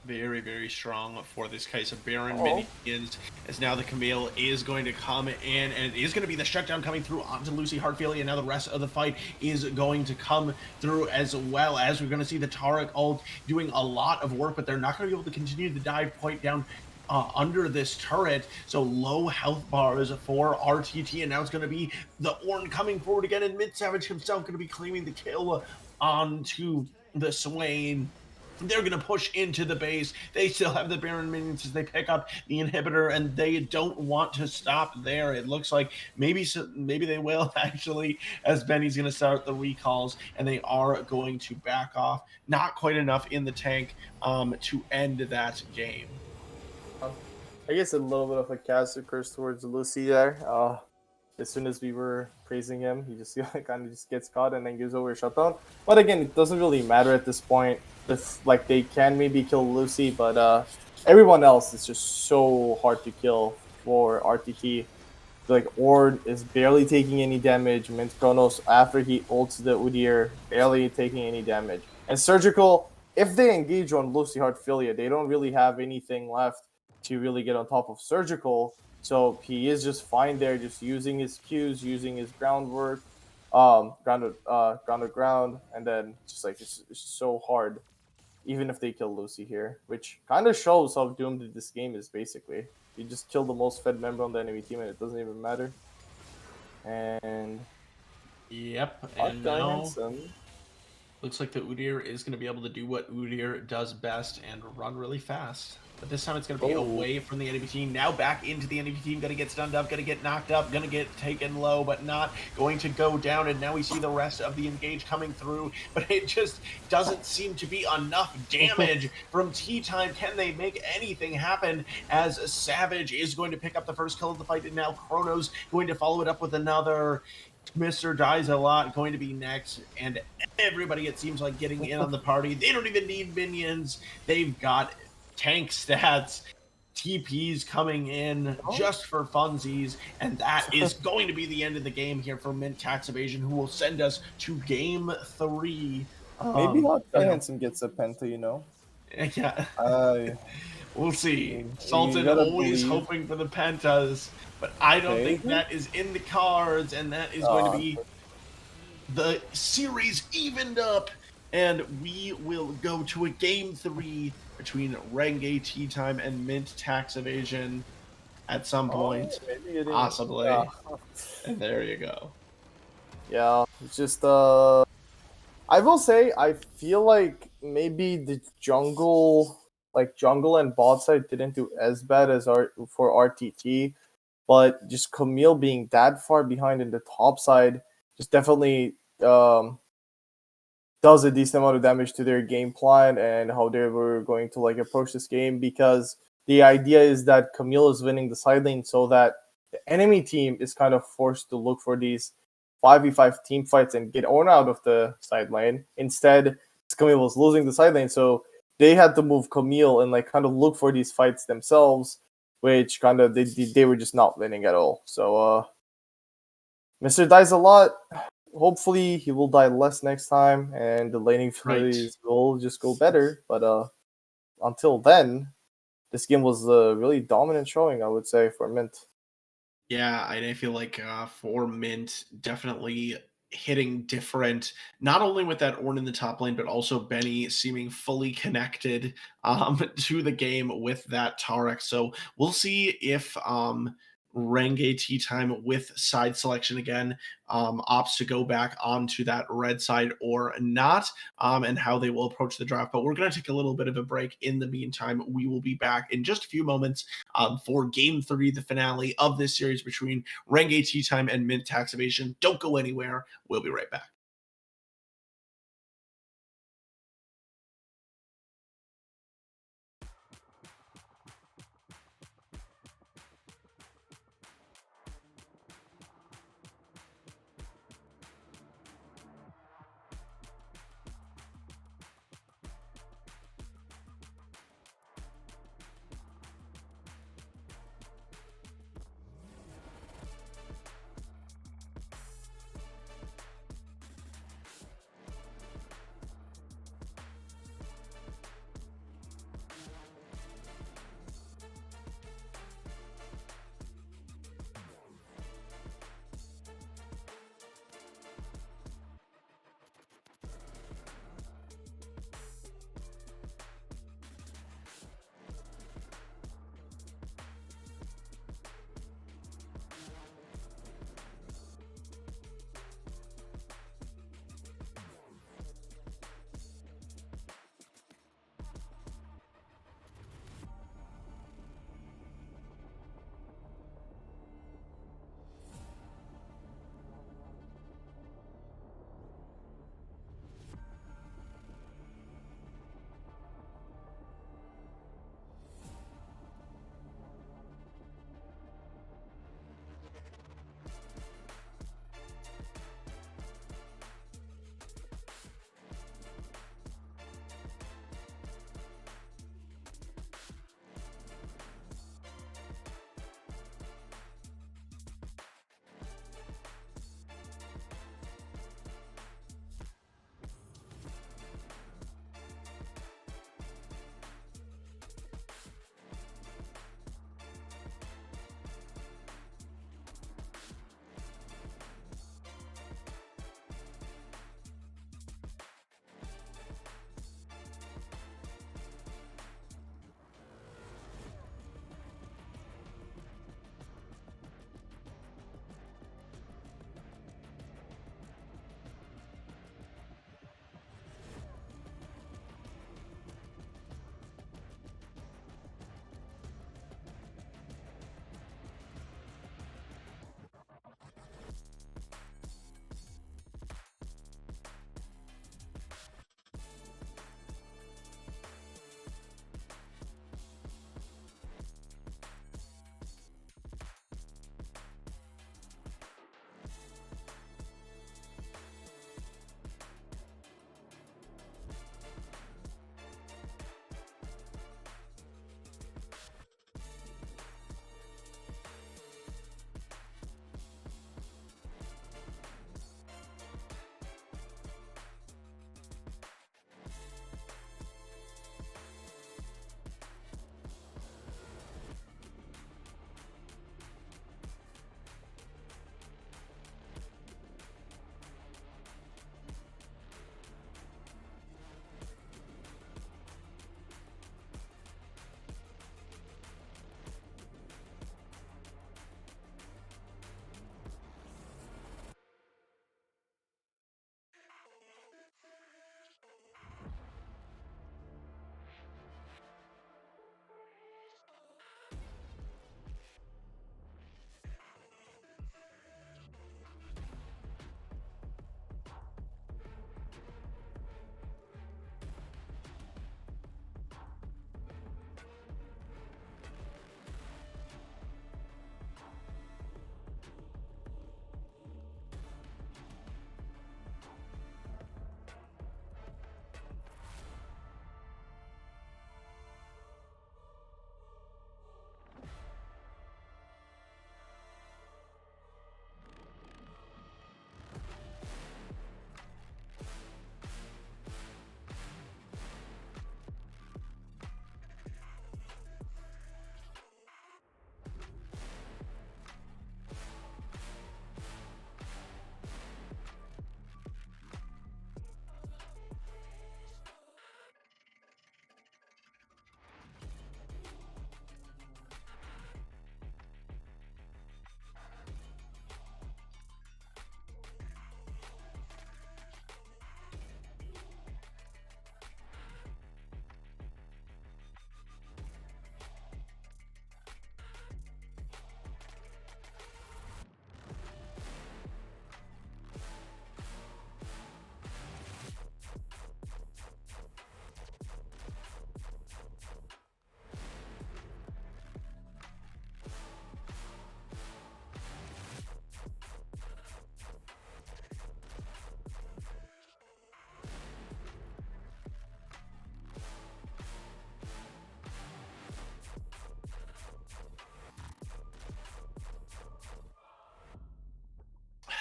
Very, very strong for this case of Baron Oh, minions, as now the Camille is going to come in, and it is going to be the shutdown coming through onto Lucy Heartfilia, and now the rest of the fight is going to come through as well, as we're going to see the Taric ult doing a lot of work, but they're not going to be able to continue to dive quite down under this turret, so low health bars for RTT, and now it's going to be the Ornn coming forward again, and Mid Savage himself going to be claiming the kill onto the Swain. They're going to push into the base. They still have the Baron minions as they pick up the inhibitor, and they don't want to stop there. It looks like maybe they will, actually, as Benny's going to start the recalls, and they are going to back off. Not quite enough in the tank to end that game. I guess a little bit of a caster curse towards Lucy there. As soon as we were praising him, he just kind of just gets caught and then gives over a shutdown. But again, it doesn't really matter at this point. If like they can maybe kill Lucy, but everyone else is just so hard to kill for RTT. Like Ord is barely taking any damage. Mint Chronos after he ults the Udyr, barely taking any damage. And Surgical, if they engage on Lucy Heartfilia, they don't really have anything left to really get on top of Surgical. So he is just fine there, just using his Qs, using his groundwork, ground, and then just like it's so hard, even if they kill Lucy here, which kind of shows how doomed this game is. Basically, you just kill the most fed member on the enemy team, and it doesn't even matter. And yep, and now handsome. Looks like the Udyr is going to be able to do what Udyr does best and run really fast. But this time it's going to be away from the enemy team. Now back into the enemy team. Going to get stunned up. Going to get knocked up. Going to get taken low, but not going to go down. And now we see the rest of the engage coming through. But it just doesn't seem to be enough damage from Tea Time. Can they make anything happen as Savage is going to pick up the first kill of the fight. And now Chronos going to follow it up with another. Mr. Dies a Lot going to be next, and everybody, it seems like, getting in on the party. They don't even need minions. They've got tank stats, TPs coming in just for funsies, and that is going to be the end of the game here for Mint Tax Evasion, who will send us to game 3. Maybe Hot Handsome gets a penta, you know? Yeah. We'll see. Sultan always hoping for the pentas, but I don't think that is in the cards, and that is going to be the series evened up, and we will go to a game 3 between Renge, Tea Time, and Mint Tax Evasion at some point, possibly. And there you go. Yeah, it's just I will say I feel like maybe the jungle and bot side didn't do as bad as for RTT, but just Camille being that far behind in the top side just definitely does a decent amount of damage to their game plan and how they were going to like approach this game, because the idea is that Camille is winning the side lane so that the enemy team is kind of forced to look for these 5v5 team fights and get Ornn out of the side lane. Instead, Camille was losing the side lane, so they had to move Camille and like kind of look for these fights themselves, which kind of they were just not winning at all. So Mr. Dies a Lot. Hopefully he will die less next time and the laning abilities will just go better. But until then, this game was a really dominant showing, I would say, for Mint. Yeah, and I feel like for Mint, definitely hitting different, not only with that Ornn in the top lane, but also Benny seeming fully connected to the game with that Tarek. So we'll see if Renge Tea Time with side selection again opts to go back onto that red side or not, and how they will approach the draft. But we're going to take a little bit of a break. In the meantime, we will be back in just a few moments for game 3, the finale of this series between Renge Tea Time and Mint Tax Evasion. Don't go anywhere. We'll be right back.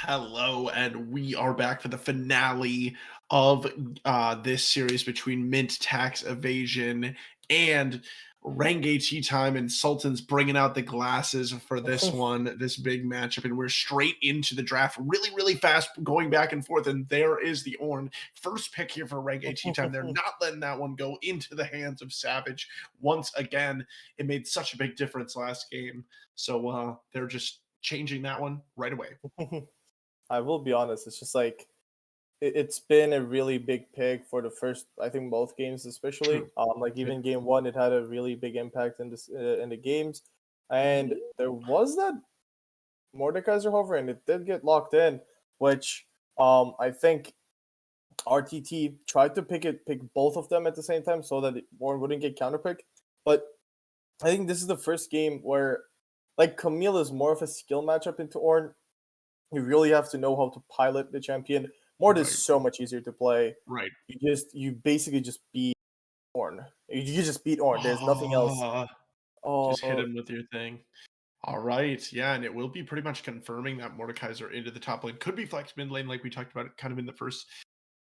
Hello, and we are back for the finale of this series between Mint, Tax, Evasion, and Renge Tea Time. And Sultan's bringing out the glasses for this one, this big matchup. And we're straight into the draft really, really fast, going back and forth. And there is the Ornn. First pick here for Renge Tea Time. They're not letting that one go into the hands of Savage once again. It made such a big difference last game. So they're just changing that one right away. I will be honest, it's just like it's been a really big pick for the first, I think, both games, especially. True. Like Yep. even game one, it had a really big impact in this in the games, and there was that Mordekaiser hover, and it did get locked in, which I think RTT tried to pick both of them at the same time so that Warren wouldn't get counterpicked. But I think this is the first game where like Camille is more of a skill matchup into Ornn. You really have to know how to pilot the champion. Mort is Right. so much easier to play. Right. You basically just beat Ornn. You just beat Ornn. There's nothing else. Ah, just hit Oh him with your thing. All right. Yeah, and it will be pretty much confirming that Mordekaiser into the top lane. Could be flex mid lane, like we talked about it kind of in the first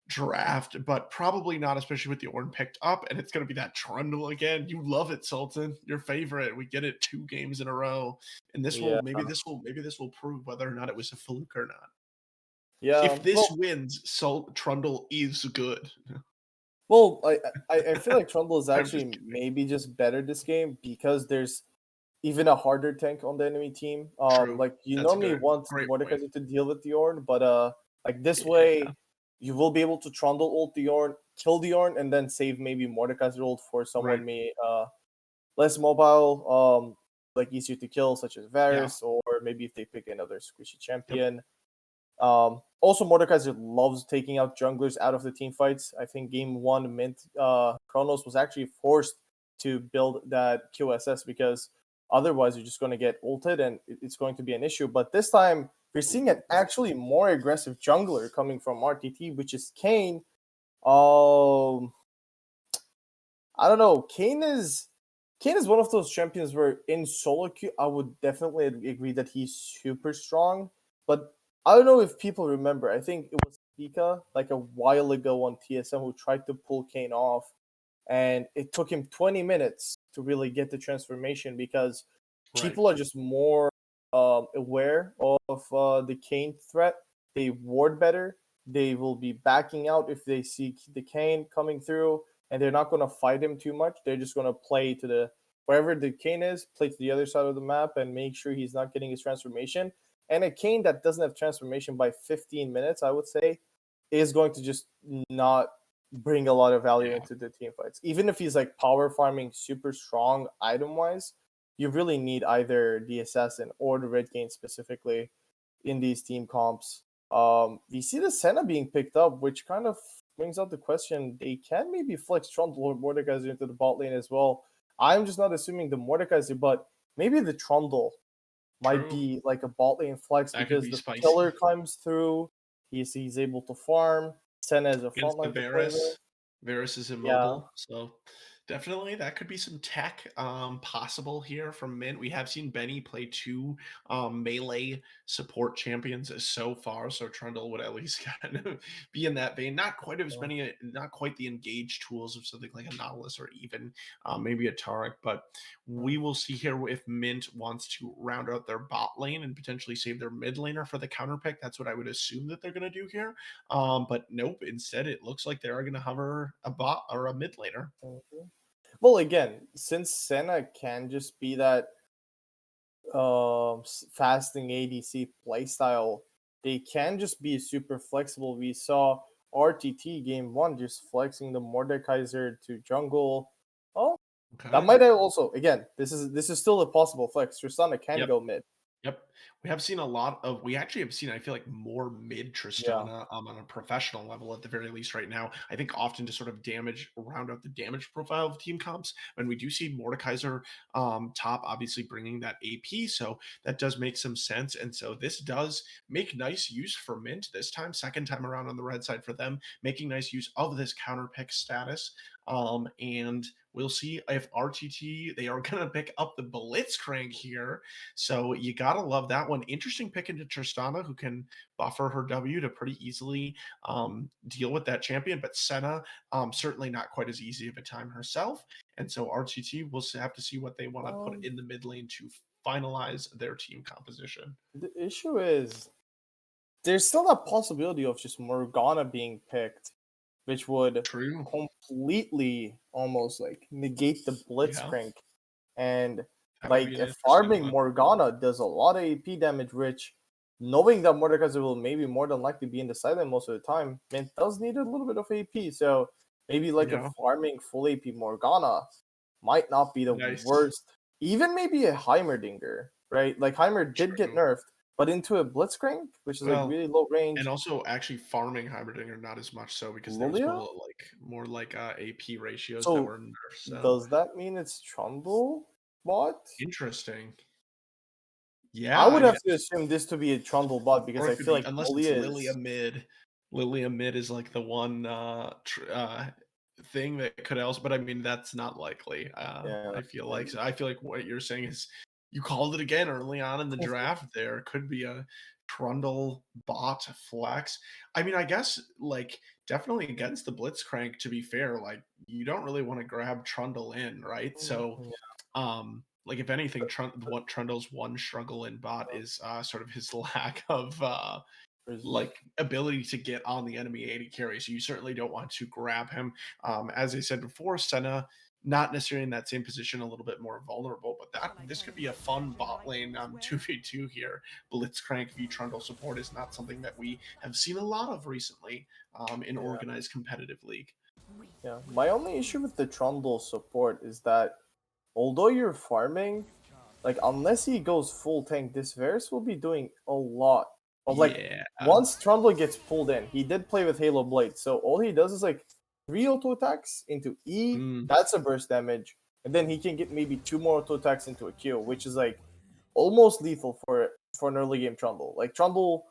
draft, but probably not, especially with the Ornn picked up. And it's going to be that Trundle again. You love it, Sultan. Your favorite. We get it 2 games in a row. And this yeah, will maybe this will prove whether or not it was a fluke or not. yeah. If this Well, wins, Trundle is good. well, I feel like Trundle is I'm just actually kidding. maybe just better this game because there's even a harder tank on the enemy team. True. Like you That's a normally want great point. Mordekaiser to deal with the Ornn, but like this Yeah. way, you will be able to Trundle ult the Ornn, kill the Ornn, and then save maybe Mordekaiser ult for Right. someone may less mobile, like easier to kill, such as Yeah. Varus, or maybe if they pick another squishy Yep. champion. Also, Mordekaiser loves taking out junglers out of the team fights. I think game one, Mint Kronos was actually forced to build that QSS because otherwise you're just going to get ulted and it's going to be an issue. But this time, we're seeing an actually more aggressive jungler coming from RTT, which is Kane. Um, I don't know. Kane is one of those champions where in solo queue, I would definitely agree that he's super strong. But I don't know if people remember. I think it was Pika like a while ago on TSM who tried to pull Kane off, and it took him 20 minutes to really get the transformation because Right. people are just more aware of the Kane threat. They ward better. They will be backing out if they see the Kane coming through, and they're not going to fight him too much. They're just going to play to the wherever the Kane is, play to the other side of the map, and make sure he's not getting his transformation. And a Kane that doesn't have transformation by 15 minutes, I would say, is going to just not bring a lot of value Yeah. into the team fights. Even if he's like power farming super strong item wise, you really need either the assassin or the red Kane specifically in these team comps. We see the Senna being picked up, which kind of brings out the question: they can maybe flex Trundle or Mordekaiser into the bot lane as well. I'm just not assuming the Mordekaiser, but maybe the Trundle might True. be like a bot lane flex That could because be the killer spicy. comes through. He's able to farm. Senna is a Against the frontline to play with. Varus. Varus is Yeah. immobile, so definitely that could be some tech possible here from Mint. We have seen Benny play 2 melee support champions so far, so Trundle would at least kind of be in that vein. Not quite as many, not quite the engage tools of something like a Nautilus or even maybe a Tarek, but we will see here if Mint wants to round out their bot lane and potentially save their mid laner for the counter pick. That's what I would assume that they're going to do here. But nope. Instead, it looks like they are going to hover a bot or a mid laner. Mhm. Well, again, since Senna can just be that fasting ADC playstyle, they can just be super flexible. We saw RTT game one just flexing the Mordekaiser to jungle. Oh, that Okay. might also again. This is still a possible flex. Tristana can Yep. go mid. Yep. We actually have seen, I feel like, more mid Yeah. Tristana on a professional level at the very least right now. I think often to sort of round out the damage profile of team comps. When we do see Mordekaiser top, obviously bringing that AP. So that does make some sense. And so this does make nice use for Mint this time, second time around on the red side for them, making nice use of this counter pick status. And we'll see if RTT, they are going to pick up the Blitzcrank here. So you got to love that one. Interesting pick into Tristana, who can buffer her W to pretty easily deal with that champion. But Senna, certainly not quite as easy of a time herself. And so RTT will have to see what they want to put in the mid lane to finalize their team composition. The issue is there's still that possibility of just Morgana being picked, which would True. completely almost like negate the Yeah, Blitzcrank. And that would like be an if interesting farming one. Morgana does a lot of AP damage, which knowing that Mordekaiser will maybe more than likely be in the silent most of the time, Mint does need a little bit of AP. So maybe like a Yeah. farming full AP Morgana might not be the Nice. worst. Even maybe a Heimerdinger, right? Like Heimer did get True. nerfed, but into a Blitzcrank, which is like Well, really low range. and also actually farming Heimerdinger not as much so because there was Lilia? more like AP ratios that So were nerfed. So does that mean it's Trundle bot? interesting. I Yeah, would I mean, have to assume this to be a Trundle bot because or I it could feel be like unless it's Lilia Lilia is. mid. Lilia mid is like the one thing that could also, but I mean that's not likely. Yeah. I feel like what you're saying is you called it again early on in the draft. There could be a Trundle bot flex. I mean, I guess like definitely against the Blitzcrank. To be fair, like you don't really want to grab Trundle in, right? So like if anything, what Trundle's one struggle in bot is sort of his lack of like ability to get on the enemy 80 carry. So you certainly don't want to grab him. As I said before, Senna not necessarily in that same position, a little bit more vulnerable, but this could be a fun bot lane 2v2 here. Blitzcrank v Trundle support is not something that we have seen a lot of recently in organized competitive league. Yeah. My only issue with the Trundle support is that although you're farming, like unless he goes full tank, this Varus will be doing a lot of like Yeah. once Trundle gets pulled in, he did play with Halo Blade, so all he does is like 3 auto attacks into E, that's a burst damage, and then he can get maybe 2 more auto attacks into a Q, which is like almost lethal for an early game Trundle. Like Trundle,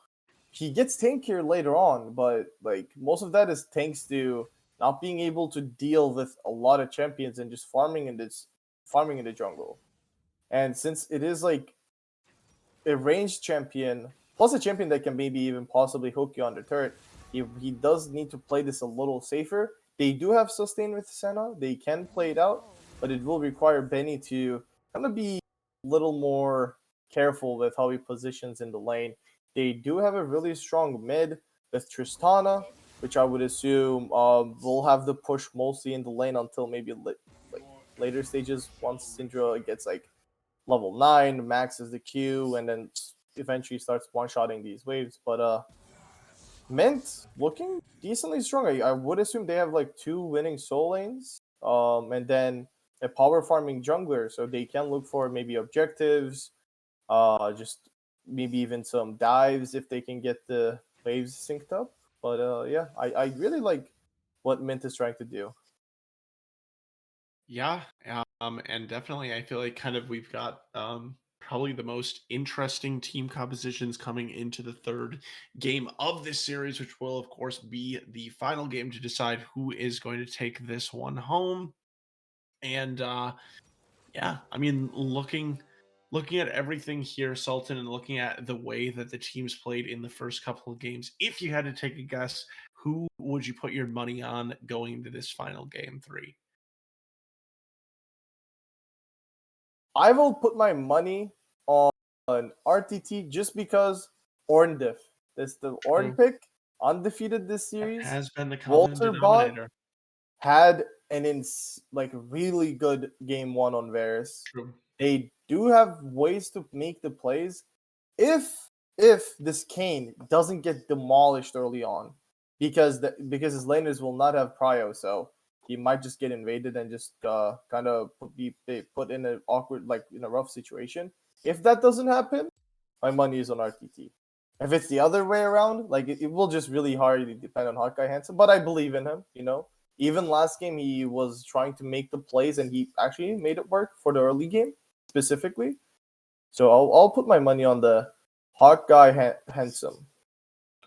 he gets tankier later on, but like most of that is thanks to not being able to deal with a lot of champions and just farming in the jungle. And since it is like a ranged champion, plus a champion that can maybe even possibly hook you on the turret, he does need to play this a little safer. They do have sustain with Senna. They can play it out, but it will require Benny to kind of be a little more careful with how he positions in the lane. They do have a really strong mid with Tristana, which I would assume will have the push mostly in the lane until maybe like later stages once Syndra gets like level 9, maxes the Q, and then eventually starts one-shotting these waves. But Mint looking decently strong. I would assume they have like 2 winning soul lanes, and then a power farming jungler, so they can look for maybe objectives, just maybe even some dives if they can get the waves synced up. But yeah, I really like what Mint is trying to do. Yeah, and definitely I feel like kind of we've got probably the most interesting team compositions coming into the third game of this series, which will of course be the final game to decide who is going to take this one home. And yeah, I mean looking at everything here, Sultan, and looking at the way that the teams played in the first couple of games, if you had to take a guess, who would you put your money on going into this final game 3? I will put my money on RTT just because Orn diff. This the Orn True. pick, undefeated this That series. has been the common Walter Bot denominator. had an like really good game one on Varus. True. They do have ways to make the plays if this Kane doesn't get demolished early on, because his laners will not have prio, so he might just get invaded and just kind of be put in an awkward, like in a rough situation. If that doesn't happen, my money is on RTT. If it's the other way around, like it will just really hardly depend on Hawkeye Handsome, but I believe in him. Even last game he was trying to make the plays and he actually made it work for the early game specifically. So I'll put my money on the Hawkeye Handsome.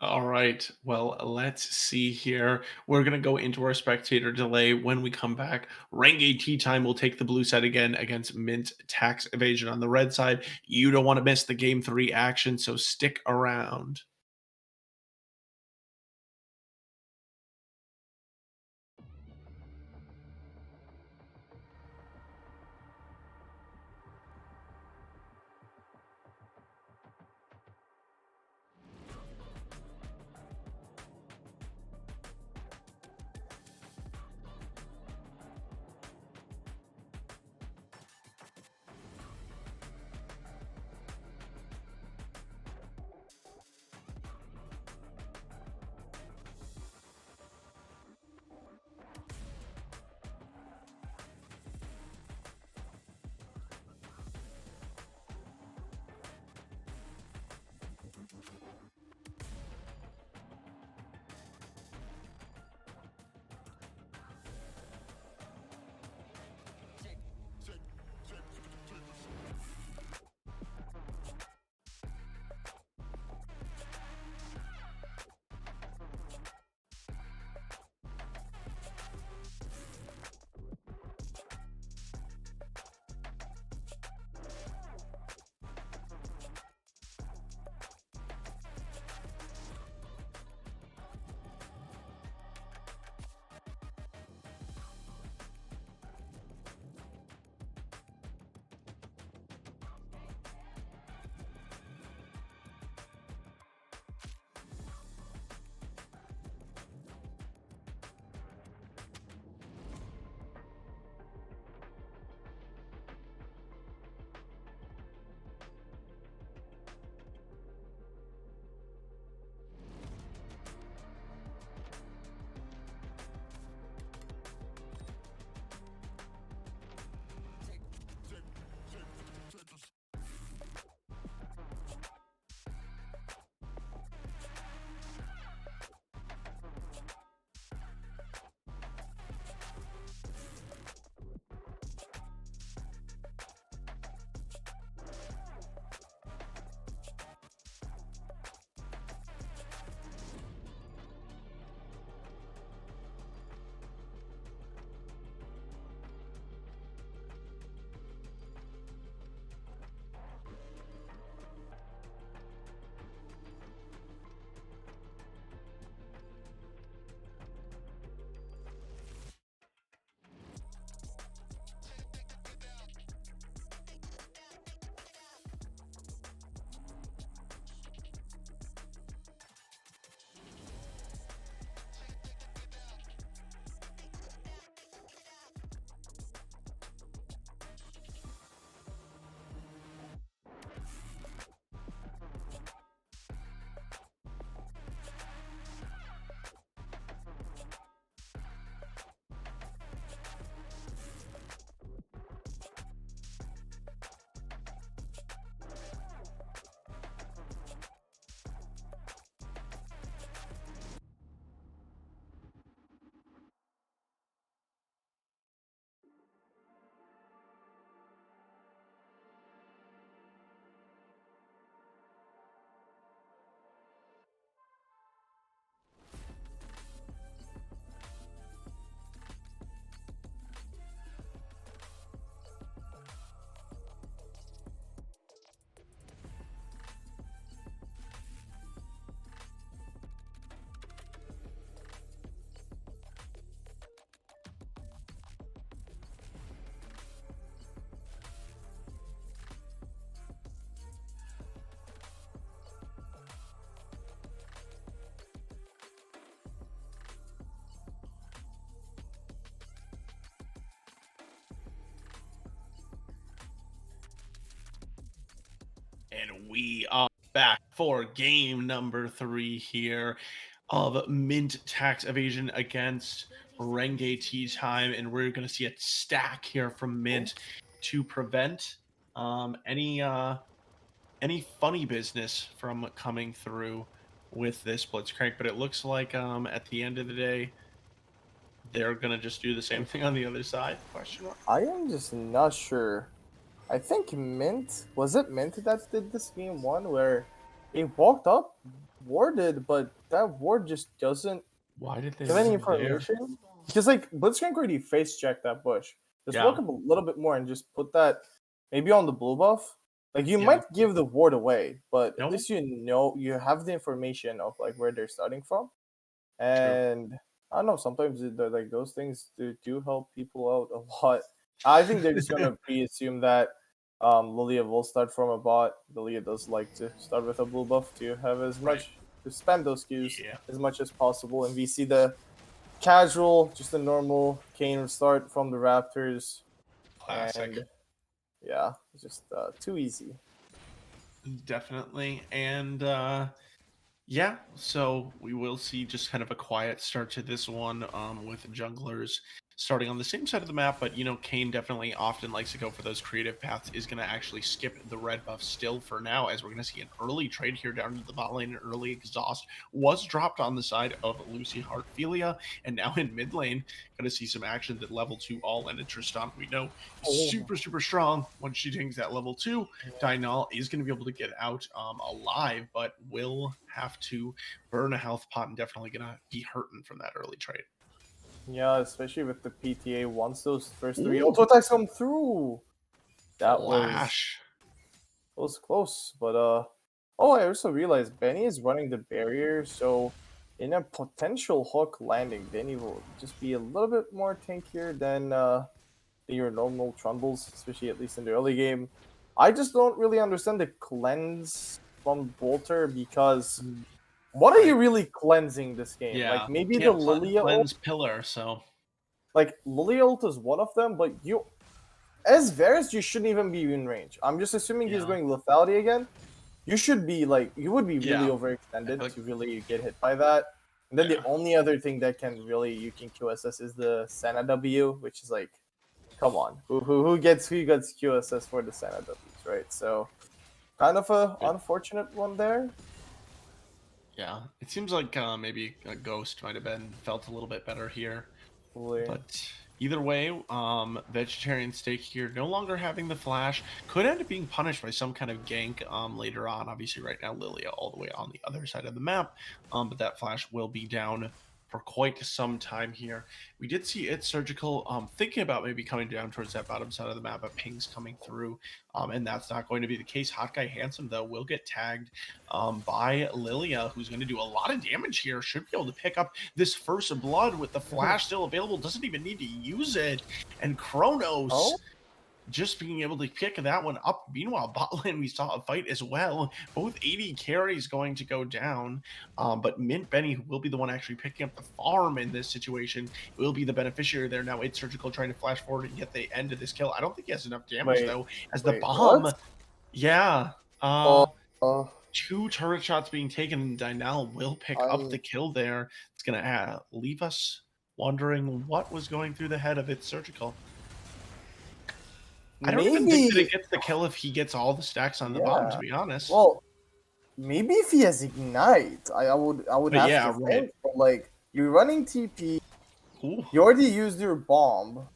All right. Well, let's see here. We're going to go into our spectator delay. When we come back, Renge Tea Time will take the blue side again against Mint Tax Evasion on the red side. You don't want to miss the game 3 action, so stick around. And we are back for game number 3 here of Mint Tax Evasion against Renge Tea Time. And we're going to see a stack here from Mint to prevent any funny business from coming through with this Blitzcrank. But it looks like at the end of the day, they're going to just do the same thing on the other side? Question mark. I am just not sure. I think Mint, was it Mint that did this game one where it walked up warded, but that ward just doesn't Why did they give any leave there? information. Because like Blitzcrank already face checked that bush. Just Yeah. walk up a little bit more and just put that maybe on the blue buff. Like you Yeah. might give the ward away, but Nope. at least you know you have the information of like where they're starting from. And I don't know, sometimes like those things do help people out a lot. I think they're just gonna pre-assume that Lilia will start from a bot. Lilia does like to start with a blue buff to have as Right. much to spam those Qs Yeah. as much as possible, and we see the casual, just a normal Kane start from the Raptors, Classic. and yeah, it's just too easy. Definitely. And yeah, so we will see just kind of a quiet start to this one with junglers starting on the same side of the map, but you know, Kane definitely often likes to go for those creative paths, is going to actually skip the red buff still for now, as we're going to see an early trade here down to the bot lane. An early exhaust was dropped on the side of Lucy Heartphilia, and now in mid lane, going to see some actions at level 2 all, and Tristan, we know, super strong when she takes that level 2. Dynal is going to be able to get out alive, but will have to burn a health pot and definitely going to be hurting from that early trade. Yeah, especially with the PTA. Once those first 3 Ooh. auto attacks come through, that Flash. was close. But oh, I also realized Benny is running the barrier, so in a potential hook landing, Benny will just be a little bit more tankier than your normal Trundles, especially at least in the early game. I just don't really understand the cleanse from Bolter, because what are you really cleansing this game? Yeah. Like maybe the Can't Lilia ult, cleanse pillar, so like Lilia ult is one of them, but you as Varus, you shouldn't even be in range. I'm just assuming he's Yeah. going lethality again. You should be like, you would be really Yeah. overextended like- to really get hit by that. And then Yeah. the only other thing that can really you can QSS is the Senna W, which is like, come on, who gets QSS for the Senna Ws, right? So kind of a unfortunate one there. yeah, it seems like maybe a Ghost might have been felt a little bit better here. Hopefully. But either way, vegetarian steak here no longer having the flash could end up being punished by some kind of gank later on. Obviously, right now Lilia all the way on the other side of the map, but that flash will be down for quite some time here. We did see it surgical thinking about maybe coming down towards that bottom side of the map, but pings coming through, and that's not going to be the case. Hot Guy Handsome though will get tagged by Lilia, who's going to do a lot of damage here. Should be able to pick up this first blood with the flash still available. Doesn't even need to use it. And Kronos just being able to pick that one up. Meanwhile, bot lane, we saw a fight as well. Both 80 carries going to go down. But Mint Benny, who will be the one actually picking up the farm in this situation, will be the beneficiary there. Now it's Surgical trying to flash forward and get the end of this kill. I don't think he has enough damage, though, as the bomb... What? Yeah. Uh, 2 turret shots being taken, and Dynal will pick up the kill there. It's going to leave us wondering what was going through the head of its Surgical. I don't even think that it gets the kill if he gets all the stacks on the bomb, to be honest. Well, maybe if he has Ignite, I would But have to think. But like, you're running TP, you already used your bomb.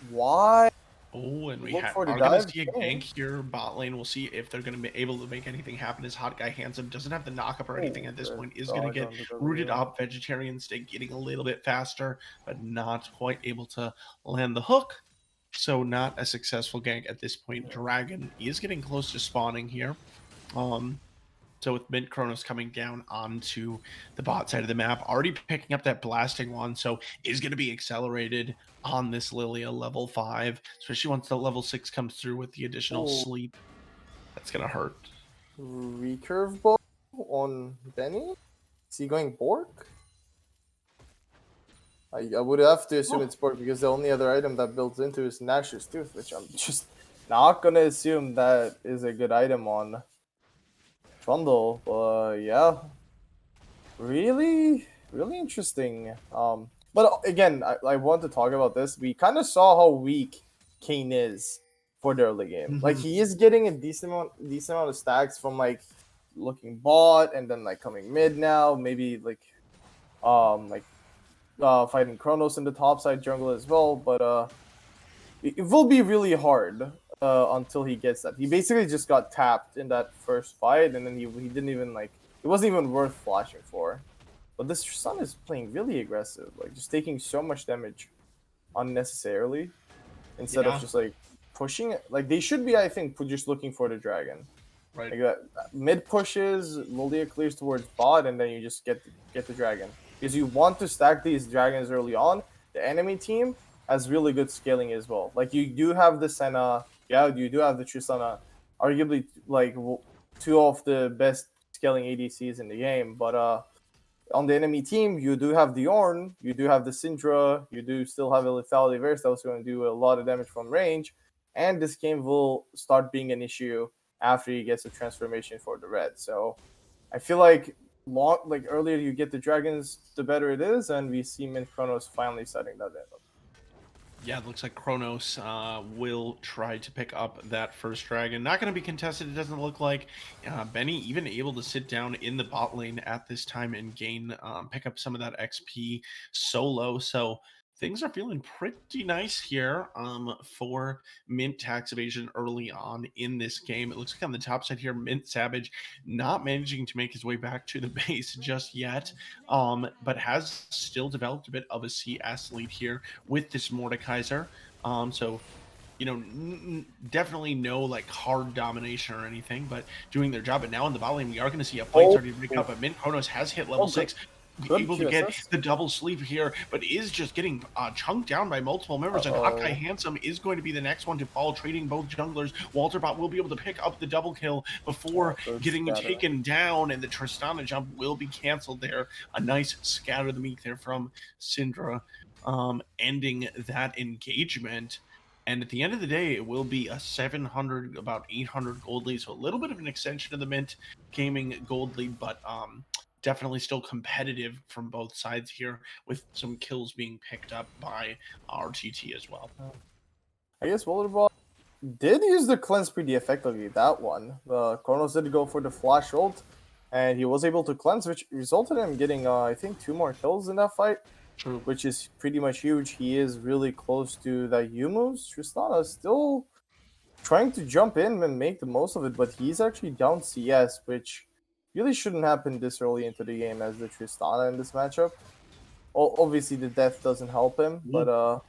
Why? Oh, and we Look are for the going to dive see a king. gank here. Bot lane, we'll see if they're going to be able to make anything happen. As Hot Guy Handsome doesn't have the knockup or anything at this point, is going to get rooted up. Vegetarian Steak getting a little bit faster, but not quite able to land the hook. So not a successful gank at this point. Dragon is getting close to spawning here. So with Mint Kronos coming down onto the bot side of the map, already picking up that blasting one, so is going to be accelerated on this Lilia level 5, especially once the level 6 comes through with the additional sleep. That's going to hurt. Recurve ball on Benny? Is he going Bork? I would have to assume it's Bork, because the only other item that builds into is Nash's Tooth, which I'm just not going to assume that is a good item on Trundle. But yeah, really interesting. But again, I want to talk about this. We kind of saw how weak Kane is for the early game. Like, he is getting a decent amount of stacks from like looking bot, and then like coming mid now, maybe like fighting Kronos in the top side jungle as well. But it will be really hard until he gets that. He basically just got tapped in that first fight, and then he didn't even like it wasn't even worth flashing for. But this Tristana is playing really aggressive, like just taking so much damage unnecessarily instead of Yeah. just like pushing it. Like they should be, I think, just looking for the dragon. Right. Like mid pushes, Lilia clears towards bot, and then you just get the dragon because you want to stack these dragons early on. The enemy team has really good scaling as well. Like you do have the Senna, yeah, you do have the Tristana, arguably like two of the best scaling ADCs in the game. But on the enemy team, you do have the Ornn, you do have the Syndra, you do still have a Lethality Verse that was going to do a lot of damage from range, and this game will start being an issue after he gets a transformation for the red. So I feel like earlier you get the dragons, the better it is, and we see Mint Chronos finally setting that in. Yeah, it looks like Kronos will try to pick up that first dragon. Not going to be contested, it doesn't look like. Benny even able to sit down in the bot lane at this time and gain, pick up some of that XP solo. So things are feeling pretty nice here for Mint Tax Evasion early on in this game. It looks like on the top side here, Mint Savage not managing to make his way back to the base just yet, but has still developed a bit of a CS lead here with this Mordekaiser. So, you know, definitely no like hard domination or anything, but doing their job. But now in the bot lane, we are going to see a fight starting to break up. But Mint Chronos has hit level 6. Good Able to get QSS. the double sleep here, but is just getting chunked down by multiple members. And Hawkeye Handsome is going to be the next one to fall, trading both junglers. Walterbot will be able to pick up the double kill before getting taken down, and the Tristana jump will be canceled there. A nice scatter the meek there from Syndra, ending that engagement. And at the end of the day, it will be a 700, about 800 gold lead. So a little bit of an extension of the Mint Gaming gold lead, but definitely still competitive from both sides here, with some kills being picked up by RTT as well. I guess Walterbot did use the cleanse pretty effectively, that one. Kronos did go for the flash ult, and he was able to cleanse, which resulted in him getting, I think, 2 more kills in that fight. True. Which is pretty much huge. He is really close to that Yumu's. Tristana is still trying to jump in and make the most of it, but he's actually down CS, which really shouldn't happen this early into the game as the Tristana in this matchup. Obviously, the death doesn't help him, but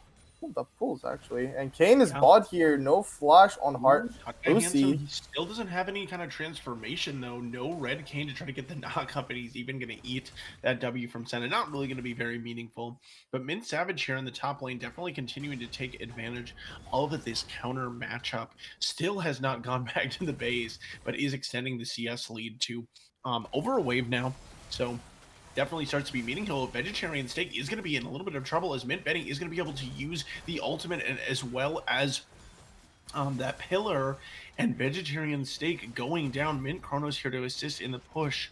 the pulls actually. And Kane is bot here, no flash on Heart. Lucy. He still doesn't have any kind of transformation though. No red Kane to try to get the knock up, and he's even going to eat that W from Senna. Not really going to be very meaningful. But Mint Savage here in the top lane definitely continuing to take advantage of this counter matchup. Still has not gone back to the base, but is extending the CS lead to over a wave now. So definitely starts to be meaningful. Vegetarian Steak is going to be in a little bit of trouble, as Mint Benny is going to be able to use the ultimate, and as well as that pillar. And Vegetarian Steak going down. Mint Chronos here to assist in the push,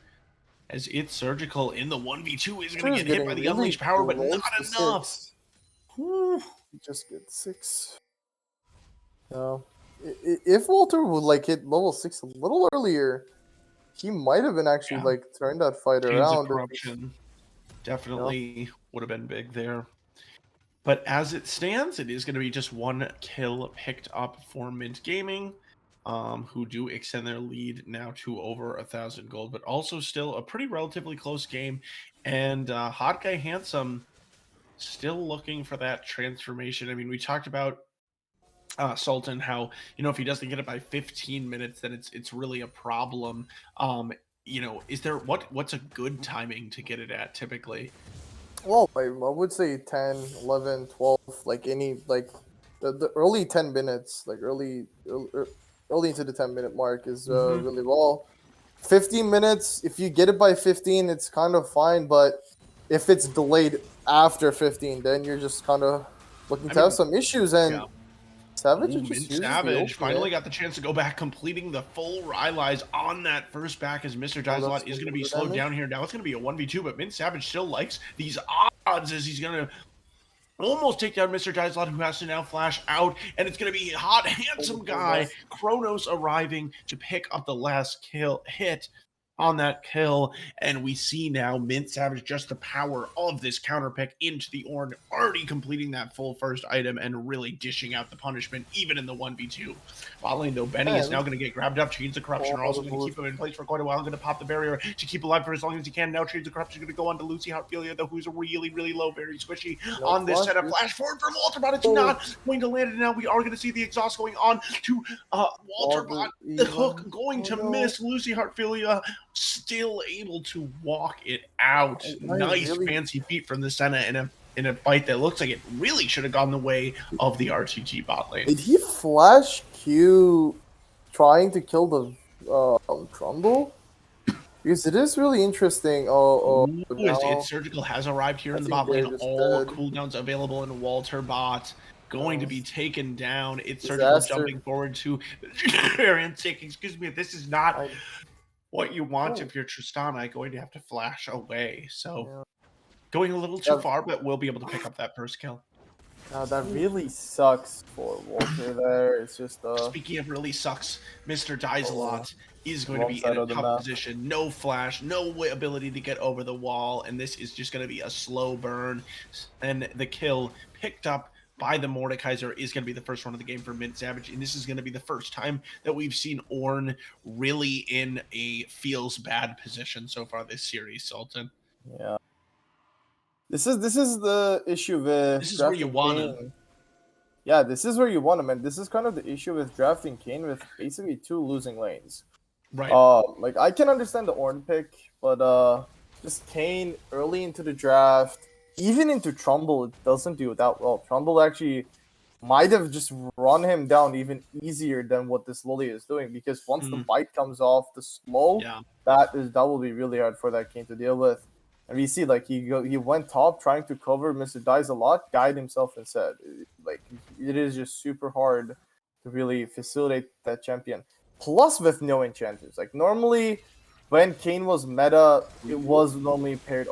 as it's surgical in the 1v2 is going to get hit by the unleashed power, but not enough. Just get 6. No. If Walter would like hit level 6 a little earlier, he might have been actually like turned that fight around. Corruption definitely would have been big there. But as it stands, it is going to be just 1 kill picked up for Mint Gaming, who do extend their lead now to over 1,000 gold, but also still a pretty relatively close game. And Hot Guy Handsome still looking for that transformation. I mean, we talked about Sultan, how, you know, if he doesn't get it by 15 minutes, then it's really a problem. You know, is there what's a good timing to get it at typically? Well, I would say 10, 11, 12, like any, like the early 10 minutes, like early into the 10-minute mark is really well. 15 minutes, if you get it by 15, it's kind of fine, but if it's delayed after 15, then you're just kind of looking to have some issues. And Savage finally got the chance to go back, completing the full Rylai's on that first back, as Mr. Dizalot is going to be slowed down here. Now it's going to be a 1v2, but Mint Savage still likes these odds, as he's going to almost take down Mr. Dizalot, who has to now flash out, and it's going to be Hot Handsome Guy Kronos arriving to pick up the last kill hit. on that kill, and we see now Mint Savage just the power of this counter pick into the Ornn, already completing that full first item and really dishing out the punishment even in the 1v2. Bot lane though, Benny is now going to get grabbed up. Chains of Corruption are also going to keep him in place for quite a while, going to pop the barrier to keep alive for as long as he can. Now Chains of Corruption is going to go on to Lucy Heartfilia though, who's really, really low, very squishy on this setup. Flash forward from Walterbot, it's not going to land, and now we are going to see the exhaust going on to Walterbot. The hook going to miss. Lucy Heartfilia still able to walk it out. Nice fancy feat from the Senna in a fight that looks like it really should have gone the way of the RTG bot lane. Did he flash Q trying to kill the Trumbull? Because it is really interesting. It's Surgical has arrived here in the bot lane. All cooldowns available in Walterbot. Going to be taken down. It's Surgical jumping forward to excuse me, this is not what you want if you're Tristana. Going to have to flash away. So going a little too far, but we'll be able to pick up that first kill. That really sucks for Walter there. It's just Speaking of really sucks, Mr. Dies a lot is going to be in a tough position. No flash, no ability to get over the wall, and this is just going to be a slow burn. And the kill picked up by the Mordekaiser is going to be the first one of the game for Mint Savage, and this is going to be the first time that we've seen Ornn really in a feels bad position so far this series, Sultan. Yeah. This is the issue with this is where you want him. Yeah, this is where you want him, and this is kind of the issue with drafting Kayn with basically 2 losing lanes. Right. Like I can understand the Ornn pick, but just Kayn early into the draft, even into Trumbull, it doesn't do that well. Trumbull actually might have just run him down even easier than what this Lily is doing, because once the bite comes off, the slow, that will be really hard for that Kayn to deal with. And we see like he went top trying to cover Mr. Dies a lot, guide himself instead. Like it is just super hard to really facilitate that champion. Plus with no enchanters. Like normally when Kayn was meta, it was normally paired.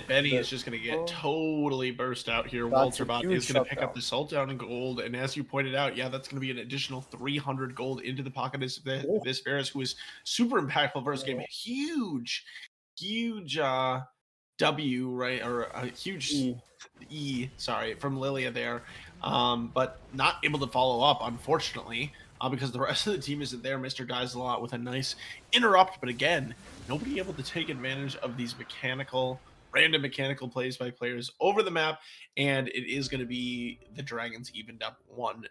Benny is just going to get totally burst out here. Walterbot is going to pick up the Salt Down in gold. And as you pointed out, that's going to be an additional 300 gold into the pocket of this Varus, who is super impactful first game. Huge W, right? Or a huge E, sorry, from Lilia there. But not able to follow up, unfortunately, because the rest of the team isn't there. Mr. Dies a lot with a nice interrupt. But again, nobody able to take advantage of these random mechanical plays by players over the map, and it is going to be the Dragons evened up 1-1.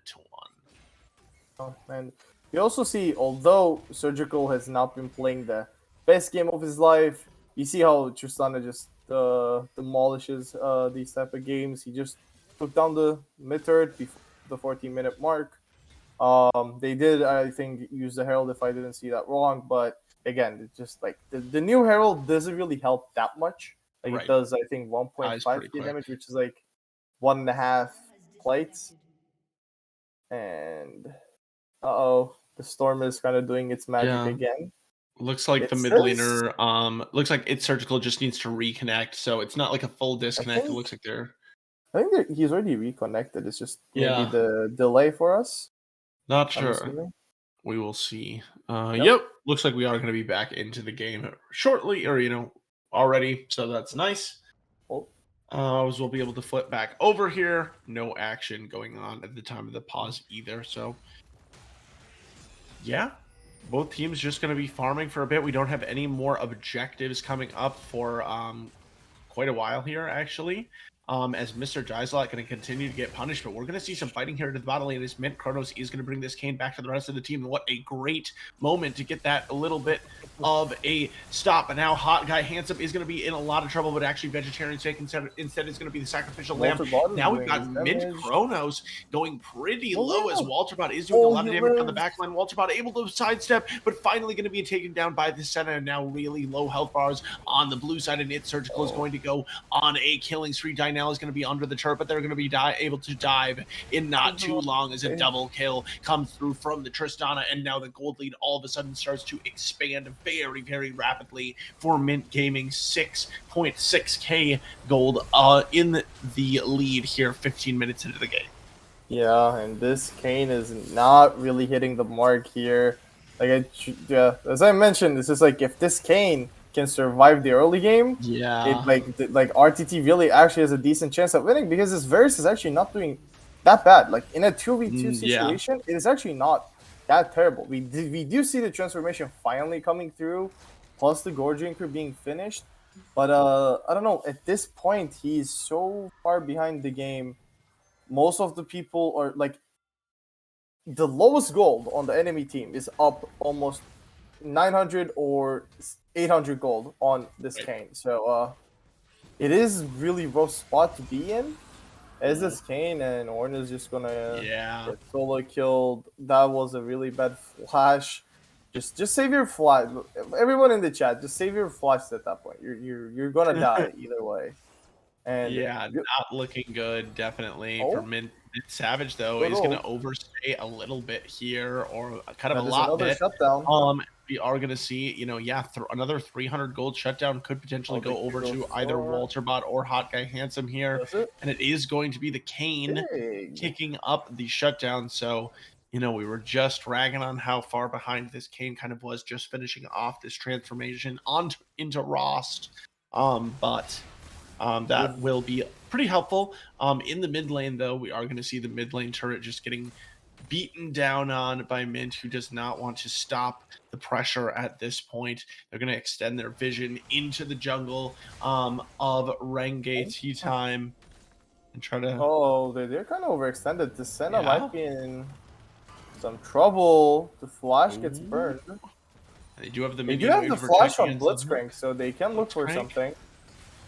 Oh, and you also see, although Surgical has not been playing the best game of his life, you see how Tristana just demolishes these type of games. He just took down the mid-third before the 14-minute mark. They did, I think, use the Herald if I didn't see that wrong, but again, it's just like the new Herald doesn't really help that much. Like it does, I think, 1.5 damage, which is like 1.5 plates. And the Storm is kind of doing its magic again. Looks like the mid laner, looks like It's Surgical just needs to reconnect, so it's not like a full disconnect. It looks like I think he's already reconnected. It's just maybe the delay for us. Not sure. We will see. Yep. Looks like we are going to be back into the game shortly, or already. So that's nice. As we'll be able to flip back over here. No action going on at the time of the pause either. So both teams just going to be farming for a bit. We don't have any more objectives coming up for quite a while here, actually. As Mr. Jaislot going to continue to get punished, but we're going to see some fighting here to the bottom lane. This Mint Kronos is going to bring this Kayn back to the rest of the team. And what a great moment to get that a little bit of a stop. And now Hot Guy Handsome is going to be in a lot of trouble, but actually Vegetarian Steak instead it's going to be the Sacrificial Lamb. Now we've got Mint Kronos going pretty low as Walterbot is doing a lot of damage on the back line. Walterbot able to sidestep, but finally going to be taken down by the Senna. And now really low health bars on the blue side, and It's Surgical is going to go on a killing spree. Now is going to be under the turret, but they're going to be able to dive in not too long as a double kill comes through from the Tristana, and now the gold lead all of a sudden starts to expand very, very rapidly for Mint Gaming. 6.6k gold in the lead here 15 minutes into the game. Yeah, and this Kayn is not really hitting the mark here. Yeah, as I mentioned, this is like if this Kane can survive the early game, Yeah. like RTT really actually has a decent chance of winning because this Varus is actually not doing that bad. Like in a 2v2 Yeah. situation, it is actually not that terrible. We do see the transformation finally coming through, plus the gorging crew being finished. But I don't know. At this point, he's so far behind the game. Most of the people are like the lowest gold on the enemy team is up almost 900 or 800 gold on this Right. Kane. So it is really rough spot to be in. As Ooh. this Kane and Ornn is just gonna Yeah. get solo killed. That was a really bad flash. Just save your flash. Everyone in the chat, just save your flash at that point. You're gonna die either way. And Yeah, not looking good, definitely for oh, Mint Savage though good is gonna ult. overstay a little bit here, or kind of a That is lot another bit. shutdown. We are gonna see, yeah, another 300 gold shutdown could potentially Oh, the go over Kruger to either Thor. Walterbot or Hot Guy Handsome here, Does it? and it is going to be the Kane Big. kicking up the shutdown. So, we were just ragging on how far behind this Kane kind of was, just finishing off this transformation on into Rost. But that With will be pretty helpful. In the mid lane, though, we are going to see the mid lane turret just getting beaten down on by Mint, who does not want to stop the pressure at this point. They're going to extend their vision into the jungle of Renge tea time and try to, oh, they're kind of overextended. The Senna yeah. might be in some trouble. The Flash gets Ooh. burned. They do have the They do minion have wave the to Flash protect on against them. Blitzcrank, so they can look for Blitzcrank something.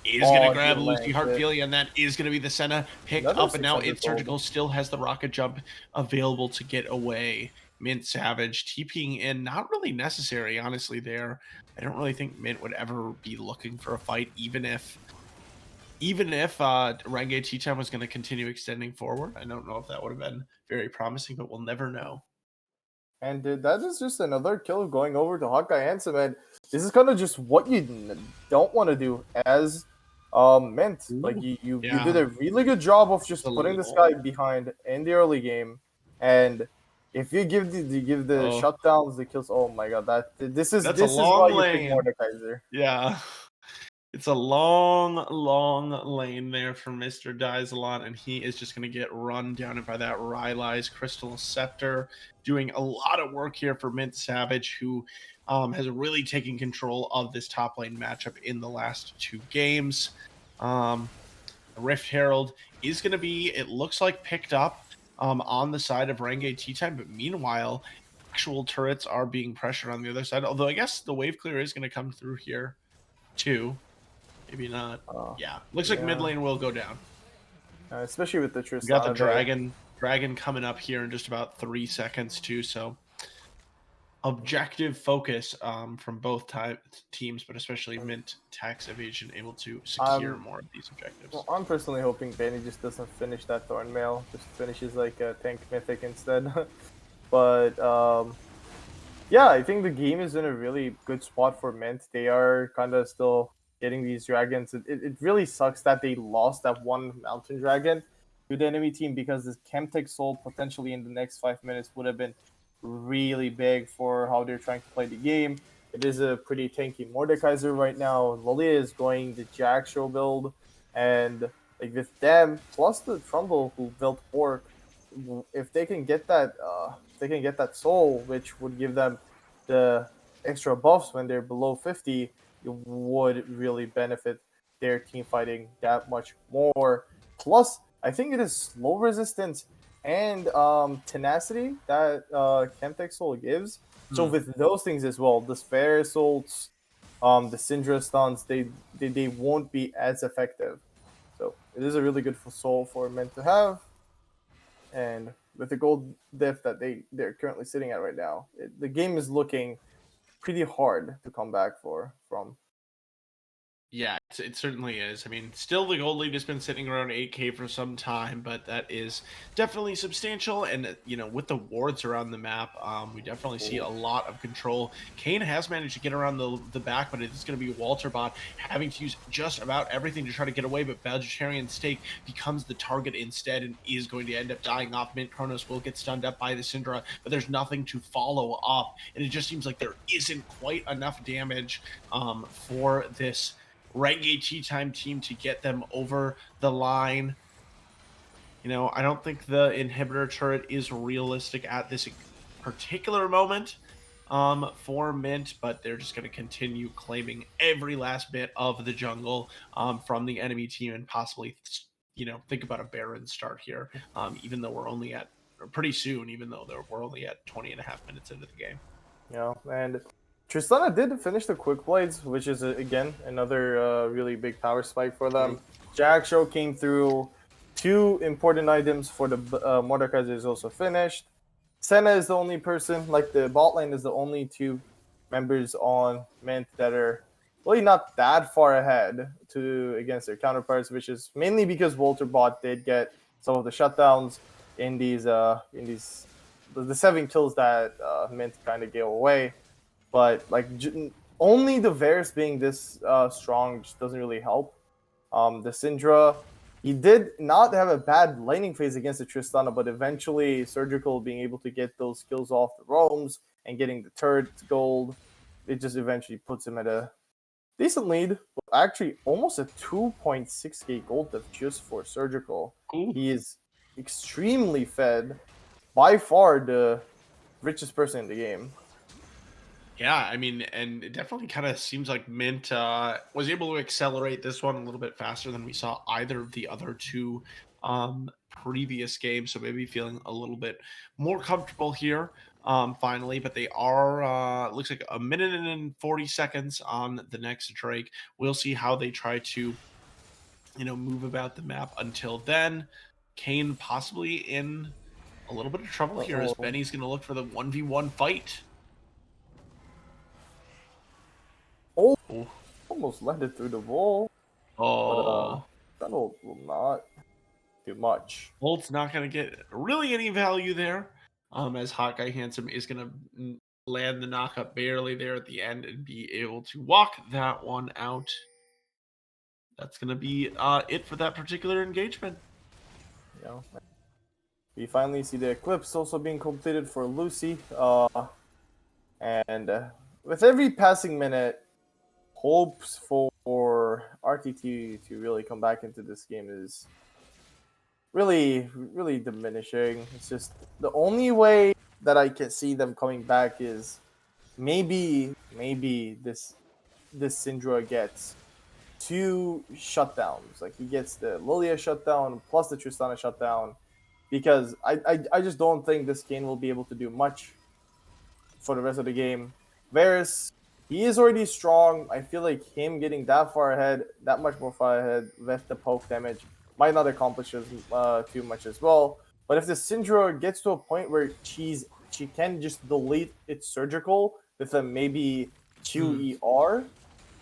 is going to Oh, he grab Lucy lanked it. Heartfeely, and that is going to be the Senna picked Another up. And now 600 It gold. Surgical still has the rocket jump available to get away. Mint Savage TPing in, not really necessary, honestly. There, I don't really think Mint would ever be looking for a fight, even if Renge Tea Time was going to continue extending forward. I don't know if that would have been very promising, but we'll never know. And that is just another kill going over to Hawkeye Handsome. And this is kind of just what you don't want to do as Mint. Like Ooh, you did yeah, a really good job of it's just a putting this guy little. behind in the early game. And if you give the Oh, shutdowns, the kills, oh my god, that's a this is why long you pick lane. Mordekaiser. Yeah. It's a long, long lane there for Mr. Dizelot, and he is just going to get run down by that Rylai's Crystal Scepter, doing a lot of work here for Mint Savage, who has really taken control of this top lane matchup in the last two games. Rift Herald is going to be, it looks like, picked up on the side of Renge Tea Time, but meanwhile, actual turrets are being pressured on the other side, although I guess the wave clear is going to come through here too. Maybe not. Uh, Yeah. Looks like mid yeah, lane will go down. especially with the We got the Tristana there. dragon coming up here in just about 3 seconds too. So objective focus from both teams, but especially Mint Tax Evasion able to secure more of these objectives. Well, I'm personally hoping Benny just doesn't finish that Thornmail, just finishes like a tank mythic instead. But yeah, I think the game is in a really good spot for Mint. They are kind of still getting these dragons. It really sucks that they lost that one mountain dragon to the enemy team because this Chemtech Soul potentially in the next 5 minutes would have been really big for how they're trying to play the game. It is a pretty tanky Mordekaiser right now. Lilia is going the Jack Show build, and like with them plus the Trumbull who built Orc, if they can get that, if they can get that soul, which would give them the extra buffs when they're below 50, it would really benefit their team fighting that much more. Plus, I think it is slow resistance and tenacity that Chemtech Soul gives. So Hmm. with those things as well, the Spare Assaults, the Syndra stuns, they won't be as effective. So it is a really good soul for men to have. And with the gold diff that they're currently sitting at right now, the game is looking pretty hard to come back from. Yeah, it certainly is. I mean, still the gold lead has been sitting around 8K for some time, but that is definitely substantial. And, with the wards around the map, we definitely see a lot of control. Kane has managed to get around the back, but it's going to be Walterbot having to use just about everything to try to get away. But Vegetarian Steak becomes the target instead and is going to end up dying off. Mint Kronos will get stunned up by the Syndra, but there's nothing to follow up. And it just seems like there isn't quite enough damage for this Renge Tea Time team to get them over the line. I don't think the inhibitor turret is realistic at this particular moment for Mint, but they're just going to continue claiming every last bit of the jungle from the enemy team and possibly, think about a Baron start here, even though we're only at pretty soon, even though we're only at 20 and a half minutes into the game. And Tristana did finish the Quick Blades, which is, again, another really big power spike for them. Jack Show came through. 2 important items for the Mordekaiser is also finished. Senna is the only person, like the bot lane is the only 2 members on Mint that are really not that far ahead against their counterparts, which is mainly because Walterbot did get some of the shutdowns in the 7 kills that Mint kind of gave away. But only the Varus being this strong just doesn't really help. The Syndra, he did not have a bad laning phase against the Tristana, but eventually Surgical being able to get those kills off the roams and getting the turret gold, it just eventually puts him at a decent lead. But actually, almost a 2.6k gold diff just for Surgical. Ooh. He is extremely fed, by far the richest person in the game. Yeah, I mean, and it definitely kind of seems like Mint was able to accelerate this one a little bit faster than we saw either of the other 2 previous games. So maybe feeling a little bit more comfortable here finally. But they are, looks like a minute and 40 seconds on the next Drake. We'll see how they try to, move about the map until then. Kane possibly in a little bit of trouble here as Benny's going to look for the 1v1 fight. Almost landed through the wall. Oh. But, that will not do much. Bolt's not going to get really any value there, as Hawkeye Handsome is going to land the knockup barely there at the end and be able to walk that one out. That's going to be it for that particular engagement. We finally see the Eclipse also being completed for Lucy. And with every passing minute, hopes for RTT to really come back into this game is really, really diminishing. It's just the only way that I can see them coming back is maybe this Syndra gets 2 shutdowns. Like he gets the Lilia shutdown plus the Tristana shutdown, because I just don't think this Kane will be able to do much for the rest of the game. Varus, he is already strong. I feel like him getting that far ahead, that much more far ahead with the poke damage, might not accomplish too much as well. But if the Syndra gets to a point where she can just delete its Surgical with a maybe 2 ER,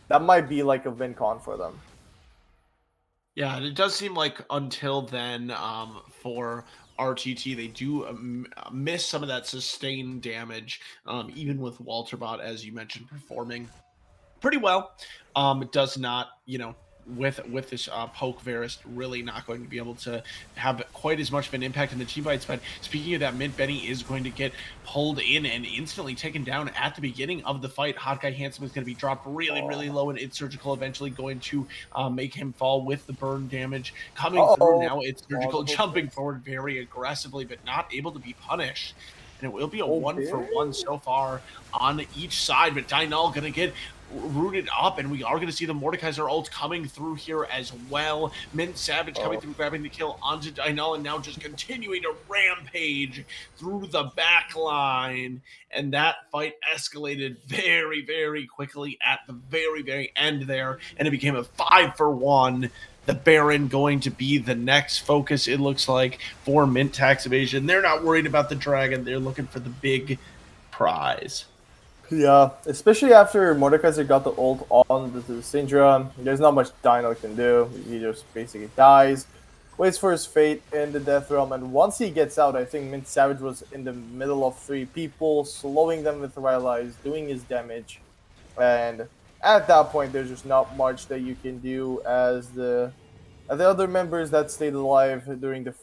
that might be like a win con for them. Yeah, and it does seem like until then, for RTT, they do miss some of that sustained damage, even with Walterbot, as you mentioned, performing pretty well. It does not, with this poke, Varus really not going to be able to have quite as much of an impact in the team fights. But speaking of that, Mint Benny is going to get pulled in and instantly taken down at the beginning of the fight. Hawkeye Handsome is going to be dropped really, really low, and It's Surgical eventually going to make him fall with the burn damage coming through. Now It's Surgical jumping forward very aggressively, but not able to be punished. And it will be a 1-for-1 so far on each side, but Dynal going to get rooted up, and we are going to see the Mordekaiser ult coming through here as well. Mint Savage coming through, grabbing the kill onto Dynal, and now just continuing to rampage through the back line. And that fight escalated very, very quickly at the very, very end there, and it became a 5-for-1. The Baron going to be the next focus, it looks like, for Mint Tax Evasion. They're not worried about the dragon. They're looking for the big prize. Yeah, especially after Mordekaiser got the ult on the Syndra, there's not much Dino can do. He just basically dies, waits for his fate in the Death Realm, and once he gets out, I think Mint Savage was in the middle of 3 people, slowing them with Rylai's, doing his damage, and at that point, there's just not much that you can do as the other members that stayed alive during the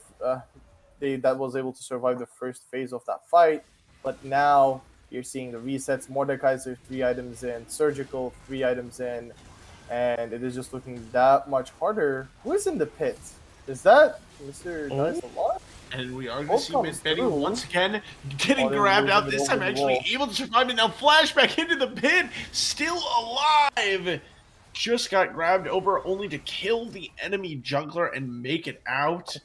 they that was able to survive the first phase of that fight. But now you're seeing the resets. Mordekaiser 3 items in, Surgical 3 items in, and it is just looking that much harder. Who is in the pit? Is that Mr. Dice a lot? And we are going to Ult see comes Mint Benny through. once again getting Oh, they're grabbed losing out. it This over time the actually wall. able to survive it. Now flashback into the pit. Still alive. Just got grabbed over only to kill the enemy jungler and make it out.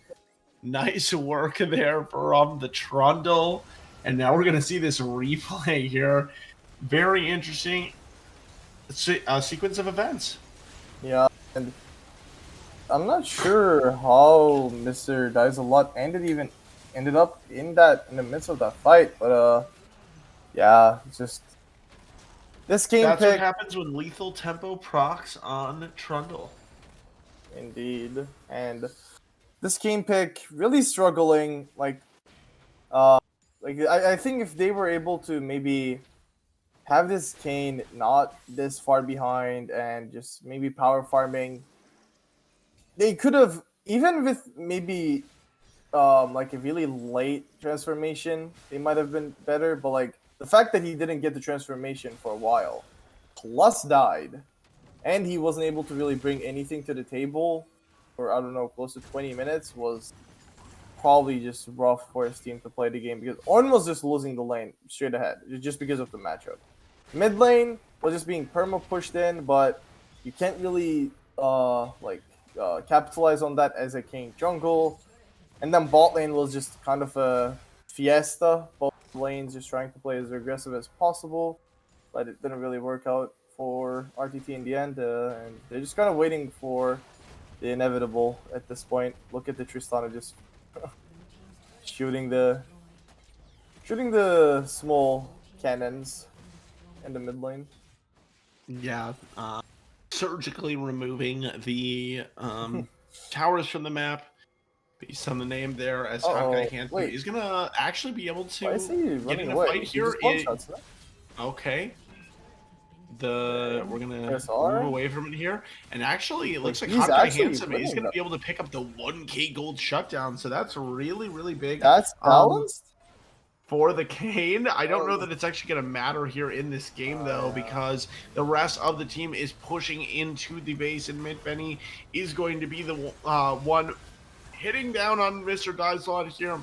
Nice work there from the Trundle. And now we're going to see this replay here. Very interesting sequence of events. Yeah, and I'm not sure how Mr. Dice a lot ended up in the midst of that fight, but yeah, it's just this game That's what pick. happens when lethal tempo procs on Trundle. Indeed. And this game pick really struggling. Uh, I think if they were able to maybe have this Kane not this far behind and just maybe power farming, they could have even with maybe like a really late transformation, they might have been better. But like the fact that he didn't get the transformation for a while, plus died, and he wasn't able to really bring anything to the table for I don't know close to 20 minutes was probably just rough for his team to play the game because Ornn was just losing the lane straight ahead just because of the matchup. Mid lane was just being perma pushed in, but you can't really capitalize on that as a king jungle. And then bot lane was just kind of a fiesta. Both lanes just trying to play as aggressive as possible, but it didn't really work out for RTT in the end, and they're just kind of waiting for the inevitable at this point. Look at the Tristana just shooting the small cannons in the mid lane. Yeah, surgically removing the towers from the map based on the name there as Hawkeye Handsome Wait, is gonna actually be able why to is he get running in a away? fight He here. just one shots, no? Okay. We're gonna Press move R. away from it here, and actually, it looks like He's Hawkeye actually Handsome is winning gonna that. be able to pick up the 1K gold shutdown. So that's really, really big. That's balanced. For the Kane. I don't know Oh. that it's actually going to matter here in this game, though, because the rest of the team is pushing into the base, and Mint Benny is going to be the one hitting down on Mr. Dyslot here.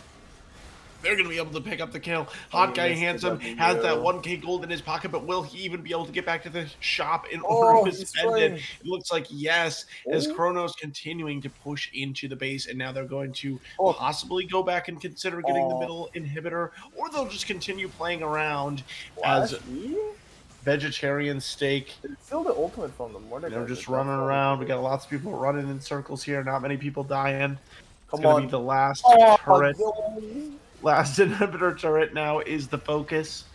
They're going to be able to pick up the kill. Hot Guy Handsome has that 1K gold in his pocket, but will he even be able to get back to the shop in order to spend it? It looks like yes, as Chronos continuing to push into the base, and now they're going to possibly go back and consider getting the middle inhibitor, or they'll just continue playing around as vegetarian steak. It's still the ultimate from the Mordekaiser. They're just running around. We got lots of people running in circles here. Not many people dying. It's Come going on. to be the last turret. Last inhibitor turret now is the focus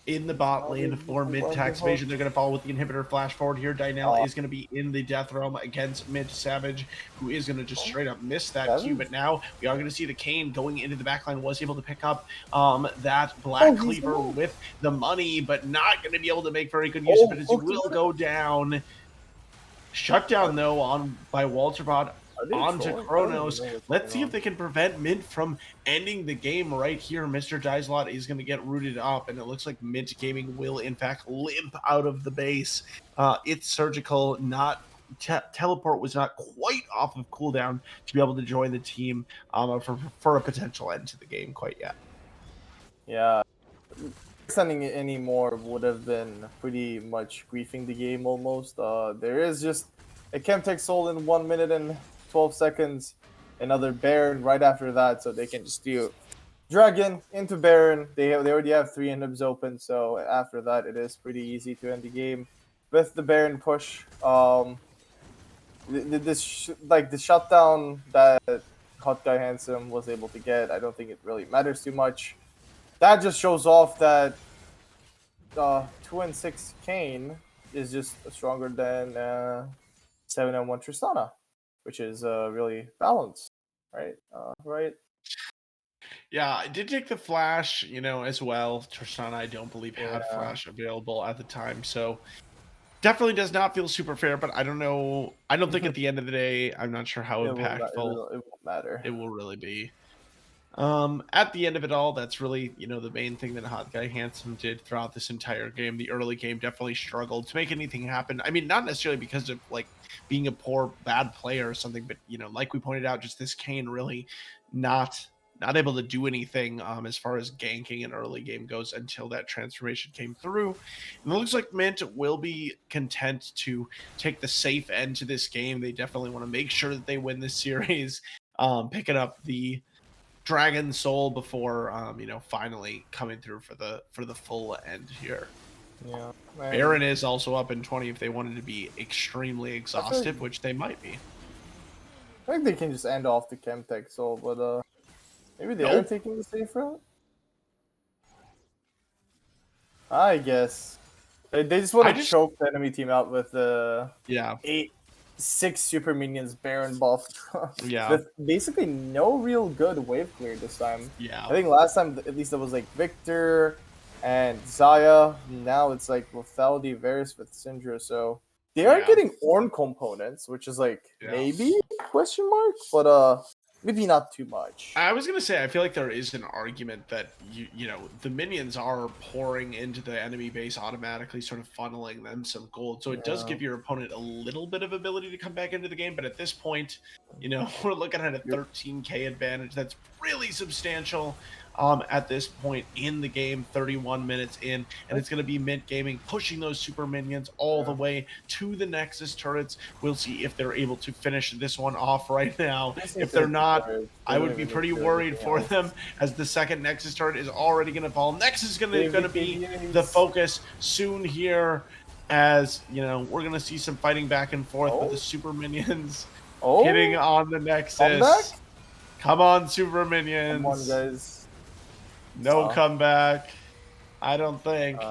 in the bot lane for mid-tax Evasion. They're going to follow with the inhibitor flash forward here. Dynel is going to be in the death realm against mid Savage, who is going to just straight up miss that Q. But now we are going to see the Kane going into the backline, was able to pick up that Black Cleaver with the money, but not going to be able to make very good use of it as he will go down. Shut down, though, by Walterbot onto Chronos. Let's see if they can prevent Mint from ending the game right here. Mr. Dyslot is going to get rooted up, and it looks like Mint Gaming will, in fact, limp out of the base. It's surgical, not teleport was not quite off of cooldown to be able to join the team for a potential end to the game quite yet. Yeah. Sending it anymore would have been pretty much griefing the game almost. There is just a Chemtech Soul in 1 minute and 12 seconds, another Baron right after that, so they can just do Dragon into Baron. They already have 3 inhibs open, so after that it is pretty easy to end the game with the Baron push. The shutdown that Hot Guy Handsome was able to get, I don't think it really matters too much. That just shows off that 2-6 Kane is just stronger than 7-1 Tristana, which is really balanced, right? Right. Yeah, I did take the Flash, as well. Tristana, I don't believe had Yeah. Flash available at the time, so definitely does not feel super fair. But I don't know. I don't think at the end of the day, I'm not sure how impactful It won't matter. it will really be. At the end of it all, that's really, the main thing that Hot Guy Handsome did throughout this entire game. The early game definitely struggled to make anything happen. I mean, not necessarily because of like being a poor, bad player or something, but like we pointed out, just this Kane really not able to do anything as far as ganking an early game goes until that transformation came through. And it looks like Mint will be content to take the safe end to this game. They definitely want to make sure that they win this series, picking up the Dragon Soul before finally coming through for the full end here. Yeah. Baron is also up in 20 if they wanted to be extremely like, exhaustive, which they might be. I think they can just end off the Chemtech Soul, but maybe they are Nope. taking the safe route. I guess they just want to choke the enemy team out with Yeah. 6 super minions Baron buff. Yeah. With basically no real good wave clear this time. Yeah. I think last time at least it was like Victor and Zaya. Now it's like Lethality, Varus with Syndra. So they are getting Ornn components, which is like maybe question mark, but maybe not too much. I was gonna say I feel like there is an argument that the minions are pouring into the enemy base automatically, sort of funneling them some gold. So it does give your opponent a little bit of ability to come back into the game. But at this point, we're looking at a 13k advantage. That's really substantial. At this point in the game, 31 minutes in, and it's going to be Mint Gaming pushing those super minions all the way to the Nexus turrets. We'll see if they're able to finish this one off right now. If they're not, I would be pretty worried for them, as the second Nexus turret is already going to fall. Nexus is going to be the focus soon here, as we're going to see some fighting back and forth with the super minions hitting on the Nexus. Come on, super minions. Come on, guys. No comeback, I don't think,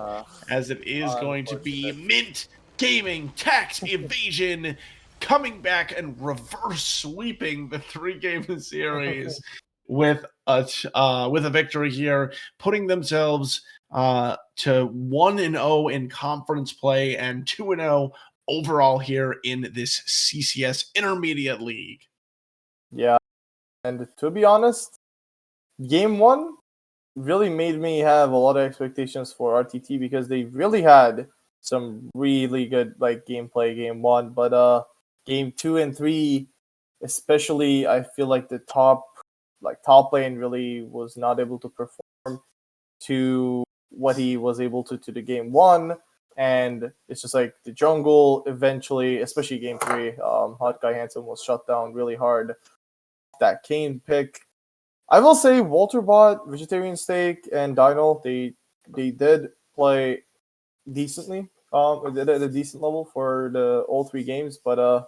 as it is going to be Mint Gaming Tax Evasion coming back and reverse sweeping the 3-game series with a victory here, putting themselves to 1-0 in conference play and 2-0 overall here in this CCS Intermediate League. Yeah, and to be honest, game 1 really made me have a lot of expectations for RTT because they really had some really good like gameplay game 1, but game 2 and 3, especially, I feel like the top lane really was not able to perform to what he was able to the game 1, and it's just like the jungle eventually, especially game 3, Hot Guy Handsome was shut down really hard. That Kane pick, I will say Walterbot, Vegetarian Steak, and Dino, they did play decently. At a decent level for all 3 games, but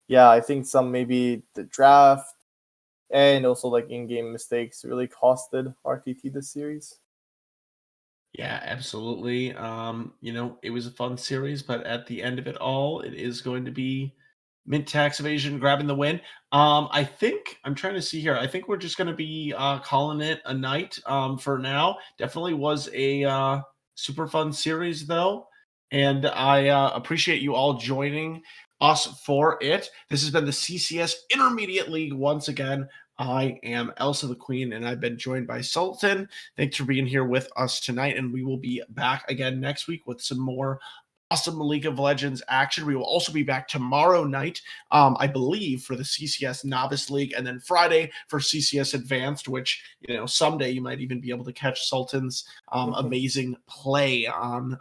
yeah, I think some maybe the draft and also like in-game mistakes really costed RTT this series. Yeah, absolutely. It was a fun series, but at the end of it all, it is going to be Mint Tax Evasion grabbing the win. I think I'm trying to see here. I think we're just going to be calling it a night for now. Definitely was a super fun series though, and I appreciate you all joining us for it. This has been the CCS Intermediate League once again. I am Elsa the Queen, and I've been joined by Sultan. Thanks for being here with us tonight, and we will be back again next week with some more awesome League of Legends action. We will also be back tomorrow night, I believe, for the CCS Novice League, and then Friday for CCS Advanced, which, someday you might even be able to catch Sultan's amazing play on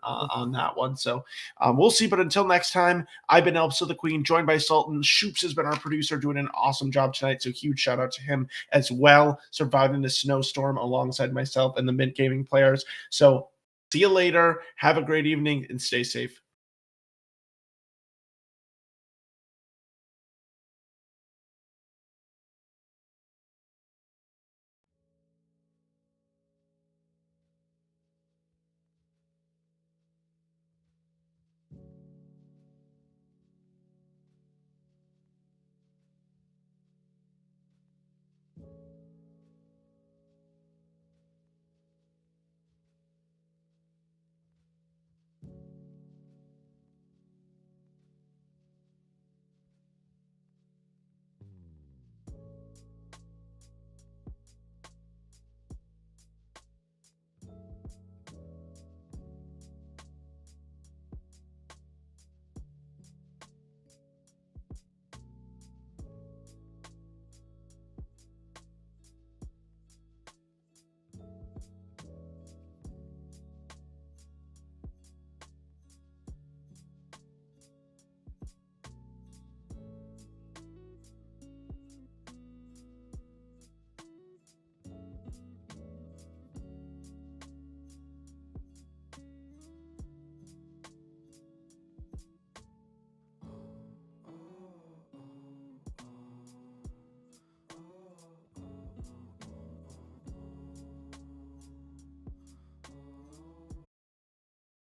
that one. So we'll see. But until next time, I've been Elsa the Queen, joined by Sultan. Shoops has been our producer, doing an awesome job tonight. So huge shout out to him as well, surviving the snowstorm alongside myself and the Mint Gaming players. So see you later. Have a great evening and stay safe.